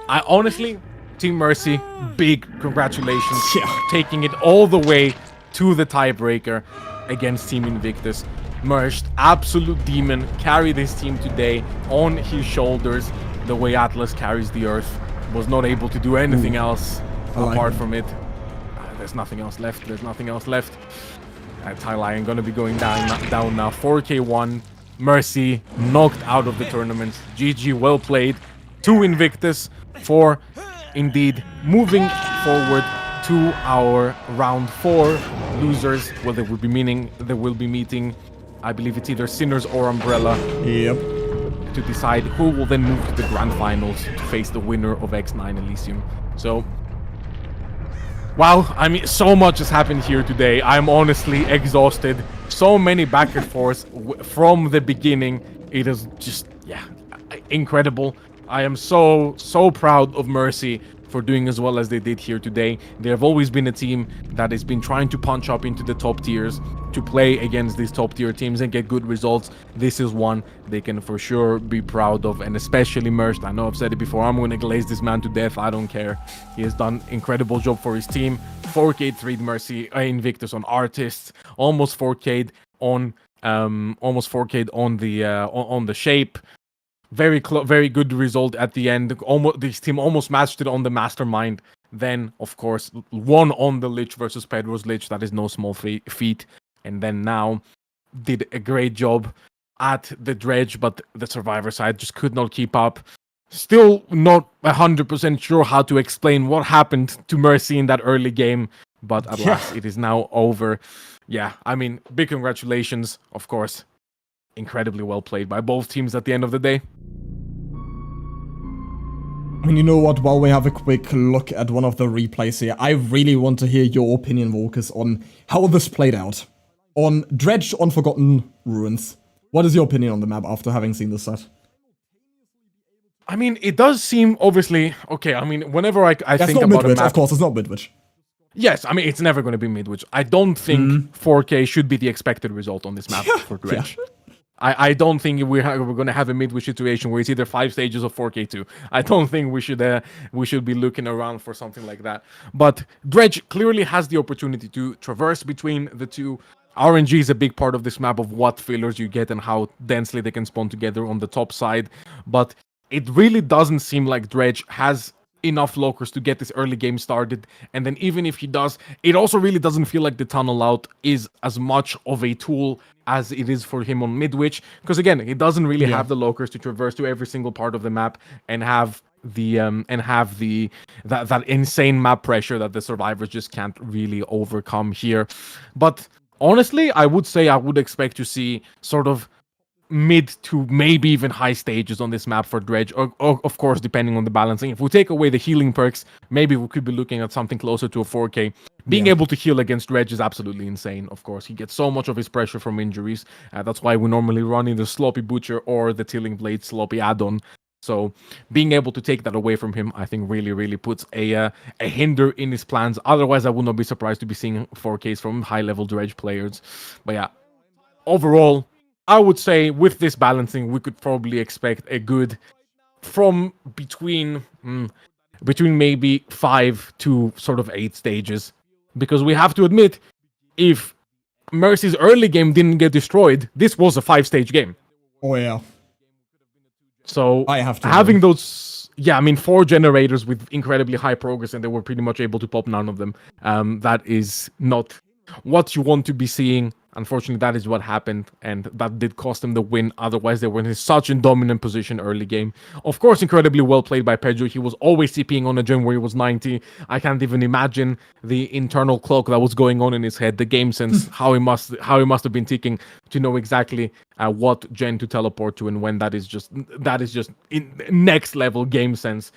I honestly, Team Mercy, big congratulations. Yeah. Taking it all the way to the tiebreaker against Team Invictus. Mersh, absolute demon, carried his team today on his shoulders the way Atlas carries the earth. Was not able to do anything else apart from it. There's nothing else left. There's nothing else left. Ty Lion gonna be going down now. 4k1. Mercy knocked out of the tournament. GG, well played to Invictus for indeed moving forward to our round 4 losers. Well, they will be meeting, I believe it's either Sinners or Umbrella. Yep. To decide who will then move to the grand finals to face the winner of X9 Elysium. So, wow, I mean, so much has happened here today. I'm honestly exhausted. So many back and forth from the beginning. It is just, yeah, incredible. I am so proud of Mercy for doing as well as they did here today. They have always been a team that has been trying to punch up into the top tiers to play against these top tier teams and get good results. This is one they can for sure be proud of, and especially Mersh. I know I've said it before, I'm gonna glaze this man to death. I don't care. He has done incredible job for his team. 4K'd 3 Mercy Invictus on Artists, almost 4K'd on the Shape. Very good result at the end. This team almost matched it on the Mastermind. Then, of course, won on the Lich versus Pedro's Lich. That is no small feat. And then now did a great job at the Dredge, but the Survivor side just could not keep up. Still not 100% sure how to explain what happened to Mercy in that early game, but at last it is now over. Yeah, I mean, big congratulations, of course. Incredibly well played by both teams at the end of the day. And you know what, while we have a quick look at one of the replays here, I really want to hear your opinion, Volkuz, on how this played out. On Dredge on Forgotten Ruins. What is your opinion on the map after having seen this set? I mean, it does seem, obviously, okay, I mean, whenever I think about Midwich, a map... of course, it's not Midwich. Yes, I mean, it's never going to be Midwich. I don't think 4K should be the expected result on this map for Dredge. Yeah. I don't think we're going to have a Midwich situation where it's either 5 stages or 4K2. I don't think we should be looking around for something like that. But Dredge clearly has the opportunity to traverse between the two. RNG is a big part of this map of what fillers you get and how densely they can spawn together on the top side. But it really doesn't seem like Dredge has enough locers to get this early game started, and then even if he does, it also really doesn't feel like the tunnel out is as much of a tool as it is for him on Midwich, because again, he doesn't really have the locers to traverse to every single part of the map and have that insane map pressure that the survivors just can't really overcome here. But honestly, I would say I would expect to see sort of mid to maybe even high stages on this map for Dredge, or of course depending on the balancing. If we take away the healing perks, maybe we could be looking at something closer to a 4K. Being able to heal against Dredge is absolutely insane. Of course, he gets so much of his pressure from injuries. That's why we normally run in the Sloppy Butcher or the Tilling Blade Sloppy add-on. So being able to take that away from him, I think really puts a hinder in his plans. Otherwise, I would not be surprised to be seeing 4Ks from high-level Dredge players. But yeah, overall, I would say with this balancing, we could probably expect a good from between maybe 5 to sort of 8 stages. Because we have to admit, if Mercy's early game didn't get destroyed, this was a 5-stage game. Oh yeah. So I have to having agree. those, yeah, I mean, 4 generators with incredibly high progress, and they were pretty much able to pop none of them. That is not what you want to be seeing. Unfortunately, that is what happened, and that did cost them the win. Otherwise, they were in such a dominant position early game. Of course, incredibly well played by Pedro. He was always TPing on a gen where he was 90. I can't even imagine the internal clock that was going on in his head, the game sense, how he must have been ticking to know exactly what gen to teleport to and when. That is just in next level game sense.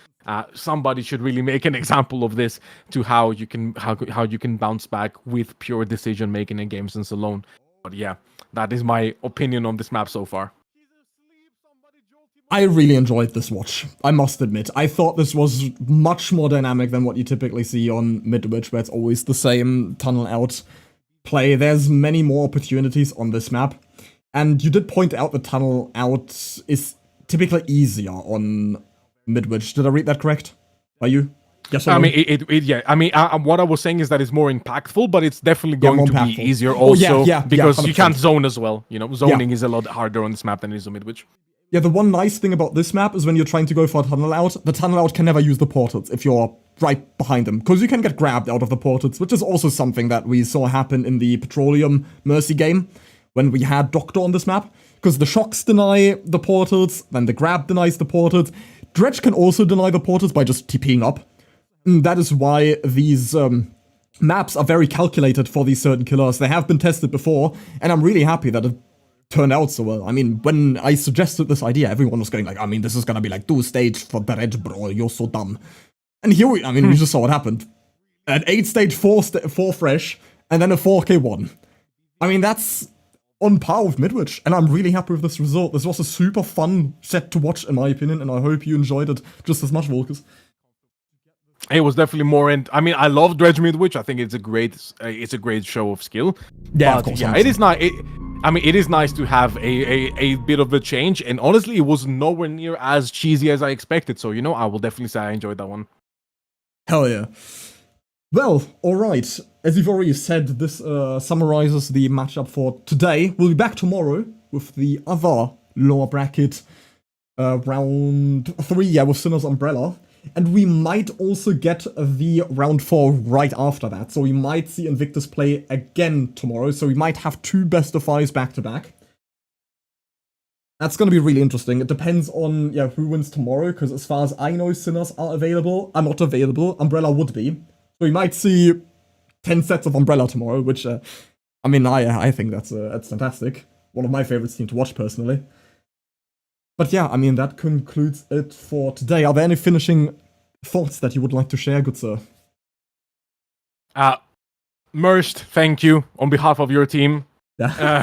Somebody should really make an example of this to how you can bounce back with pure decision making and game sense alone. But yeah, that is my opinion on this map so far. I really enjoyed this watch, I must admit. I thought this was much more dynamic than what you typically see on Midwich, where it's always the same tunnel out play. There's many more opportunities on this map. And you did point out the tunnel out is typically easier on Midwich. Did I read that correct? Are you? Yes or no? I mean, yeah. I mean, what I was saying is that it's more impactful, but it's definitely going to be easier also because you can't zone as well. You know, zoning is a lot harder on this map than it is on Midwich. Yeah, the one nice thing about this map is when you're trying to go for a tunnel out, the tunnel out can never use the portals if you're right behind them, because you can get grabbed out of the portals, which is also something that we saw happen in the Petroleum Mercy game when we had Doctor on this map, because the shocks deny the portals, then the grab denies the portals. Dredge can also deny the portals by just TPing up. And that is why these maps are very calculated for these certain killers. They have been tested before, and I'm really happy that it turned out so well. I mean, when I suggested this idea, everyone was going like, I mean, this is gonna be like 2 stage for Dredge, bro, you're so dumb. And here we just saw what happened. An 8 stage, 4 fresh, and then a 4k 1. I mean, that's on par with Midwich, and I'm really happy with this result. This was a super fun set to watch, in my opinion, and I hope you enjoyed it just as much, Volkuz. It was definitely more, and I mean, I love Dredge Midwich. I think it's a great show of skill. Yeah, but, of course. Yeah, it is nice. I mean, it is nice to have a bit of a change, and honestly, it was nowhere near as cheesy as I expected. So, you know, I will definitely say I enjoyed that one. Hell yeah. Well, alright. As you've already said, this summarizes the matchup for today. We'll be back tomorrow with the other lower bracket round 3, with Sinner's Umbrella. And we might also get the round 4 right after that. So we might see Invictus play again tomorrow. So we might have 2 best of 5s back to back. That's going to be really interesting. It depends on who wins tomorrow, because as far as I know, Sinners are not available. Umbrella would be. So we might see 10 sets of Umbrella tomorrow, which, I mean, I think that's fantastic. One of my favorites team to watch, personally. But yeah, I mean, that concludes it for today. Are there any finishing thoughts that you would like to share, good sir? Merced, thank you on behalf of your team.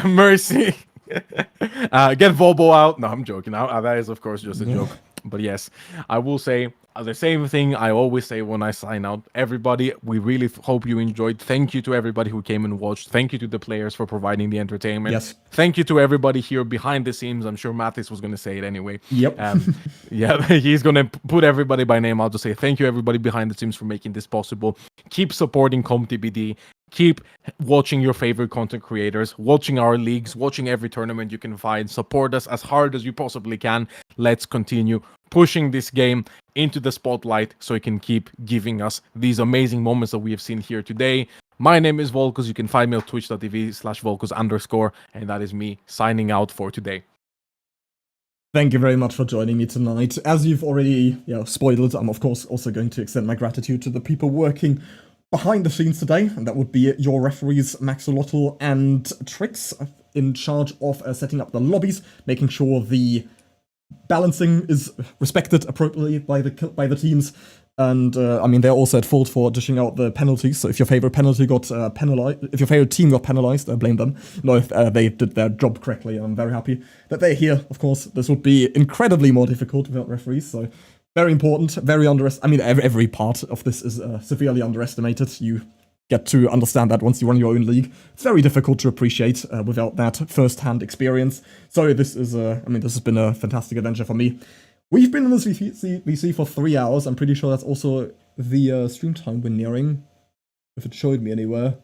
Mercy. Get Volbo out. No, I'm joking. That is, of course, just a joke. But yes, I will say the same thing I always say when I sign out. Everybody, we really hope you enjoyed. Thank you to everybody who came and watched. Thank you to the players for providing the entertainment. Yes. Thank you to everybody here behind the scenes. I'm sure Mathis was going to say it anyway. Yep. Yeah, he's going to put everybody by name. I'll just say thank you, everybody behind the scenes, for making this possible. Keep supporting CompTBD. Keep watching your favorite content creators, watching our leagues, watching every tournament you can find. Support us as hard as you possibly can. Let's continue pushing this game into the spotlight so it can keep giving us these amazing moments that we have seen here today. My name is Volkuz. You can find me on twitch.tv/Volkuz_, and that is me signing out for today. Thank you very much for joining me tonight. As you've already spoiled, I'm of course also going to extend my gratitude to the people working behind the scenes today, and that would be your referees Maxolotl and Trikz, in charge of setting up the lobbies, making sure the balancing is respected appropriately by the teams. And I mean, they're also at fault for dishing out the penalties. So if your favorite penalty got penalized, if your favorite team got penalized, blame them. No, if they did their job correctly, and I'm very happy that they're here. Of course, this would be incredibly more difficult without referees. So very important, very underestimated. I mean, every part of this is severely underestimated. You get to understand that once you run your own league. It's very difficult to appreciate without that first-hand experience. So this is, I mean, this has been a fantastic adventure for me. We've been in this VC for 3 hours. I'm pretty sure that's also the stream time we're nearing. If it showed me anywhere.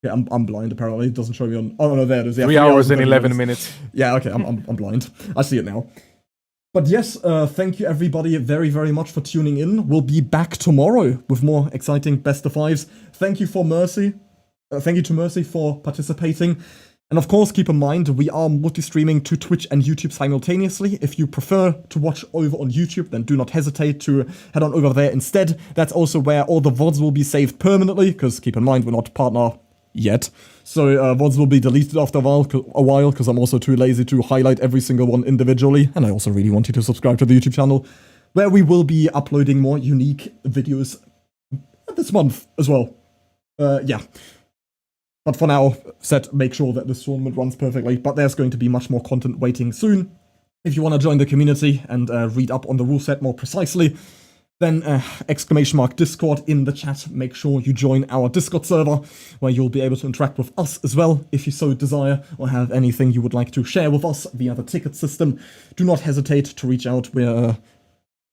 Yeah, I'm blind apparently. It doesn't show me on... Oh, no, there it is. Yeah, 3 hours and 11 minutes. Yeah, okay, I'm blind. I see it now. But yes, thank you everybody very, very much for tuning in. We'll be back tomorrow with more exciting best of fives. Thank you for Mercy. Thank you to Mercy for participating. And of course, keep in mind, we are multi-streaming to Twitch and YouTube simultaneously. If you prefer to watch over on YouTube, then do not hesitate to head on over there instead. That's also where all the VODs will be saved permanently, because keep in mind, we're not partner yet. So VODs will be deleted after a while, because I'm also too lazy to highlight every single one individually. And I also really want you to subscribe to the YouTube channel, where we will be uploading more unique videos this month as well. Yeah. But for now, make sure that this tournament runs perfectly. But there's going to be much more content waiting soon. If you want to join the community and read up on the rule set more precisely, then !Discord in the chat. Make sure you join our Discord server, where you'll be able to interact with us as well, if you so desire, or have anything you would like to share with us via the ticket system. Do not hesitate to reach out. We're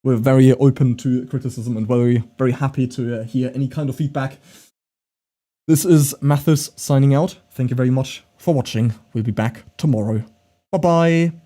very open to criticism and very, very happy to hear any kind of feedback. This is Mathis signing out. Thank you very much for watching. We'll be back tomorrow. Bye-bye.